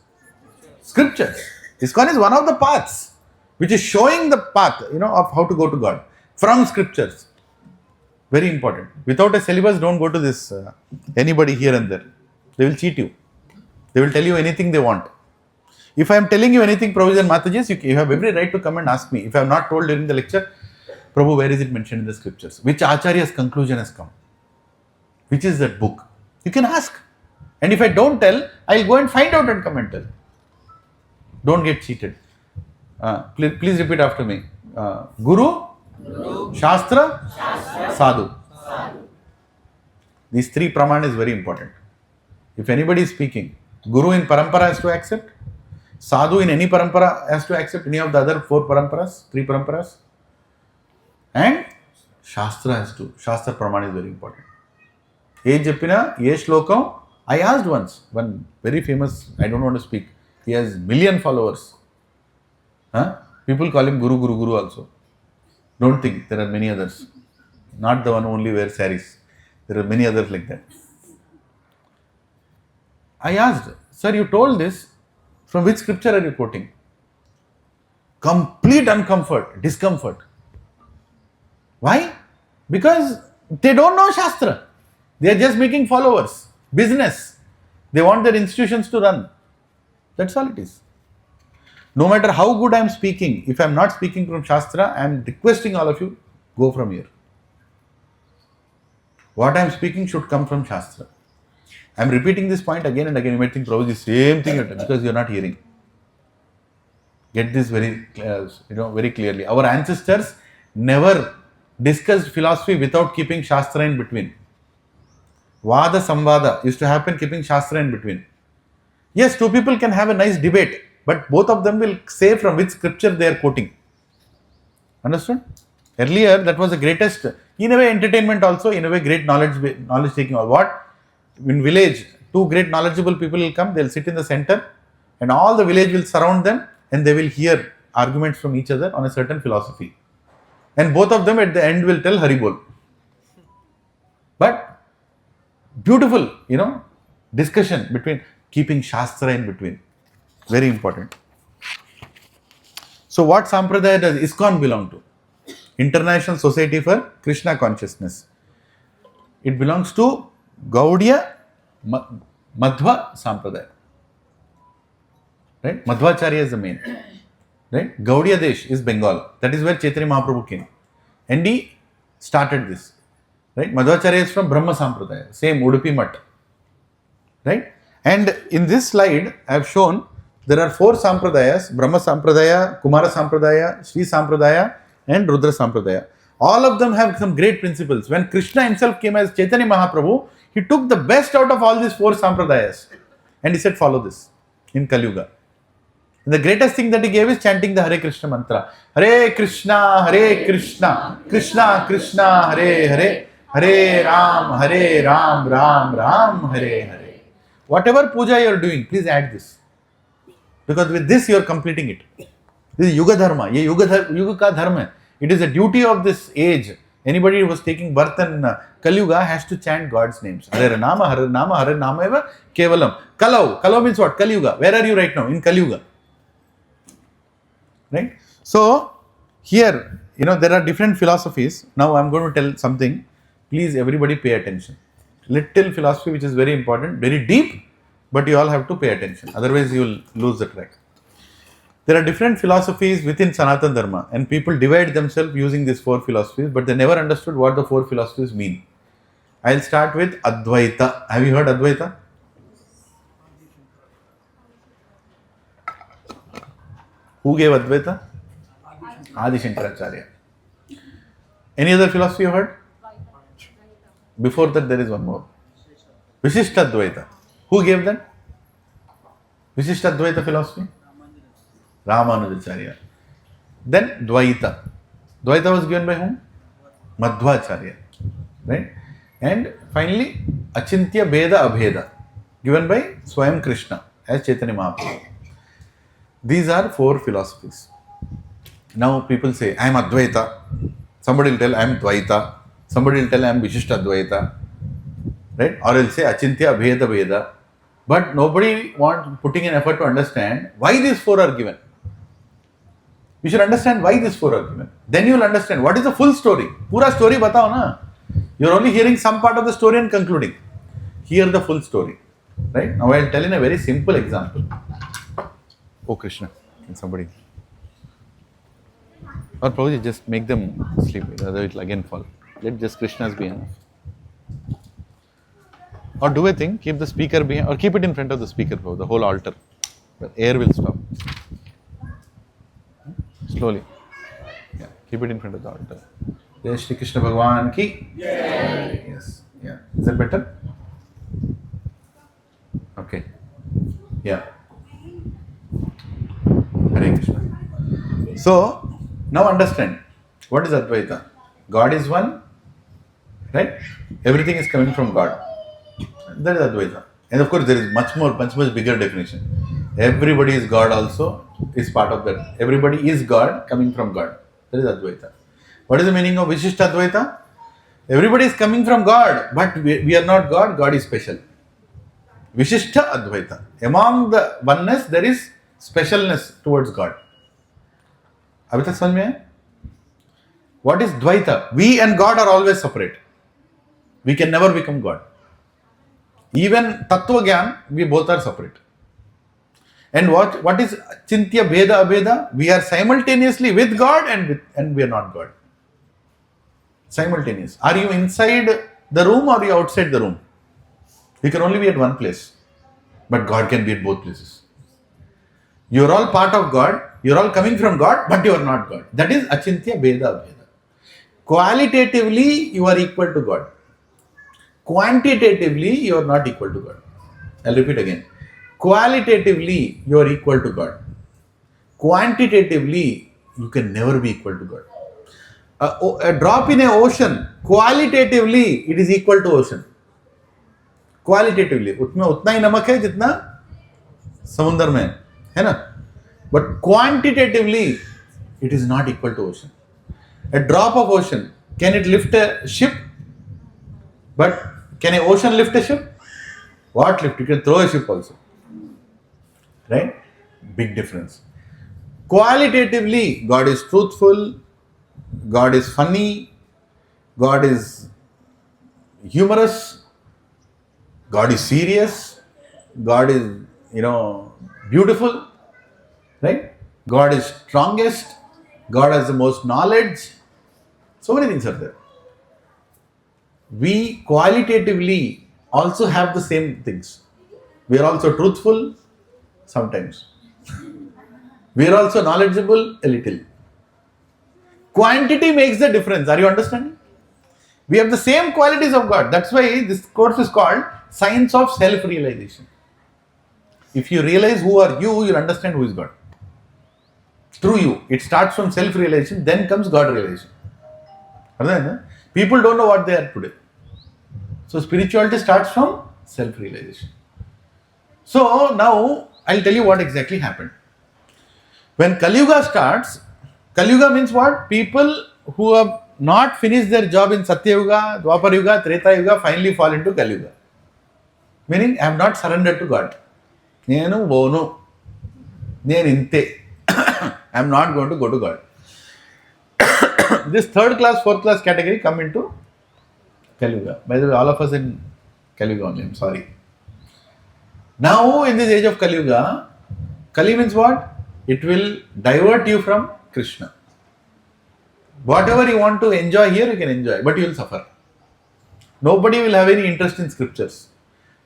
Scriptures. ISKCON is one of the paths which is showing the path, of how to go to God. From scriptures. Very important. Without a syllabus, don't go to this anybody here and there. They will cheat you. They will tell you anything they want. If I am telling you anything, Prabhuji and Matajis, you have every right to come and ask me. If I have not told during the lecture, Prabhu, where is it mentioned in the scriptures? Which Acharya's conclusion has come? Which is that book? You can ask. And if I don't tell, I'll go and find out and come and tell. Don't get cheated. Please repeat after me. Guru, Shastra, Sadhu. These three pramana is very important. If anybody is speaking, Guru in parampara has to accept. Sadhu in any parampara has to accept any of the other four paramparas, three paramparas. And Shastra has to. Shastra pramana is very important. Ye Japina, Ye Shlokam. I asked once, one very famous, I don't want to speak, he has million followers. People call him Guru, Guru, Guru also. Don't think, there are many others. Not the one who only wears saris. There are many others like that. I asked, sir, you told this, from which scripture are you quoting? Complete discomfort. Why? Because they don't know Shastra. They are just making followers. Business. They want their institutions to run. That's all it is. No matter how good I am speaking, if I am not speaking from Shastra, I am requesting all of you, go from here. What I am speaking should come from Shastra. I am repeating this point again and again. You might think, Prabhu, the same thing because you are not hearing. Get this very clearly. Our ancestors never discussed philosophy without keeping Shastra in between. Vada Samvada used to happen keeping Shastra in between. Yes, two people can have a nice debate, but both of them will say from which scripture they are quoting. Understood? Earlier, that was the greatest, in a way, entertainment also, in a way, great knowledge taking. Or what? In village, two great knowledgeable people will come, they will sit in the center, and all the village will surround them, and they will hear arguments from each other on a certain philosophy. And both of them at the end will tell Haribol. But beautiful, discussion between keeping Shastra in between. Very important. So what Sampradaya does ISKCON belong to? International Society for Krishna Consciousness. It belongs to Gaudiya Madhva Sampradaya. Right? Madhvacharya is the main. Right? Gaudiya Desh is Bengal. That is where Chaitanya Mahaprabhu came. And he started this. Right? Madhvacharya is from Brahma Sampradaya, same Udupi Mutt. Right? And in this slide, I have shown there are 4 Sampradayas: Brahma Sampradaya, Kumara Sampradaya, Sri Sampradaya, and Rudra Sampradaya. All of them have some great principles. When Krishna himself came as Chaitanya Mahaprabhu, he took the best out of all these 4 Sampradayas and he said, follow this in Kali Yuga. And the greatest thing that he gave is chanting the Hare Krishna mantra. Hare Krishna, Krishna Krishna, Hare Hare, Hare Ram, Ram, Hare Hare. Whatever puja you are doing, please add this. Because with this you are completing it. This is Yuga Dharma. Ye Yuga ka dharma hai. It is a duty of this age. Anybody who was taking birth in Kali Yuga has to chant God's names. Hare Nama, Hare Nama, Hare Nama eva Kevalam. Kalau means what? Kali Yuga. Where are you right now? In Kali Yuga. Right? So, here, there are different philosophies. Now I am going to tell something. Please, everybody pay attention. Little philosophy which is very important, very deep, but you all have to pay attention. Otherwise, you will lose the track. There are different philosophies within Sanatana Dharma, and people divide themselves using these 4 philosophies, but they never understood what the 4 philosophies mean. I will start with Advaita. Have you heard Advaita? Who gave Advaita? Adi Shankaracharya. Any other philosophy you heard? Before that, there is one more. Vishishta Advaita. Who gave that? Vishishta Advaita philosophy? Ramanujacharya. Then Dvaita. Dvaita was given by whom? Madhvacharya. Right? And finally, Achintya Bheda Abheda. Given by Swayam Krishna as Chaitanya Mahaprabhu. These are 4 philosophies. Now people say, I am Advaita. Somebody will tell, I am Dvaita. Somebody will tell, I am Vishishta Advaita. Right? Or will say, Achintya Abheda Veda. But nobody putting an effort to understand why these 4 are given. You should understand why these 4 are given. Then you will understand what is the full story. Pura story batao na. You are only hearing some part of the story and concluding. Hear the full story. Right? Now I will tell in a very simple example. Oh Krishna, can somebody? Or Prabhuji, just make them sleep, otherwise it will again fall. Let just Krishna's be enough. Or do a thing, keep the speaker behind, or keep it in front of the speaker, the whole altar. The air will stop. Slowly. Yeah, keep it in front of the altar. Jai Shri Krishna Bhagwan ki. Yes. Yeah. Is that better? Okay. Yeah. Hare Krishna. So, now understand. What is Advaita? God is one, right? Everything is coming from God. That is Advaita. And of course, there is much bigger definition. Everybody is God also is part of that. Everybody is God coming from God. That is Advaita. What is the meaning of Vishishta Advaita? Everybody is coming from God, but we are not God. God is special. Vishishta Advaita. Among the oneness, there is specialness towards God. अभी तक समझ में है? What is Dvaita? We and God are always separate. We can never become God. Even Tattva Gyan, we both are separate. And what is Chintya Bheda Abheda? We are simultaneously with God and we are not God. Simultaneous. Are you inside the room or are you outside the room? You can only be at one place. But God can be at both places. You are all part of God. You are all coming from God, but you are not God. That is Achintya Bheda Abheda. Qualitatively, you are equal to God. Quantitatively, you are not equal to God. I'll repeat again. Qualitatively, you are equal to God. Quantitatively, you can never be equal to God. A drop in an ocean, qualitatively, it is equal to ocean. Qualitatively, उतना ही नमक है जितना समुद्र में है ना? But quantitatively, it is not equal to ocean. A drop of ocean, can it lift a ship? But can an ocean lift a ship? What lift? You can throw a ship also. Right? Big difference. Qualitatively, God is truthful, God is funny, God is humorous, God is serious, God is, beautiful, right? God is strongest, God has the most knowledge. So many things are there. we qualitatively also have the same things. We are also truthful sometimes. We are also knowledgeable a little. Quantity makes the difference. Are you understanding? We have the same qualities of God. That's why this course is called Science of Self-Realization. If you realize who are you, you'll understand who is God. Through you. It starts from self-realization, then comes God realization. People don't know what they are today. So spirituality starts from self-realization. So now I'll tell you what exactly happened. When Kali Yuga starts, Kali Yuga means what? People who have not finished their job in Satya Yuga, Dwapar Yuga, Treta Yuga finally fall into Kali Yuga. Meaning I have not surrendered to God. Nenu vonu. Nenu inte. I am not going to go to God. This third class, fourth class category come into Kali Yuga. By the way, all of us in Kali Yuga only, I'm sorry. Now in this age of Kali Yuga, Kali means what? It will divert you from Krishna. Whatever you want to enjoy here, you can enjoy, but you will suffer. Nobody will have any interest in scriptures.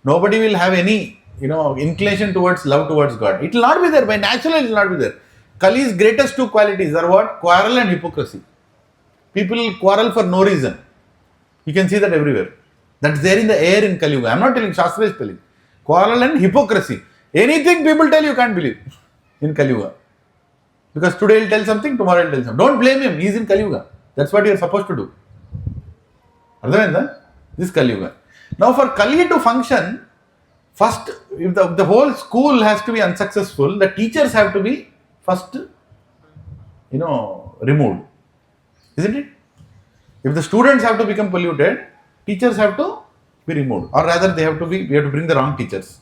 Nobody will have any, inclination towards love towards God. It will not be there. By natural, it will not be there. Kali's greatest two qualities are what? Quarrel and hypocrisy. People quarrel for no reason. You can see that everywhere. That's there in the air in Kali Yuga. I'm not telling, Shastra is telling. Quarrel and hypocrisy. Anything people tell you can't believe in Kali Yuga. Because today he'll tell something, tomorrow he'll tell something. Don't blame him, he's in Kali Yuga. That's what you're supposed to do. This is Kali Yuga. Now for Kali to function, first, if the whole school has to be unsuccessful, the teachers have to be first, removed. Isn't it? If the students have to become polluted, teachers have to be removed. Or rather, we have to bring the wrong teachers.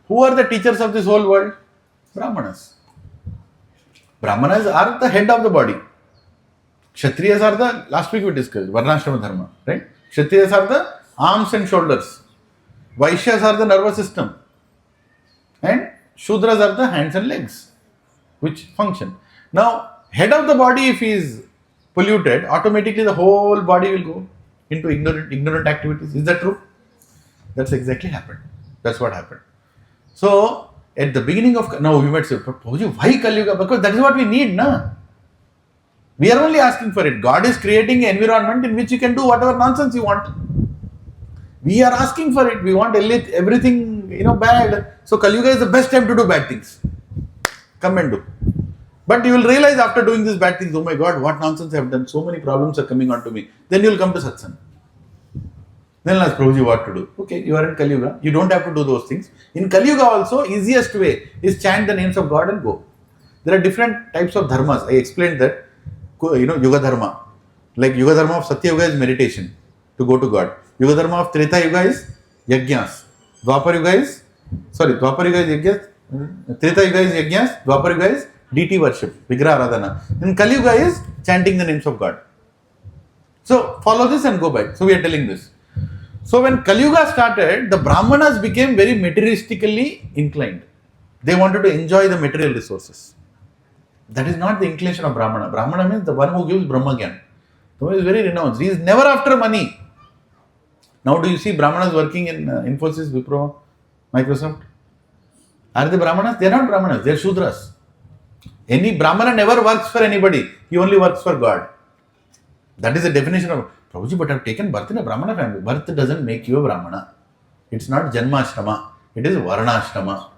Who are the teachers of this whole world? Brahmanas. Brahmanas are the head of the body. Kshatriyas are last week we discussed, Varnashrama Dharma, right? Kshatriyas are the arms and shoulders. Vaishyas are the nervous system. And Shudras are the hands and legs, which function. Now, head of the body, if he is polluted, automatically the whole body will go into ignorant activities. Is that true? That's exactly happened. That's what happened. So, at the beginning of, now we might say, why Kali Yuga? Because that is what we need, na? We are only asking for it. God is creating an environment in which you can do whatever nonsense you want. We are asking for it. We want everything, bad. So Kali Yuga is the best time to do bad things. Come and do. But you will realize after doing these bad things, oh my God, what nonsense I have done. So many problems are coming onto me. Then you will come to satsang. Then I'll ask Prabhuji what to do. Okay, you are in Kali Yuga. You don't have to do those things. In Kali Yuga also, easiest way is chant the names of God and go. There are different types of dharmas. I explained that, Yuga Dharma. Like Yuga Dharma of Satya Yuga is meditation to go to God. Yuga Dharma of Treta Yuga is yajnas. Dwapar Yuga is yajnas. Treta Yuga is yajnas. Dwapar Yuga is deity worship, Vigraha Aradhana. In Kali Yuga is chanting the names of God. So follow this and go back. So we are telling this. So when Kali Yuga started, the Brahmanas became very materialistically inclined. They wanted to enjoy the material resources. That is not the inclination of Brahmana. Brahmana means the one who gives Brahma Gyan. So he is very renounced. He is never after money. Now do you see Brahmanas working in Infosys, Wipro, Microsoft? Are they Brahmanas? They are not Brahmanas. They are Shudras. Any Brahmana never works for anybody. He only works for God. That is the definition of Prabhuji, but I have taken birth in a Brahmana family. Birth doesn't make you a Brahmana. It's not Janmashrama. It is Varnashrama.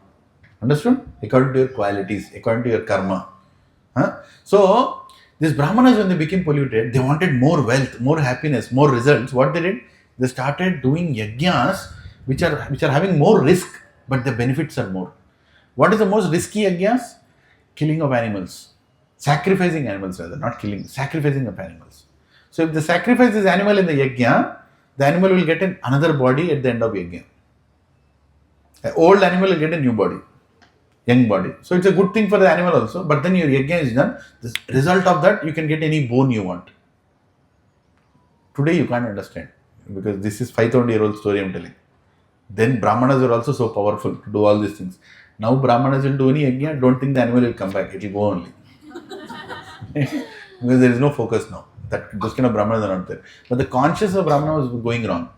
Understood? According to your qualities, according to your karma. So, these Brahmanas, when they became polluted, they wanted more wealth, more happiness, more results. What they did? They started doing yajnas, which are having more risk, but the benefits are more. What is the most risky yajnas? Killing of animals. Sacrificing animals rather, not killing, sacrificing of animals. So if the sacrifice is animal in the yajna, the animal will get another body at the end of yajna. An old animal will get a new body, young body. So it's a good thing for the animal also, but then your yajna is done. The result of that, you can get any bone you want. Today you can't understand, because this is 5,000-year-old story I'm telling. Then Brahmanas were also so powerful to do all these things. Now Brahmanas will do any yajna, don't think the animal will come back, it will go only. Because there is no focus now. those kind of Brahmanas are not there. But the conscious of Brahmana was going wrong.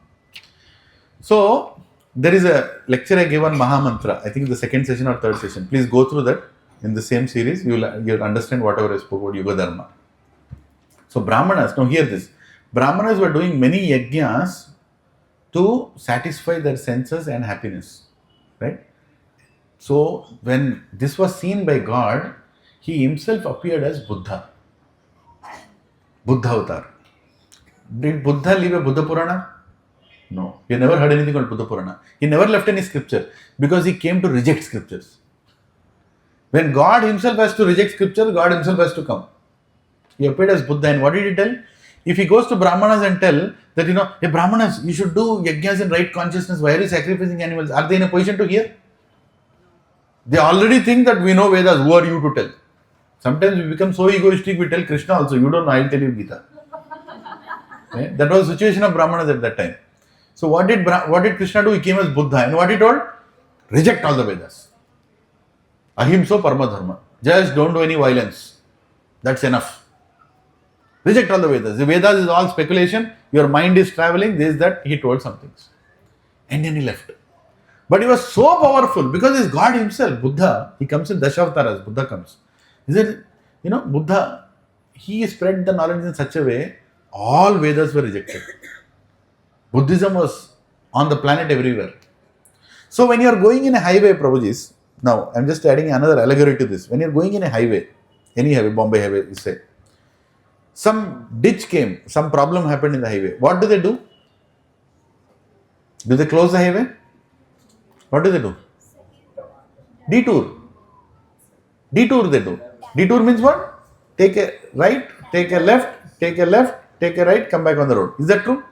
So, there is a lecture I gave on Mahamantra. I think the second session or third session. Please go through that in the same series. You'll understand whatever I spoke about Yuga Dharma. So, Brahmanas, now hear this. Brahmanas were doing many yajnas to satisfy their senses and happiness. Right? So, when this was seen by God, he himself appeared as Buddha. Buddha avatar. Did Buddha leave a Buddha Purana? No. He never heard anything called Buddha Purana. He never left any scripture because he came to reject scriptures. When God himself has to reject scripture, God himself has to come. He appeared as Buddha, and what did he tell? If he goes to Brahmanas and tell that, hey Brahmanas, you should do yajnas in right consciousness, why are you sacrificing animals? Are they in a position to hear? They already think that we know Vedas, who are you to tell? Sometimes we become so egoistic, we tell Krishna also, you don't know, I'll tell you Gita. Right? That was the situation of Brahmanas at that time. So what did Krishna do? He came as Buddha, and what he told? Reject all the Vedas. Ahimsa Parama Dharma. Just don't do any violence. That's enough. Reject all the Vedas. The Vedas is all speculation. Your mind is traveling. This, that. He told some things. And then he left. But he was so powerful because he's God himself, Buddha. He comes in Dashavataras. Buddha comes. He said, Buddha, he spread the knowledge in such a way, all Vedas were rejected. Buddhism was on the planet everywhere. So when you are going in a highway, Prabhujis, now I'm just adding another allegory to this. When you are going in a highway, any highway, Bombay highway, you say, some ditch came, some problem happened in the highway. What do? Do they close the highway? What do? Detour. Detour they do. Detour means what? Take a right, take a left, take a left, take a right, come back on the road. Is that true?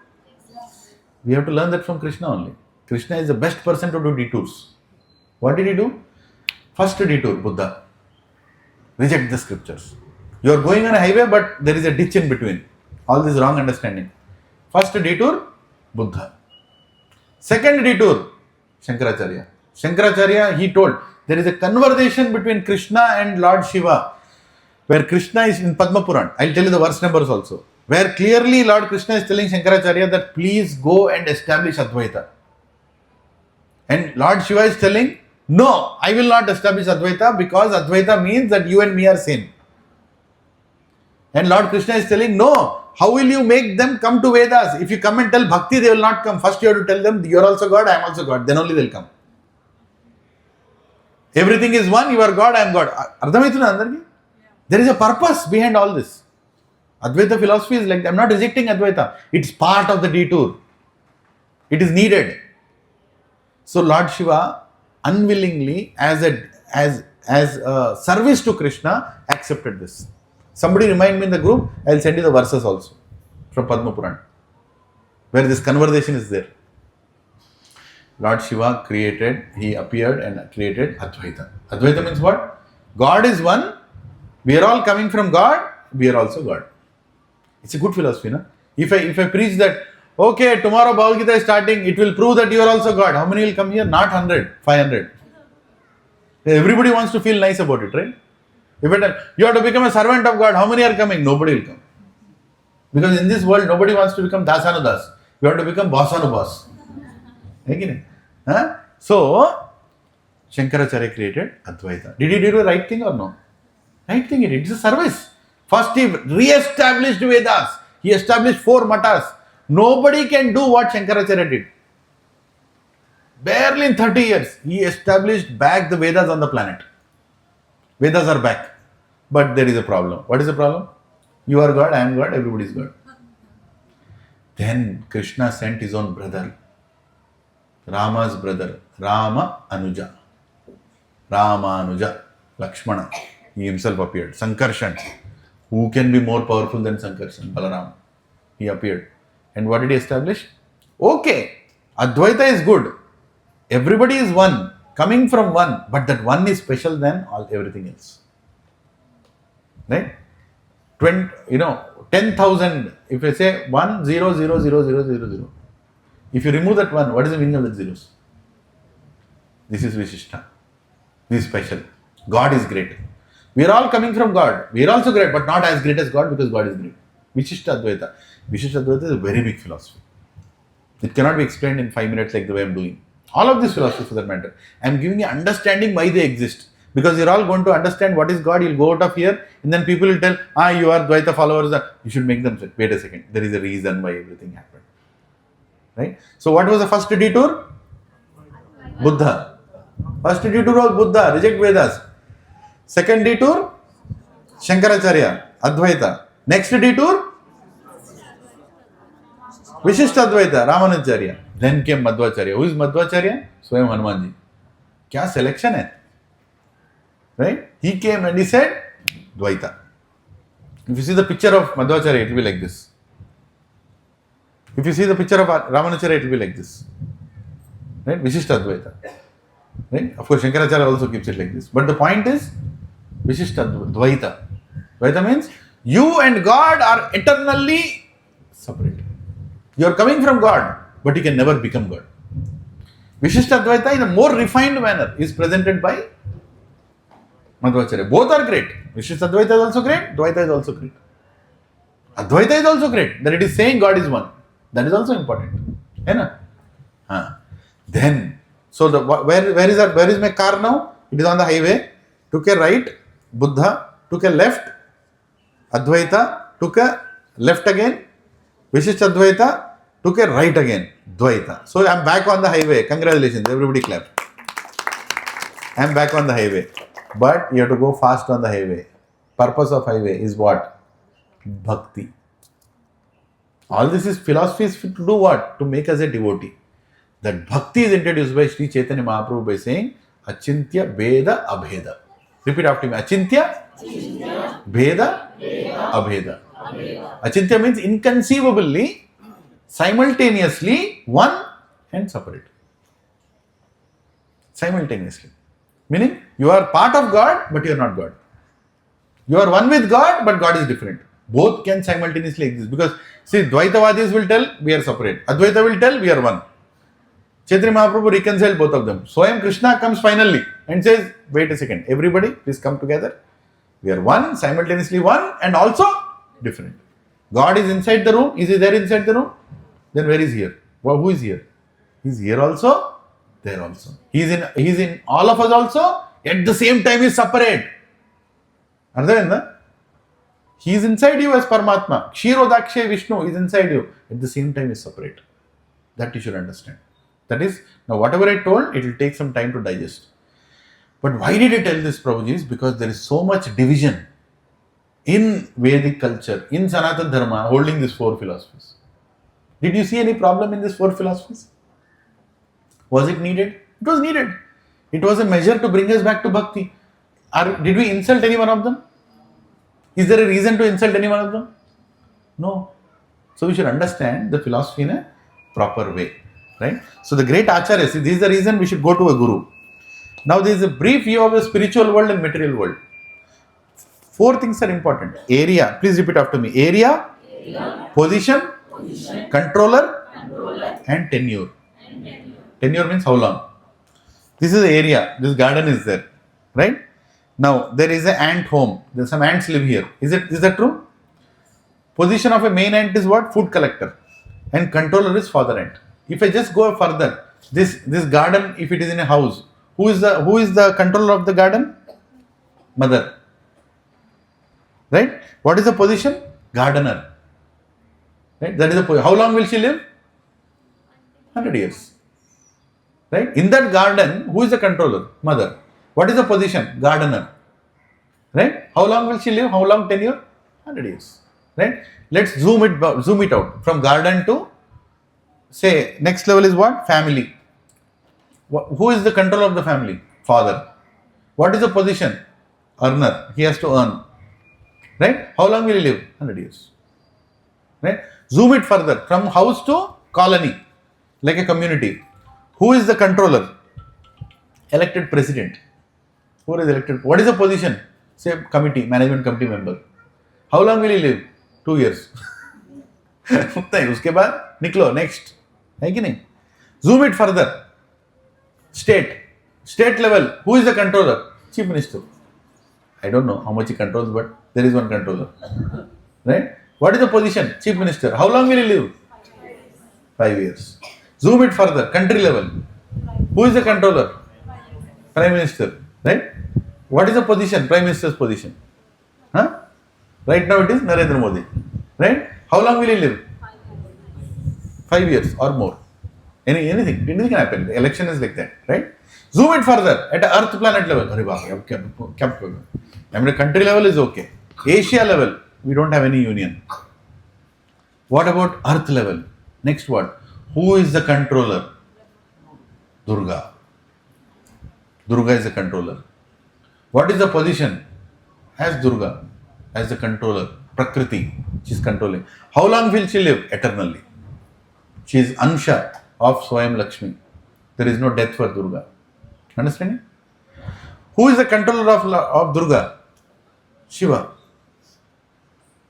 We have to learn that from Krishna only. Krishna is the best person to do detours. What did he do? First detour, Buddha. Reject the scriptures. You are going on a highway, but there is a ditch in between. All this wrong understanding. First detour, Buddha. Second detour, Shankaracharya. Shankaracharya, he told, there is a conversation between Krishna and Lord Shiva, where Krishna is in Padma Puran. I'll tell you the verse numbers also. Where clearly Lord Krishna is telling Shankaracharya that please go and establish Advaita. And Lord Shiva is telling, no, I will not establish Advaita because Advaita means that you and me are same. And Lord Krishna is telling, no, how will you make them come to Vedas? If you come and tell Bhakti, they will not come. First you have to tell them, you are also God, I am also God. Then only they will come. Everything is one, you are God, I am God. Ardhamaituna andarki? There is a purpose behind all this. Advaita philosophy is like, I am not rejecting Advaita. It's part of the detour. It is needed. So Lord Shiva unwillingly, as a service to Krishna, accepted this. Somebody remind me in the group, I will send you the verses also from Padma Puran, where this conversation is there. Lord Shiva he appeared and created Advaita. Advaita means what? God is one, we are all coming from God, we are also God. It's a good philosophy, no? If I preach that, okay, tomorrow Bhagavad Gita is starting, it will prove that you are also God. How many will come here? Not 100, 500. Everybody wants to feel nice about it, right? If I tell, you have to become a servant of God, how many are coming? Nobody will come. Because in this world, nobody wants to become Dasanudas. You have to become Boss. Huh? So, Shankaracharya created Advaita. Did he do the right thing or no? Right thing he did. It's a service. First he re-established Vedas. He established 4 matas. Nobody can do what Shankaracharya did. Barely in 30 years, he established back the Vedas on the planet. Vedas are back. But there is a problem. What is the problem? You are God, I am God, everybody is God. Then Krishna sent his own brother, Rama's brother, Rama Anuja, Lakshmana. He himself appeared. Sankarshan. Who can be more powerful than Sankarshan? Balaram. He appeared. And what did he establish? Okay, Advaita is good. Everybody is one, coming from one, but that one is special than everything else. Right? 10,000, if I say 1, 0, 0, 0, 0, 0, 0. If you remove that 1, what is the meaning of that zeros? This is Vishishta. This is special. God is great. We are all coming from God. We are also great, but not as great as God because God is great. Vishishta Advaita. Vishishta Advaita is a very big philosophy. It cannot be explained in 5 minutes like the way I'm doing. All of these philosophies for that matter. I'm giving you understanding why they exist. Because you're all going to understand what is God, you'll go out of here and then people will tell, you are Dvaita followers. You should make them say, wait a second, there is a reason why everything happened. Right? So what was the first detour? Buddha. First detour was Buddha, reject Vedas. Second detour, Shankaracharya, Advaita. Next detour, Vishishta Advaita, Ramanujacharya. Then came Madhvacharya. Who is Madhvacharya? Swayam Hanumanji. Kya selection hai? Right? He came and he said, Dvaita. If you see the picture of Madhvacharya, it will be like this. If you see the picture of Ramanujacharya, it will be like this. Right? Vishishta Advaita. Right? Of course, Shankaracharya also keeps it like this. But the point is, Vishishta Dvaita. Dvaita means you and God are eternally separate. You are coming from God, but you can never become God. Vishishta Advaita in a more refined manner is presented by Madhvacharya. Both are great. Vishishta Advaita is also great, Dvaita is also great. Advaita is also great, that it is saying God is one. That is also important. Then, so where is my car now? It is on the highway. Took a right, Buddha. Took a left, Advaita. Took a left again, Vishishta Advaita. Took a right again, Dvaita. So I am back on the highway. Congratulations, everybody clap. I am back on the highway. But you have to go fast on the highway. Purpose of highway is what? Bhakti. All this is philosophy to do what? To make us a devotee. That bhakti is introduced by Sri Chaitanya Mahaprabhu by saying Achintya Bheda Abheda. Repeat after me. Achintya Bheda Abheda. Achintya means inconceivably, simultaneously, one and separate. Simultaneously. Meaning, you are part of God, but you are not God. You are one with God, but God is different. Both can simultaneously exist. Because, see, Dvaitavadis will tell, we are separate. Advaita will tell, we are one. Chaitanya Mahaprabhu reconciled both of them. Swayam Krishna comes finally and says, wait a second, everybody, please come together. We are one, simultaneously one, and also different. God is inside the room. Is he there inside the room? Then where is here? Well, who is here? He is here also, there also. He is in all of us also. At the same time, he is separate. Understand? He is inside you as Paramatma. Kshirodakshay Vishnu is inside you. At the same time, he is separate. That you should understand. That is, now whatever I told, it will take some time to digest. But why did I tell this, Prabhuji? Because there is so much division in Vedic culture, in Sanatana Dharma, holding these 4 philosophies. Did you see any problem in these 4 philosophies? Was it needed? It was needed. It was a measure to bring us back to bhakti. Did we insult any one of them? Is there a reason to insult any one of them? No. So we should understand the philosophy in a proper way. Right? So the great Acharya, see, this is the reason we should go to a guru. Now there is a brief view of the spiritual world and material world. 4 things are important. Area, please repeat after me. Area, position, controller, and tenure. Tenure means how long. This is the area. This garden is there. Right? Now there is an ant home. There some ants live here. Is that true? Position of a main ant is what? Food collector. And controller is father ant. If I just go further, this garden, if it is in a house, who is the controller of the garden? Mother. Right? What is the position? Gardener. Right? That is the position. How long will she live? 100 years. Right? In that garden, who is the controller? Mother. What is the position? Gardener. Right? How long will she live? How long tenure? 100 years. Right? Let's zoom it out. From garden to, say, next level is what? Family. Who is the controller of the family? Father. What is the position? Earner. He has to earn. Right? How long will he live? 100 years. Right? Zoom it further. From house to colony. Like a community. Who is the controller? Elected president. Who is elected? What is the position? Say committee, management committee member. How long will he live? 2 years. उसके बाद निकलो next. है कि नहीं? Zoom it further. State level. Who is the controller? Chief Minister. I don't know how much he controls, but there is one controller. Right? What is the position? Chief Minister. How long will he live? 5 years. Zoom it further. Country level. Who is the controller? Prime Minister. Right? What is the position? Prime Minister's position. Huh? Right now it is Narendra Modi. Right? How long will he live? 5 years or more. Anything can happen. The election is like that. Right? Zoom it further at the Earth planet level. I mean, country level is okay. Asia level, we don't have any union. What about Earth level? Next what? Who is the controller? Durga. Durga is the controller. What is the position? As Durga, as the controller. Prakriti, she is controlling. How long will she live? Eternally. She is Ansha of Swayam Lakshmi. There is no death for Durga. Understanding? Who is the controller of Durga? Shiva.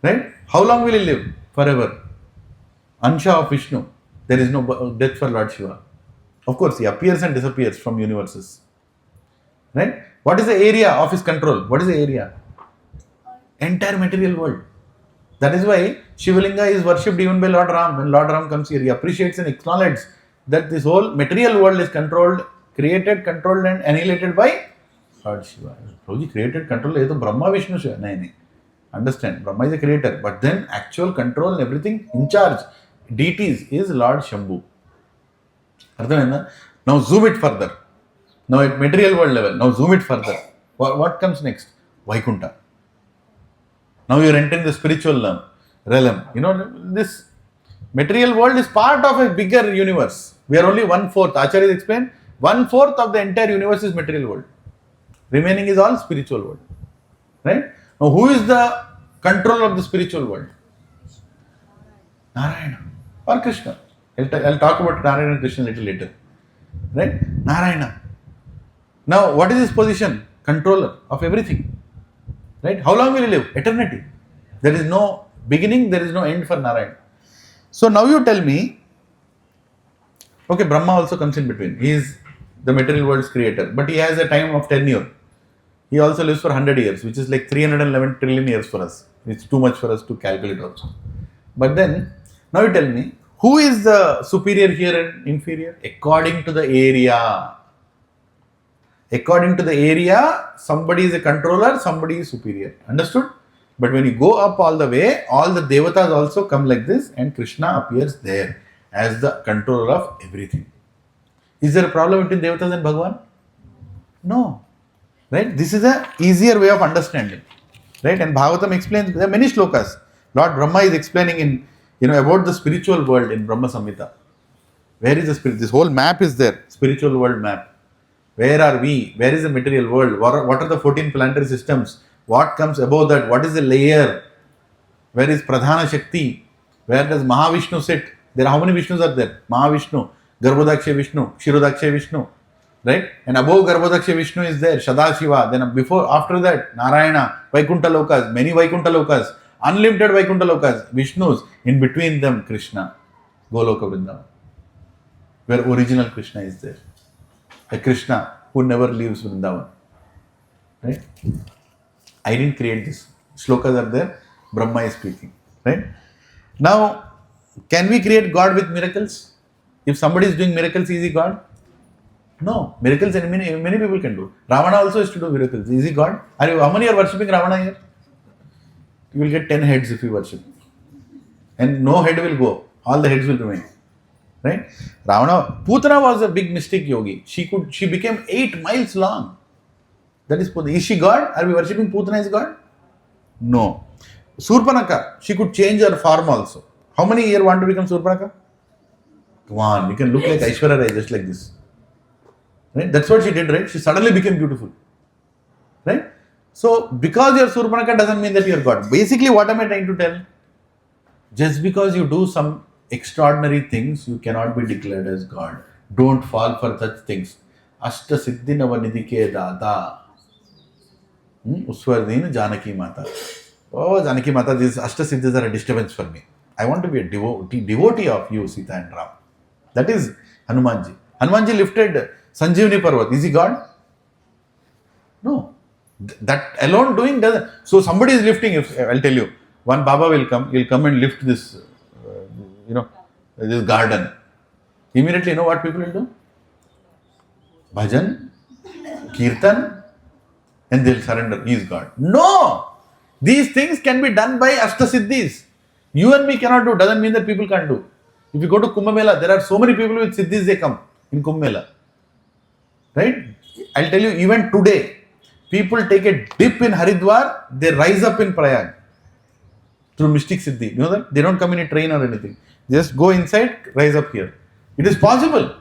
Right? How long will he live? Forever. Ansha of Vishnu. There is no death for Lord Shiva. Of course, he appears and disappears from universes. Right? What is the area of his control? What is the area? Entire material world. That is why Shivalinga is worshipped even by Lord Ram. When Lord Ram comes here, he appreciates and acknowledges that this whole material world is controlled, created, controlled and annihilated by Lord Shiva. Prabhuji created, control is Brahma, Vishnu, Shiva. No. Understand, Brahma is the creator, but then actual control and everything in charge, deities is Lord Shambhu. Now zoom it further. Now at material world level, now zoom it further. What comes next? Vaikunta. Now you are entering the spiritual realm. You know, this material world is part of a bigger universe. We are only 1/4. Acharya explained, 1/4 of the entire universe is material world. Remaining is all spiritual world. Right? Now who is the controller of the spiritual world? Narayana or Krishna. I'll talk about Narayana and Krishna a little later. Right? Narayana. Now what is his position? Controller of everything. Right? How long will he live? Eternity. There is no beginning, there is no end for Narayana. So now you tell me, okay, Brahma also comes in between. He is the material world's creator, but he has a time of tenure. He also lives for 100 years, which is like 311 trillion years for us. It's too much for us to calculate also. But then, now you tell me, who is the superior here and inferior? According to the area. According to the area, somebody is a controller, somebody is superior. Understood? But when you go up all the way, all the devatas also come like this and Krishna appears there as the controller of everything. Is there a problem between devatas and Bhagavan? No. Right? This is an easier way of understanding. Right? And Bhagavatam explains, there are many shlokas. Lord Brahma is explaining about the spiritual world in Brahma Samhita. Where is the spirit? This whole map is there. Spiritual world map. Where are we? Where is the material world? What are the 14 planetary systems? What comes above that? What is the layer? Where is Pradhana Shakti? Where does Mahavishnu sit? There are how many Vishnus are there? Mahavishnu, Garbhodakshay Vishnu, Kshirodakshay Vishnu. Right? And above Garbhodakshay Vishnu is there, Shadashiva. Then after that, Narayana, Vaikuntha Lokas, many Vaikuntha Lokas, unlimited Vaikuntha Lokas, Vishnus. In between them, Krishna, Goloka Vrindavan. Where original Krishna is there. A Krishna who never leaves Vrindavan. Right? I didn't create this. Shlokas are there. Brahma is speaking. Right? Now, can we create God with miracles? If somebody is doing miracles, is he God? No. Miracles many people can do. Ravana also is to do miracles. Is he God? How many are worshipping Ravana here? You will get 10 heads if you worship. And no head will go. All the heads will remain. Right? Ravana, Putana was a big mystic yogi. She became 8 miles long. That is Putana. Is she God? Are we worshipping Putana as God? No. Surpanaka, she could change her form also. How many here want to become Surpanaka? Come on, you can look like Aishwarya Rai, just like this. Right? That's what she did, right? She suddenly became beautiful. Right? So, because you are Surpanaka doesn't mean that you are God. Basically, what am I trying to tell? Just because you do some extraordinary things, you cannot be declared as God. Don't fall for such things. Ashta Siddhi Navanidike Dada. Uswardhina Janaki Mata. Oh, Janaki Mata, these Ashta Siddhis are a disturbance for me. I want to be a devotee of you, Sita and Ram. That is Hanumanji. Hanumanji lifted Sanjeevani Parvat. Is he God? No. That alone doing doesn't. So somebody is lifting, I'll tell you. One Baba will come, he'll come and lift this, this garden. Immediately, you know what people will do? Bhajan, Kirtan, and they'll surrender. He is God. No! These things can be done by Ashtasiddhis. You and me cannot do. Doesn't mean that people can't do. If you go to Kumbh Mela, there are so many people with Siddhis, they come in Kumbh Mela. Right? I'll tell you, even today, people take a dip in Haridwar, they rise up in Prayag through mystic Siddhi. You know that? They don't come in a train or anything. Just go inside, rise up here. It is possible.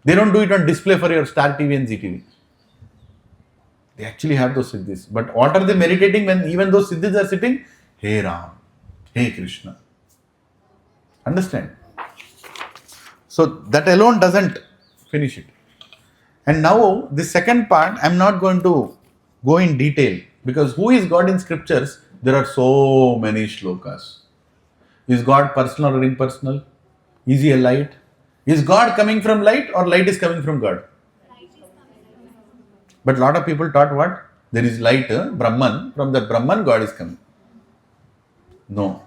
They don't do it on display for your Star TV and ZTV. They actually have those Siddhis. But what are they meditating when even those Siddhis are sitting? Hey Ram, Hey Krishna. Understand? So that alone doesn't finish it. And now, the second part, I am not going to go in detail, because who is God in scriptures? There are so many shlokas. Is God personal or impersonal? Is he a light? Is God coming from light or light is coming from God? But a lot of people taught what? There is light, Brahman. From the Brahman, God is coming. No.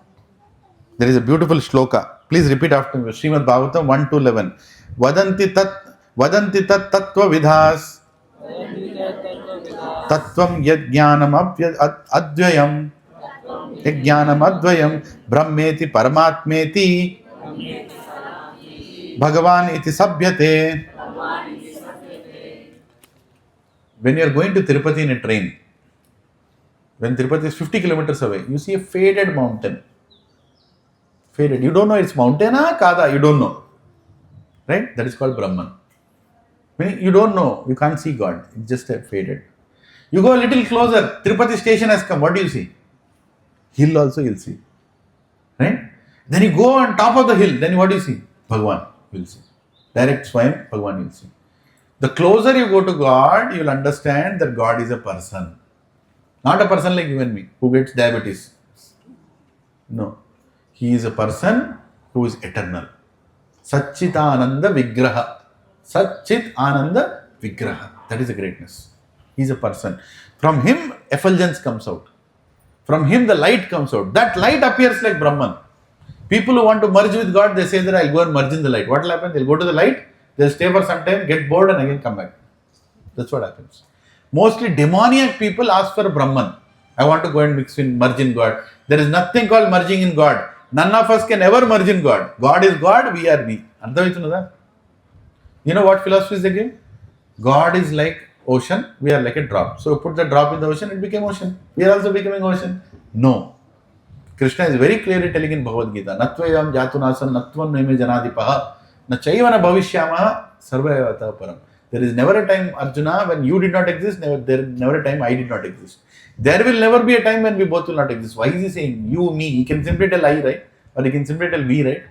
There is a beautiful shloka. Please repeat after me. Srimad Bhagavatam 1-11. Vadanti tat tattva vidhas tattvam yajnanam advayam yajnanam advayam brahmeti paramatmeti bhagavan iti sabhyate. When you are going to Tirupati in a train, when Tirupati is 50 kilometers away, you see a faded mountain. Faded. You don't know it's mountain or kada. You don't know. Right? That is called Brahman. When you don't know, you can't see God. It's just a faded. You go a little closer. Tirupati station has come. What do you see? Hill also you'll see. Right? Then you go on top of the hill. Then what do you see? Bhagavan you'll see. Direct Swayam, Bhagavan you'll see. The closer you go to God, you'll understand that God is a person. Not a person like you and me, who gets diabetes. No. He is a person who is eternal. Satchit Ananda Vigraha. Satchit Ananda Vigraha. That is a greatness. He is a person. From him, effulgence comes out. From him, the light comes out. That light appears like Brahman. People who want to merge with God, they say that I'll go and merge in the light. What will happen? They'll go to the light, they'll stay for some time, get bored and again come back. That's what happens. Mostly demoniac people ask for Brahman. I want to go and merge in God. There is nothing called merging in God. None of us can ever merge in God. God is God, we are we. You know what philosophies they give? God is like ocean, we are like a drop. So put the drop in the ocean, it became ocean. We are also becoming ocean. No. Krishna is very clearly telling in Bhagavad Gita, Natvayam jatunasan natvam neme janadipaha na chaivana bhavishyamaha sarvayavata param. There is never a time, Arjuna, when you did not exist, there is never a time I did not exist. There will never be a time when we both will not exist. Why is he saying you, me? He can simply tell I, right? Or he can simply tell we, right?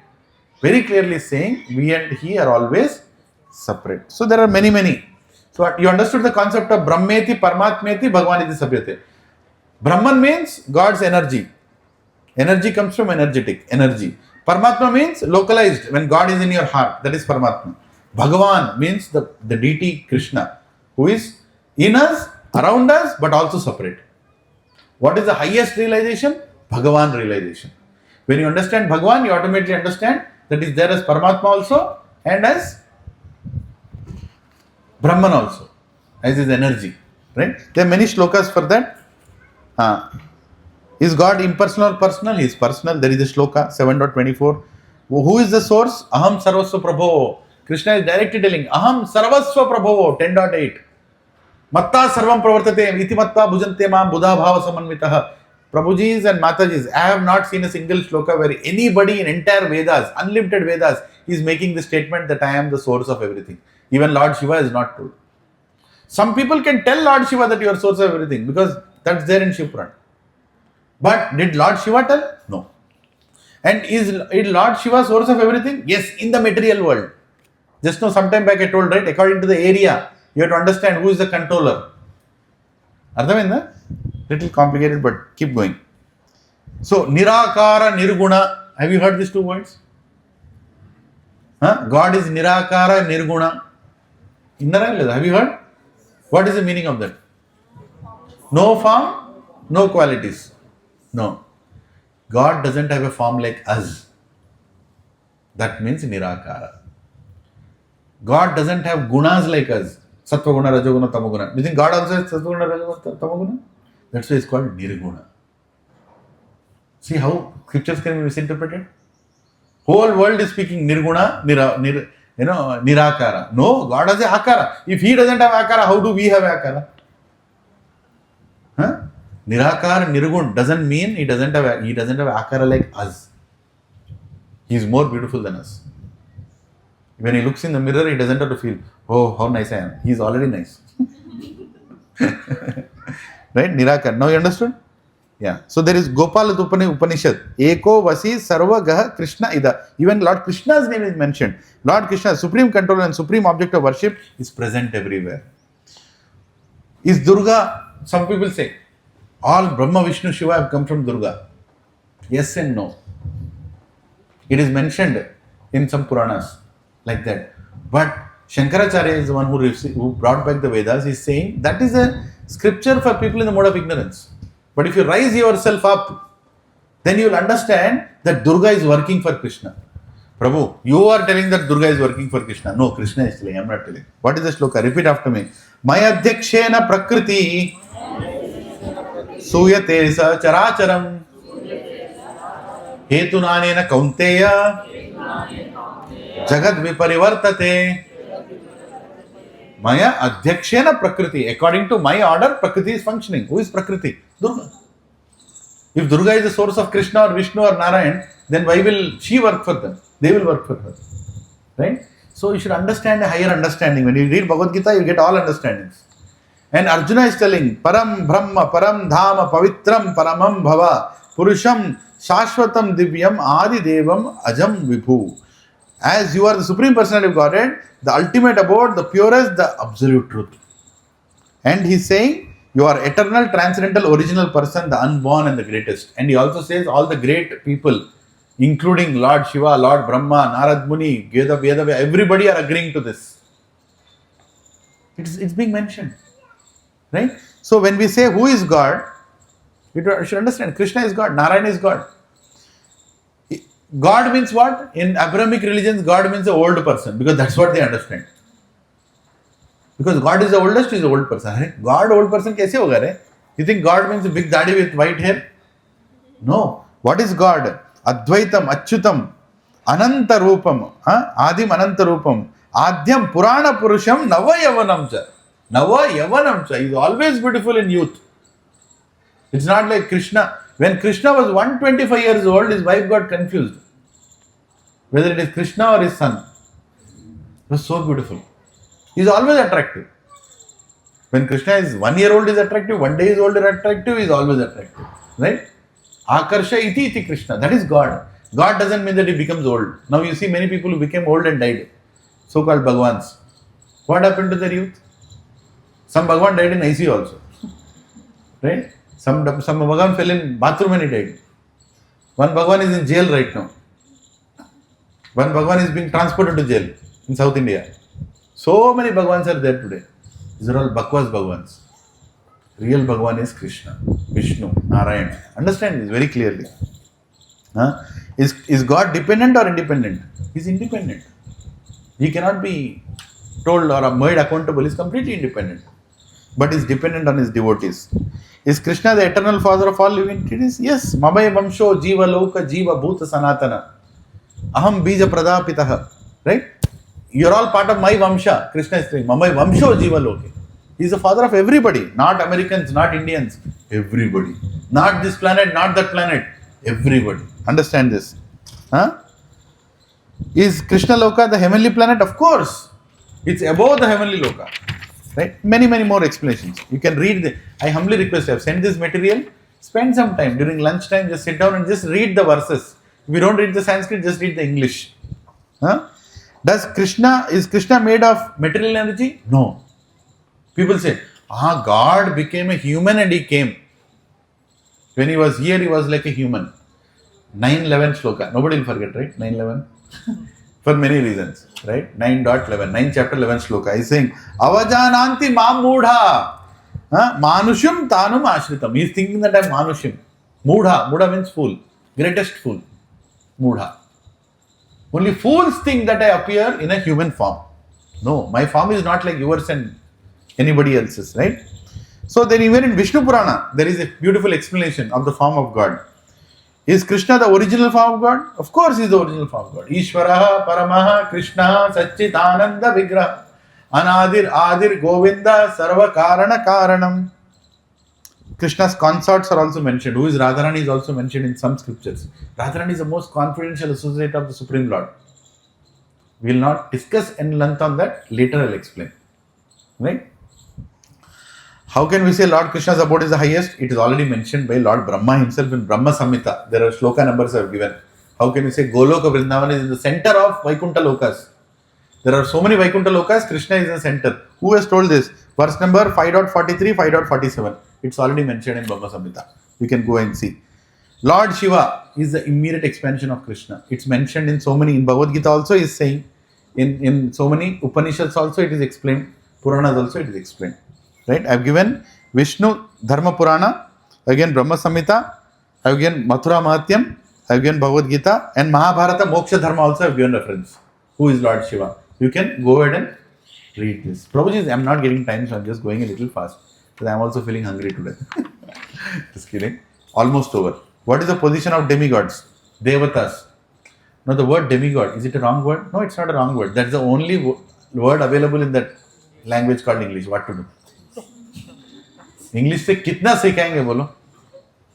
Very clearly saying we and he are always separate. So there are many. So you understood the concept of Brahmeti, Paramatmeti, Bhagavan iti sabhyate. Brahman means God's energy. Energy comes from energetic, energy. Paramatma means localized, when God is in your heart. That is Paramatma. Bhagavan means the deity Krishna, who is in us, around us, but also separate. What is the highest realization? Bhagavan realization. When you understand Bhagavan, you automatically understand that is there as Paramatma also and as Brahman also, as his energy. Right? There are many shlokas for that. Is God impersonal or personal? He is personal. There is a shloka 7.24. Who is the source? Aham Sarvasva Prabho. Krishna is directly telling Aham Sarvasva Prabho 10.8. Matta Sarvam Pravartate Iti Matta Bhujante Mam Buddha Bhava Samanvitaha. Prabhujis and Matajis, I have not seen a single shloka where anybody in entire Vedas, unlimited Vedas, is making the statement that I am the source of everything. Even Lord Shiva is not told. Some people can tell Lord Shiva that you are source of everything because that's there in Shiv Puran. But did Lord Shiva tell? No. And is Lord Shiva source of everything? Yes, in the material world. Just now, sometime back I told, right, according to the area, you have to understand who is the controller. Ardhaminda? Little complicated, but keep going. So, Nirakara, Nirguna. Have you heard these two words? God is Nirakara, Nirguna. Have you heard? What is the meaning of that? No form, no qualities. No. God doesn't have a form like us. That means Nirakara. God doesn't have gunas like us. Sattva guna, Rajoguna, Tamaguna. Do you think God also has Sattva guna, Rajoguna, Tamaguna? That's why it's called Nirguna. See how scriptures can be misinterpreted? Whole world is speaking Nirguna, Nirakara. No, God has a Akara. If He doesn't have Akara, how do we have Akara? Huh? Nirakar, Nirgun doesn't mean he doesn't have Akara like us. He is more beautiful than us. When he looks in the mirror, he doesn't have to feel, oh, how nice I am. He is already nice. Right? Nirakar. Now you understood? Yeah. So there is Gopala Upanishad. Eko Vasi Sarva Gaha Krishna Ida. Even Lord Krishna's name is mentioned. Lord Krishna, supreme controller and supreme object of worship, is present everywhere. Is Durga, some people say, all Brahma, Vishnu, Shiva have come from Durga. Yes and no. It is mentioned in some Puranas like that. But Shankaracharya is the one who brought back the Vedas. He is saying that is a scripture for people in the mode of ignorance. But if you rise yourself up, then you will understand that Durga is working for Krishna. Prabhu, you are telling that Durga is working for Krishna. No, Krishna is telling. I am not telling. What is the shloka? Repeat after me. Mayadhyakshena prakriti Suyate sa characharam Hetunanena kaunteya Jagad viparivartate Maya adhyakshena prakriti. According to my order, prakriti is functioning. Who is prakriti? Durga. If Durga is the source of Krishna or Vishnu or Narayan, then why will she work for them? They will work for her. Right? So you should understand a higher understanding. When you read Bhagavad Gita, you get all understandings. And Arjuna is telling, Param Brahma, Param Dhama, Pavitram, Paramam Bhava, Purusham, Shashvatam Divyam, Adi Devam, Ajam Vibhu. As you are the Supreme Personality of Godhead, the ultimate abode, the purest, the absolute truth. And he is saying, you are eternal, transcendental, original person, the unborn and the greatest. And he also says all the great people, including Lord Shiva, Lord Brahma, Narad Muni, Vedavya, everybody are agreeing to this. It's being mentioned. Right? So when we say who is God, you should understand Krishna is God, Narayana is God. God means what? In Abrahamic religions, God means the old person, because that's what they understand. Because God is the oldest, he is the old person. God old person kaise hoga re? You think God means a big daddy with white hair? No. What is God? Advaitam, Achyutam, Ananta Rupam, Adim Ananta Rupam, Adhyam Purana Purusham, Nava Yavanamcha. Nava Yavanamcha. He is always beautiful in youth. It's not like Krishna. When Krishna was 125 years old, his wife got confused whether it is Krishna or his son. It was so beautiful. He is always attractive. When Krishna is 1 year old, is attractive. 1 day is old, is attractive. He is always attractive. Right? Akarsha iti Krishna. That is God. God doesn't mean that he becomes old. Now you see many people who became old and died. So-called Bhagwans. What happened to their youth? Some Bhagwan died in ICU also. Right? Some Bhagwan fell in bathroom and he died. One Bhagwan is in jail right now. One Bhagwan is being transported to jail in South India. So many Bhagwans are there today. These are all Bakwas Bhagwans. Real Bhagwan is Krishna, Vishnu, Narayana. Understand this very clearly. Is God dependent or independent? He is independent. He cannot be told or made accountable. He is completely independent. But is dependent on his devotees. Is Krishna the eternal father of all living entities? Yes. Mamay Vamsho Jiva Loka Jiva Bhuta Sanatana. Aham Bija Pradapitaha. Right? You are all part of my Vamsha. Krishna is saying, Mamay Vamsho Jiva Loka. He is the father of everybody. Not Americans, not Indians. Everybody. Not this planet, not that planet. Everybody. Understand this. Is Krishna Loka the heavenly planet? Of course. It's above the heavenly Loka. Right? Many more explanations. You can read. I humbly request you, I have sent this material. Spend some time during lunchtime. Just sit down and just read the verses. If you don't read the Sanskrit, just read the English. Is Krishna made of material energy? No. People say, God became a human and he came. When he was here, he was like a human. 9:11 shloka. Nobody will forget, right? 9:11. For many reasons, right? 9.11, 9 chapter 11 shloka. He is saying, Avajananti mam mudha. Manushim tanum ashritam. He is thinking that I am Manushim. Mudha. Mudha means fool. Greatest fool. Mudha. Only fools think that I appear in a human form. No, my form is not like yours and anybody else's, right? So then even in Vishnu Purana, there is a beautiful explanation of the form of God. Is Krishna the original form of God? Of course he is the original form of God. Ishvaraha Paramaha Krishna Satchitananda Vigraha Anadir Adir Govinda Sarva Karana Karanam. Krishna's consorts are also mentioned. Who is Radharani is also mentioned in some scriptures. Radharani is the most confidential associate of the Supreme Lord. We will not discuss in length on that. Later I will explain. Right? How can we say Lord Krishna's abode is the highest? It is already mentioned by Lord Brahma himself in Brahma Samhita. There are shloka numbers I have given. How can we say Goloka Vrindavan is in the center of Vaikuntha Lokas? There are so many Vaikuntha Lokas, Krishna is in the center. Who has told this? Verse number 5.43, 5.47. It's already mentioned in Brahma Samhita. You can go and see. Lord Shiva is the immediate expansion of Krishna. It's mentioned in so many, in Bhagavad Gita also is saying, in so many Upanishads also it is explained, Puranas also it is explained. Right? I have given Vishnu Dharma Purana, again Brahma Samhita, I have given Mathura Mahatyam, I have given Bhagavad Gita, and Mahabharata Moksha Dharma also I have given reference. Who is Lord Shiva? You can go ahead and read this. Prabhuji, I am not getting time, so I am just going a little fast. Because I am also feeling hungry today. Just kidding. Almost over. What is the position of demigods? Devatas. Now the word demigod, is it a wrong word? No, it's not a wrong word. That's the only word available in that language called English. What to do? English से कितना सीखेंगे बोलो,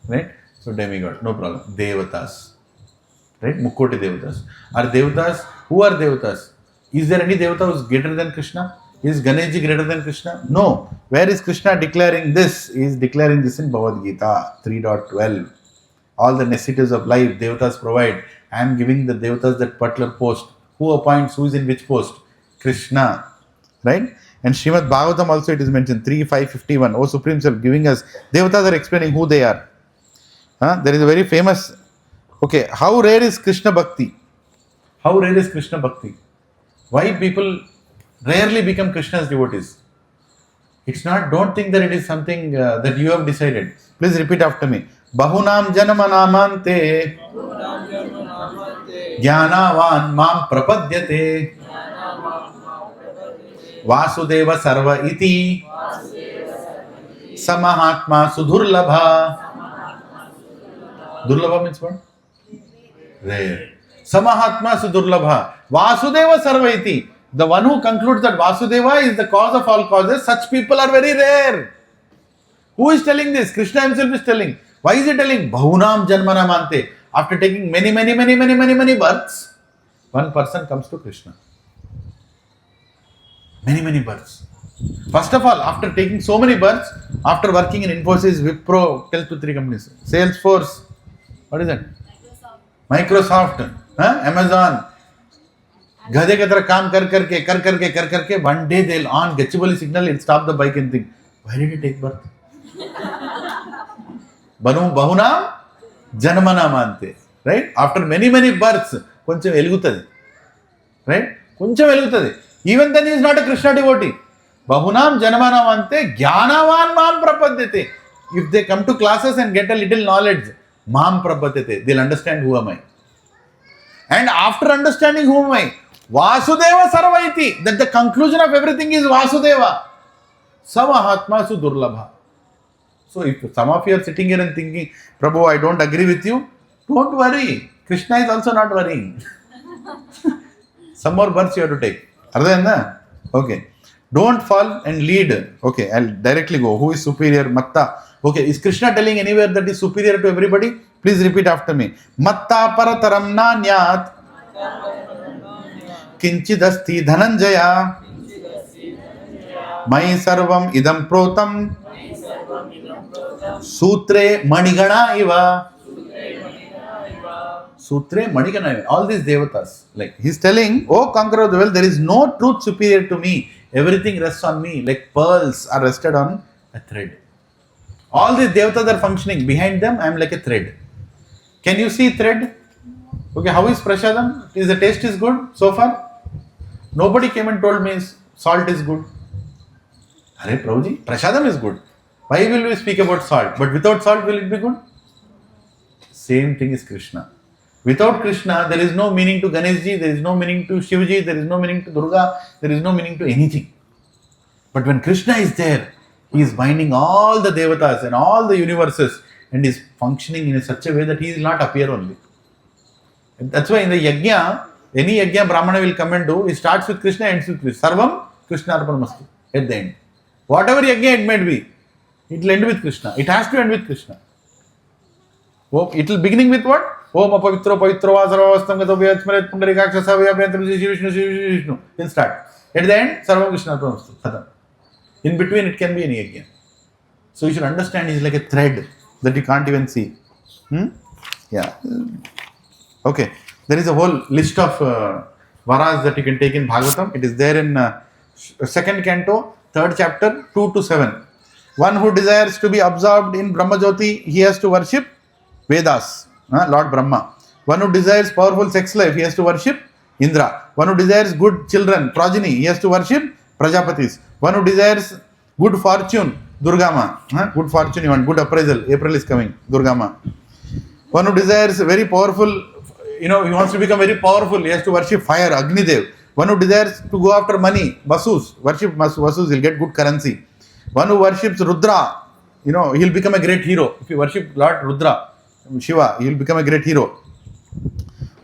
right? So demigod, no problem. Devatas, right? Mukkoti devatas. Are devatas? Who are devatas? Is there any devata who is greater than Krishna? Is Ganeshji greater than Krishna? No. Where is Krishna declaring this? He is declaring this in Bhagavad Gita 3.12. All the necessities of life devatas provide. I am giving the devatas that particular post. Who appoints? Who is in which post? Krishna, right? And Srimad Bhagavatam also it is mentioned 3.5.51. O Supreme Self giving us, devatas are explaining who they are. There is a very famous, okay, how rare is Krishna Bhakti? How rare is Krishna Bhakti? Why people rarely become Krishna's devotees? It's not, don't think that it is something that you have decided. Please repeat after me. Bahunam janama namante jnanavan mam prapadyate Vasudeva sarva iti samahatma sudurlabha. Durlabha means what? Rare. Samahatma sudurlabha. Vasudeva sarva iti. The one who concludes that Vasudeva is the cause of all causes, such people are very rare. Who is telling this? Krishna himself is telling. Why is he telling? Bahunam janmana mante. After taking many births, one person comes to Krishna. Many births. First of all, after taking so many births, after working in Infosys, Wipro, tell to 3 companies, Salesforce, what is that? Microsoft, Amazon, गधे की तरह काम कर करके one day they'll on Gachibowli signal, he'll stop the bike and think, why did he take birth? Bahunam janmana mante. Right? After many births, koncham elugutadi. Right? Koncham elugutadi. Even then he is not a Krishna devotee. Bahunam janmana mante jnanavan mam prapadyate. If they come to classes and get a little knowledge, mam prapadyate, they'll understand who am I. And after understanding who am I, Vasudeva sarvaiti, that the conclusion of everything is Vasudeva. Samahatma sudurlabha. So if some of you are sitting here and thinking, Prabhu, I don't agree with you, don't worry. Krishna is also not worrying. Some more births you have to take. Ardha? Okay. Don't fall and lead. Okay, I'll directly go. Who is superior? Matta. Okay, is Krishna telling anywhere that is superior to everybody? Please repeat after me. Matta parataram nanyat kinchidasti dhananjaya mai sarvam idam protam sutre manigana iva. Sutre manigana iva. All these devatas. Like he's telling, oh conqueror of the world, there is no truth superior to me. Everything rests on me. Like pearls are rested on a thread. All these devatas are functioning. Behind them, I am like a thread. Can you see thread? Okay, how is prasadam? Is the taste is good so far? Nobody came and told me salt is good. Hare Prabhuji, prasadam is good. Why will we speak about salt? But without salt, will it be good? Same thing is Krishna. Without Krishna, there is no meaning to Ganeshji, there is no meaning to Shivji, there is no meaning to Durga, there is no meaning to anything. But when Krishna is there, he is binding all the devatas and all the universes and is functioning in such a way that he will not appear only. And that's why in the yajna, any yajna Brahmana will come and do, it starts with Krishna, ends with Krishna. Sarvam Krishna Arpanamastu at the end. Whatever yajna it may be, it will end with Krishna. It has to end with Krishna. It will beginning with what? Om apavitro pavitro vasarvastam gato vyachmaret pundarikakshasa vyabhyantam Vishnu. Then start. At the end, Sarvam Krishna Arpanamastu. Khatam. In between, it can be any yajna. So you should understand, it's like a thread that you can't even see. Yeah. Okay. There is a whole list of varas that you can take in Bhagavatam. It is there in 2nd canto, 3rd chapter, 2 to 7. One who desires to be absorbed in Brahma Jyoti, he has to worship Vedas, Lord Brahma. One who desires powerful sex life, he has to worship Indra. One who desires good children, progeny, he has to worship Prajapatis. One who desires good fortune, Durgama. Good fortune, you want good appraisal. April is coming, Durgama. One who desires very powerful, he wants to become very powerful, he has to worship fire, Agnidev. One who desires to go after money, Vasus, worship Vasus, he'll get good currency. One who worships Rudra, he'll become a great hero. If you worship Lord Rudra, Shiva, he'll become a great hero.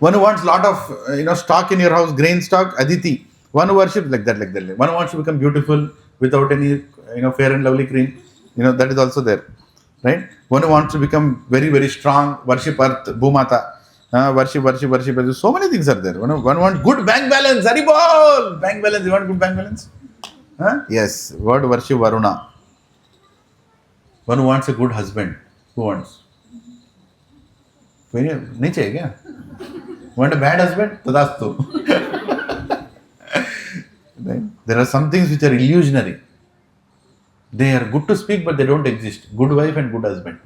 One who wants lot of, stock in your house, grain stock, Aditi. One who worships like that. One who wants to become beautiful without any, fair and lovely cream, that is also there, right? One who wants to become very, very strong, worship Earth, Bhumata, worship. So many things are there. One wants good bank balance, Haribol! Bank balance, you want good bank balance? Yes, God worship Varuna. One who wants a good husband. Who wants? Nahi chahiye kya? Want a bad husband? Tadastu. Right? There are some things which are illusionary. They are good to speak, but they don't exist. Good wife and good husband.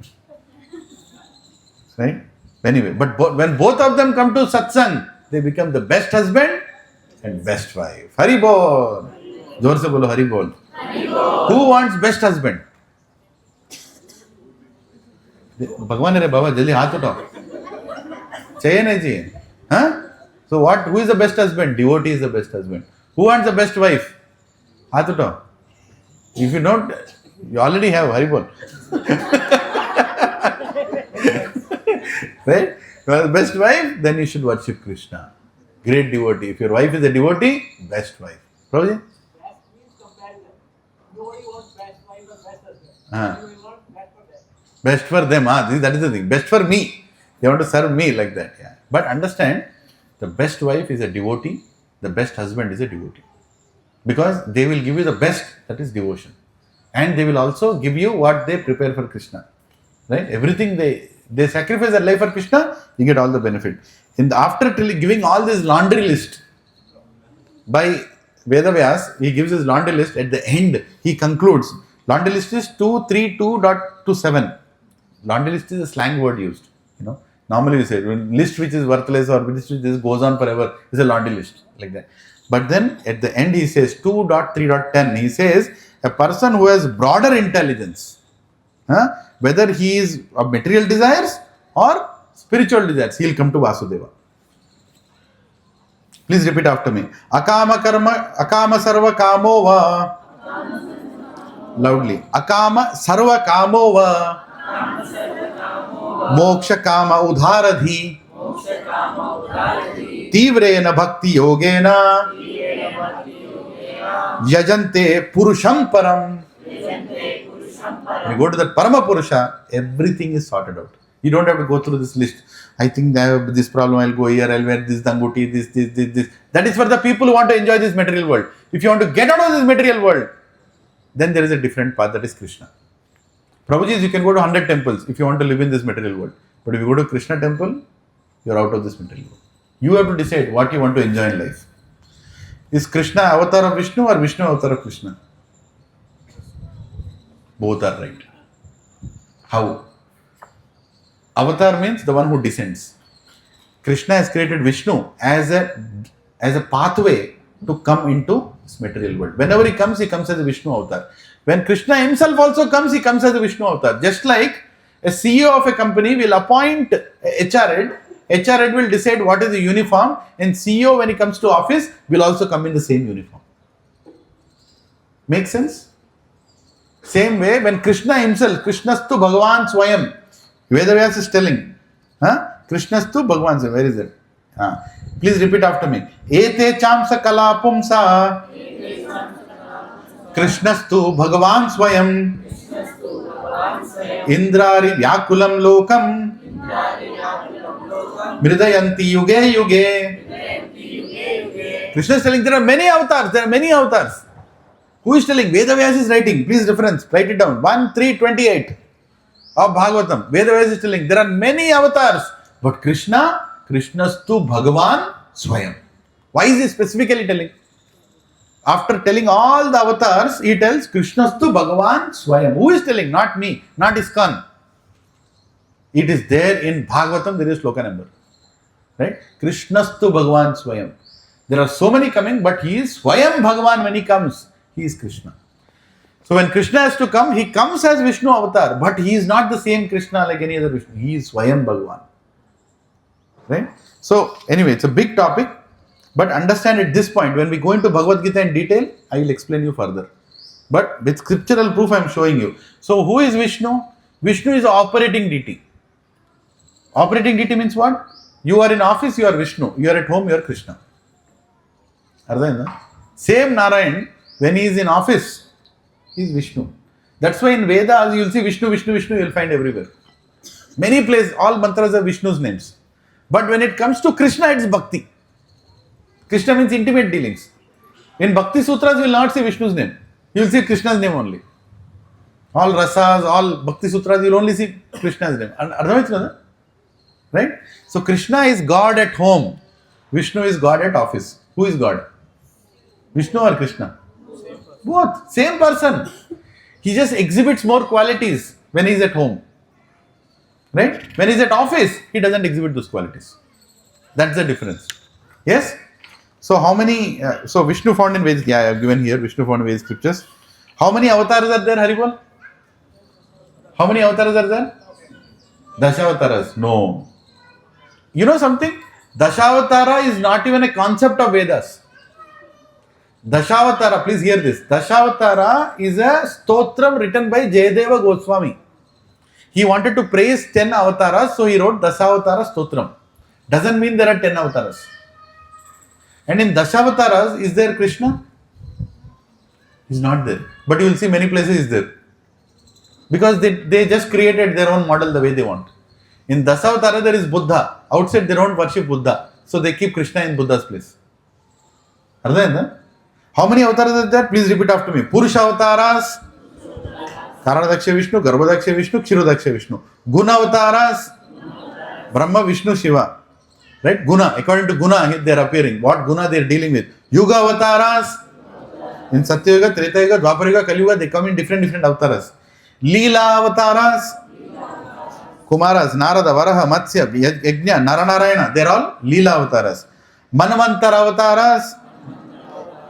Right? Anyway, but when both of them come to satsang, they become the best husband and best wife. Hari bol. Zor se bolo, Hari bol. Who wants best husband? Bhagwan re baba, jaldi haath utao. Chahiye nahi chahiye? So who is the best husband? Devotee is the best husband. Who wants the best wife? Haath utao. If you don't, you already have Hari bol. Right? Well, best wife, then you should worship Krishna. Great devotee. If your wife is a devotee, best wife. Prabhuji? Best for them. That is the thing. Best for me. They want to serve me like that. Yeah. But understand, the best wife is a devotee. The best husband is a devotee. Because they will give you the best, that is devotion. And they will also give you what they prepare for Krishna. Right? Everything they sacrifice their life for Krishna, you get all the benefit. After giving all this laundry list, by Vedavyas, he gives his laundry list. At the end, he concludes. Laundry list is 232.27. Laundry list is a slang word used. Normally we say list which is worthless or list which just goes on forever is a laundry list, like that. But then at the end he says 2.3.10. He says a person who has broader intelligence, whether he is of material desires or spiritual desires, he will come to Vasudeva. Please repeat after me. Akama sarva kamo va. Loudly. Akama sarva kamo va. Moksha kama udharadhi. Tivrena bhakti yogena. Yajante purusham param. When you go to that Parama Purusha, everything is sorted out. You don't have to go through this list. I think I have this problem, I'll go here, I'll wear this danguti, this. That is for the people who want to enjoy this material world. If you want to get out of this material world, then there is a different path, that is Krishna. Prabhuji, you can go to 100 temples if you want to live in this material world. But if you go to Krishna temple, you are out of this material world. You have to decide what you want to enjoy in life. Is Krishna avatar of Vishnu or Vishnu avatar of Krishna? Both are right. How? Avatar means the one who descends. Krishna has created Vishnu as a pathway to come into this material world. Whenever he comes as a Vishnu avatar. When Krishna himself also comes, he comes as a Vishnu avatar. Just like A CEO of a company will appoint HR head. HR head will decide what is the uniform, and CEO, when he comes to office, will also come in the same uniform. Make sense? Same way, when Krishna himself, Krishnastu Bhagavan Swayam, Vedavyas is telling, Krishnastu Bhagavan Swayam, where is it? Please repeat after me. Ete chamsa kala pumsa Krishnastu Bhagavan Swayam Indrari Vyakulam Lokam Mridayanti Yuge Yuge. Krishna is telling there are many avatars. There are many avatars. Who is telling? Vedavyas is writing. Please reference. Write it down. 1:3:28 of Bhagavatam. Vedavyas is telling there are many avatars. But Krishnastu Bhagavan Swayam. Why is he specifically telling? After telling all the avatars, he tells Krishnastu Bhagavan Swayam. Who is telling? Not me, not ISKCON. It is there in Bhagavatam, there is sloka number. Right? Krishnastu Bhagavan Swayam. There are so many coming, but he is Swayam Bhagavan when he comes. He is Krishna. So when Krishna has to come, he comes as Vishnu avatar, but he is not the same Krishna like any other Vishnu. He is Swayam Bhagavan. Right? So anyway, it's a big topic, but understand at this point, when we go into Bhagavad Gita in detail, I will explain you further. But with scriptural proof I am showing you. So who is Vishnu? Vishnu is operating deity. Operating deity means what? You are in office, you are Vishnu. You are at home, you are Krishna. Same Narayan, when he is in office, he is Vishnu. That's why in Vedas you will see Vishnu, Vishnu, Vishnu, you will find everywhere. Many places, all mantras are Vishnu's names. But when it comes to Krishna, it's Bhakti. Krishna means intimate dealings. In Bhakti Sutras, you will not see Vishnu's name. You will see Krishna's name only. All rasas, all Bhakti Sutras, you will only see Krishna's name. Right? So Krishna is God at home. Vishnu is God at office. Who is God? Vishnu or Krishna? Both. Same person. He just exhibits more qualities when he is at home. Right? When he is at office, he doesn't exhibit those qualities. That's the difference. Yes? So how many, so Vishnu found in Vedic, I have given here, Vishnu found in Vedic scriptures. How many avatars are there, Haribol? How many avatars are there? Dashavataras. No. You know something? Dashavatara is not even a concept of Vedas. Dashavatara, please hear this. Dashavatara is a stotram written by Jayadeva Goswami. He wanted to praise 10 avatars, so he wrote Dasavatara Stotram. Doesn't mean there are 10 avatars. And in Dashavataras, is there Krishna? He's not there. But you will see many places is there. Because they just created their own model the way they want. In Dasavatara, there is Buddha. Outside, they don't worship Buddha. So they keep Krishna in Buddha's place. How many avatars are there? Please repeat after me. Purusha avataras. Karanadaksha Vishnu, Garbhadaksha Vishnu, Kshirodaksha Vishnu. Guna avataras. Brahma, Vishnu, Shiva. Right? Guna. According to Guna, they are appearing. What Guna they are dealing with? Yuga avataras. In Satya Yuga, Treta Yuga, Dwapara Yuga, Kali Yuga, they come in different avatars. Leela avataras. Kumaras, Narada, Varaha, Matsya, Yajna, Naranarayana, they are all Leela avataras. Manvantara avataras.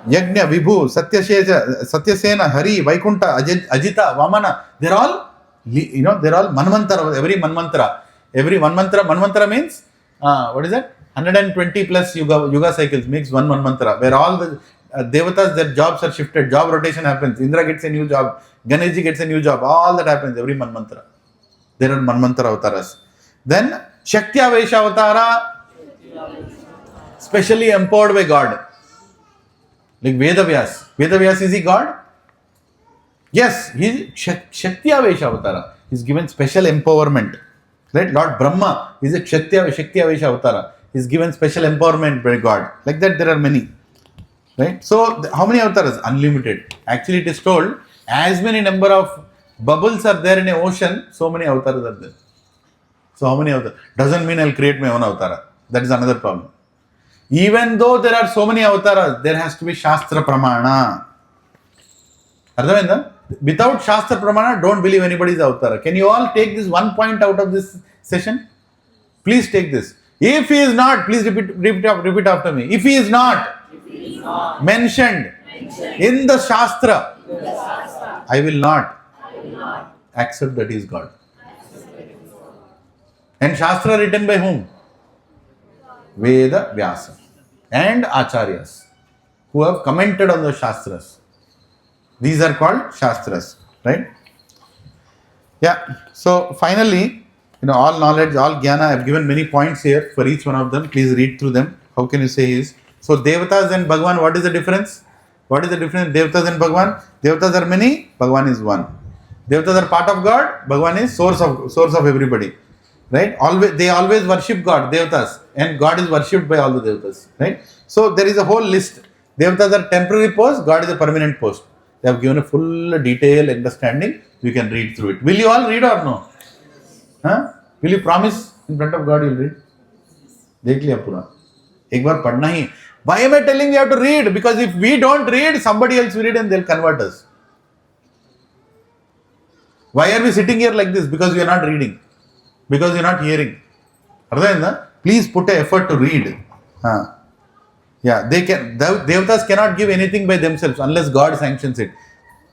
Yajna, Vibhu, Satyasena, Hari, Vaikunta, Ajita, Vamana, they're all, they're all Manvantara, every Manvantara. Every Manvantara means, what is that? 120 plus Yuga cycles makes one Manvantara, where all the Devatas, their jobs are shifted, job rotation happens, Indra gets a new job, Ganeshji gets a new job, all that happens every Manvantara. There are Manvantara avataras. Then, Shaktya Vesha avatara, specially empowered by God. Like Vedavyas. Vedavyas, is he God? Yes, he is Shaktya Vesha avatara. He is given special empowerment. Right? Lord Brahma is a Shaktya Vesha avatara. He is given special empowerment by God. Like that, there are many. Right? So, how many avatars? Unlimited. Actually, it is told, as many number of bubbles are there in an ocean, so many avatars are there. So, how many avatars? Doesn't mean I will create my own avatar. That is another problem. Even though there are so many avatars, there has to be Shastra Pramana. Without Shastra Pramana, don't believe anybody is avatar. Can you all take this one point out of this session? Please take this. If he is not, please repeat after me. If he is not mentioned in the Shastra, I will not accept that he is God. And Shastra written by whom? Veda Vyasa and Acharyas who have commented on the Shastras. These are called Shastras, right? Yeah. So finally, all knowledge, all jnana, I have given many points here for each one of them. Please read through them. How can you say is? So Devatas and Bhagwan, what is the difference? What is the difference? Devatas and Bhagwan? Devatas are many, Bhagwan is one. Devatas are part of God, Bhagwan is source of everybody. Right? They always worship God, Devatas, and God is worshipped by all the Devatas. Right? So there is a whole list. Devatas are temporary post, God is a permanent post. They have given a full detailed understanding. You can read through it. Will you all read or no? Huh? Will you promise in front of God you will read? देख लिया पूरा एक बार पढ़ना ही. Why am I telling you have to read? Because if we don't read, somebody else will read and they'll convert us. Why are we sitting here like this? Because we are not reading. Because you are not hearing. Please put an effort to read. Yeah, Devatas cannot give anything by themselves unless God sanctions it.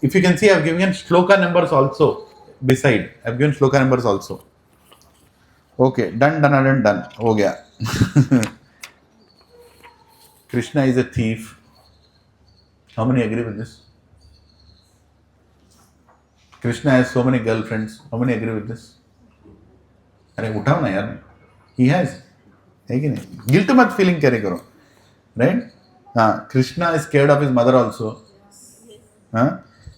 If you can see, I have given shloka numbers also beside. I have given shloka numbers also. Okay, done. Ho gaya. Krishna is a thief. How many agree with this? Krishna has so many girlfriends. How many agree with this? अरे उठाओ ना यार. He has. है कि नहीं? Guilt मत feeling carry करो. Right? Krishna is scared of his mother also.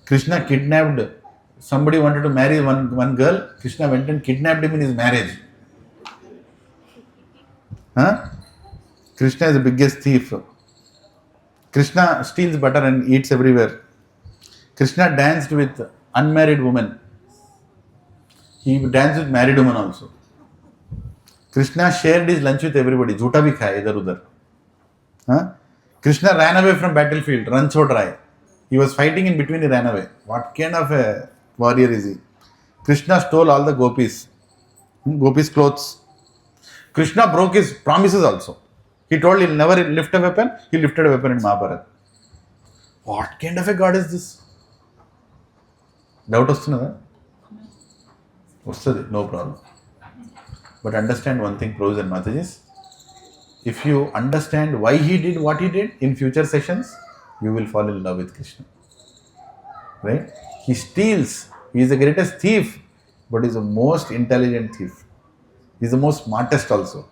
Krishna kidnapped. Somebody wanted to marry one girl. Krishna went and kidnapped him in his marriage. Krishna is the biggest thief. Krishna steals butter and eats everywhere. Krishna danced with unmarried women. He danced with married women also. Krishna shared his lunch with everybody. Jhuta bhi khaya idhar udhar. Krishna ran away from battlefield. Ran chhod raha hai. He was fighting in between. He ran away. What kind of a warrior is he? Krishna stole all the gopis. Gopis' clothes. Krishna broke his promises also. He told he'll never lift a weapon. He lifted a weapon in Mahabharata. What kind of a God is this? Doubt vastunnada? Vastadi, no problem. But understand one thing, Prabhu and Matajis. If you understand why he did what he did in future sessions, you will fall in love with Krishna. Right? He steals. He is the greatest thief, but he is the most intelligent thief. He is the most smartest also.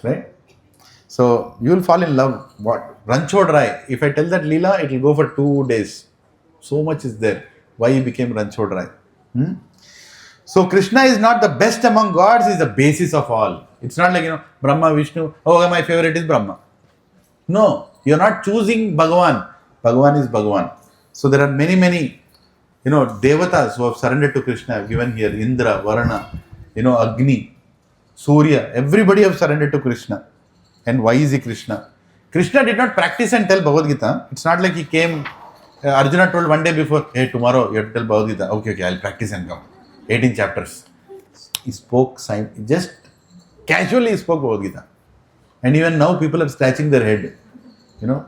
Right? So you will fall in love. What? Ranchod Rai. If I tell that Leela, it will go for 2 days. So much is there. Why he became Ranchod Rai. So Krishna is not the best among gods, he is the basis of all. It's not like, Brahma, Vishnu, my favorite is Brahma. No, you are not choosing Bhagavan. Bhagavan is Bhagavan. So there are many, Devatas who have surrendered to Krishna. I have given here Indra, Varuna, Agni, Surya. Everybody have surrendered to Krishna. And why is he Krishna? Krishna did not practice and tell Bhagavad Gita. It's not like he came, Arjuna told one day before, hey, tomorrow you have to tell Bhagavad Gita. Okay, I'll practice and come. 18 chapters. He spoke, just casually he spoke Bhagavad Gita. And even now people are scratching their head.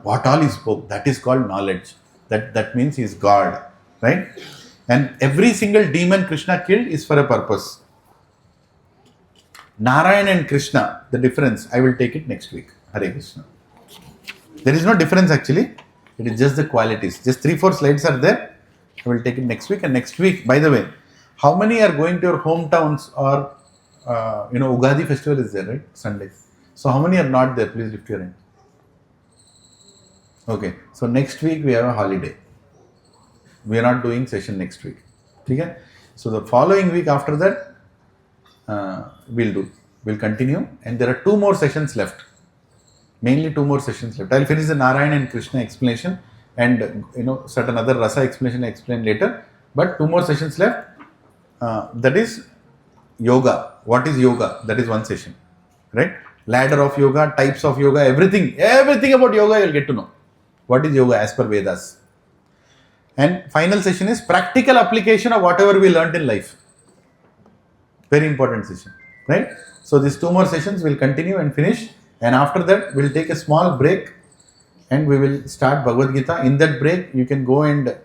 What all he spoke. That is called knowledge. That means he is God. Right? And every single demon Krishna killed is for a purpose. Narayana and Krishna, the difference, I will take it next week. Hare Krishna. There is no difference actually. It is just the qualities. Just 3-4 slides are there. I will take it next week. And next week, by the way, how many are going to your hometowns or, Ugadi festival is there, right? Sunday. So how many are not there? Please lift your hand. Okay. So next week we have a holiday. We are not doing session next week. Okay? So the following week after that, we'll continue. And there are 2 more sessions left. Mainly 2 more sessions left. I'll finish the Narayana and Krishna explanation and, certain other Rasa explanation I explain later. But 2 more sessions left. That is yoga. What is yoga? That is one session. Right? Ladder of yoga, types of yoga, everything about yoga you'll get to know. What is yoga as per Vedas? And final session is practical application of whatever we learnt in life. Very important session. Right? So these 2 more sessions will continue and finish. And after that, we'll take a small break and we will start Bhagavad Gita. In that break, you can go and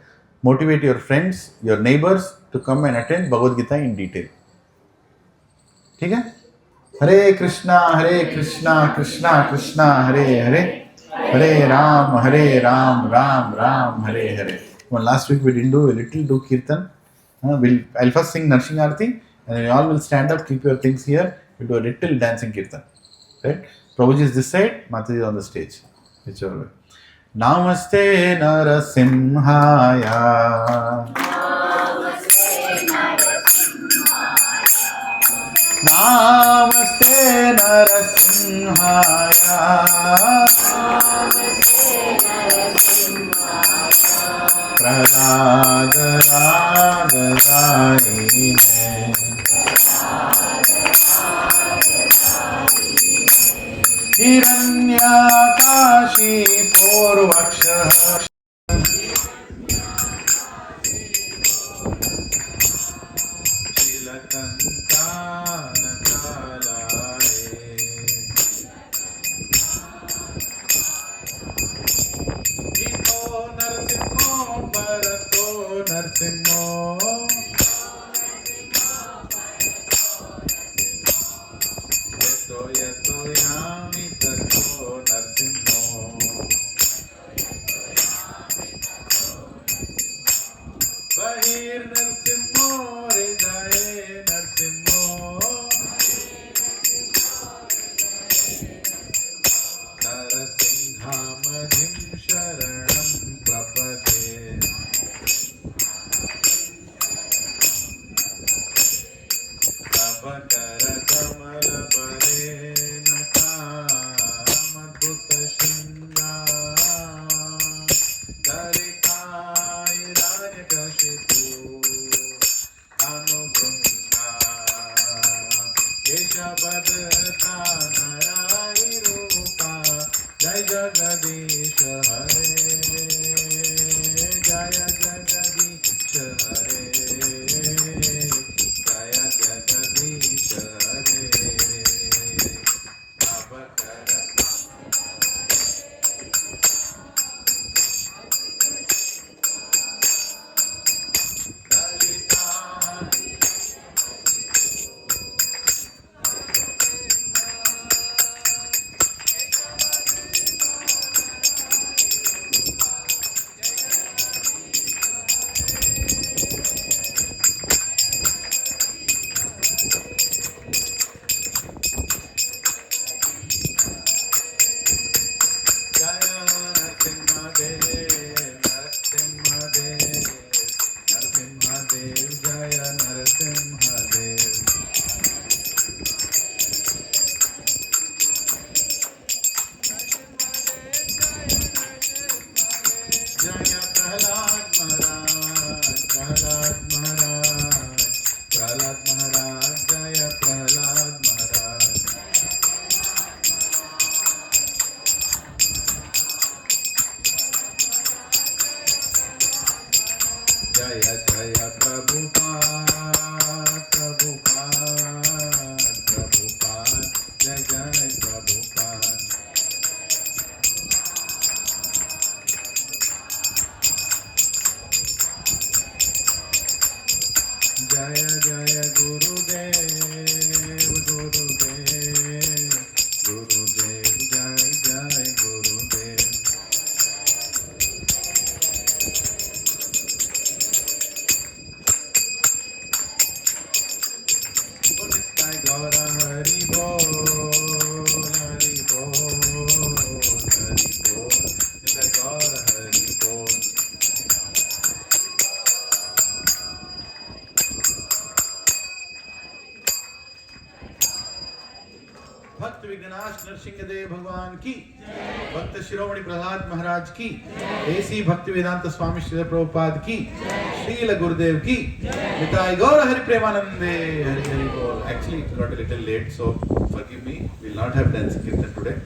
motivate your friends, your neighbors to come and attend Bhagavad Gita in detail. Okay? Hare Krishna, Krishna Krishna, Hare Ram, Ram, Hare. Well, last week we didn't do a little do kirtan. I'll first sing Narsinga Arati, and then we all will stand up, keep your things here. We'll do a little dancing kirtan. Right? Prabhuji is this side, Mataji is on the stage. Whichever way. Namaste Narasimhaya. Namaste Narasimhaya. Prahlad Ragadayine. Hiranyakashi Purvaksha. भक्त विघ्नाश नरसिंहदेव भगवान की, भक्त शिरोमणि प्रहलाद महाराज की, ऐसी भक्ति वेदांत स्वामी श्री प्रभुपाद की, श्रील गुरुदेव की, निताय गौर हरि प्रेमानंदे, हरि हरि बोल. Actually it got a little late, so forgive me. We will not have dance kirtan today.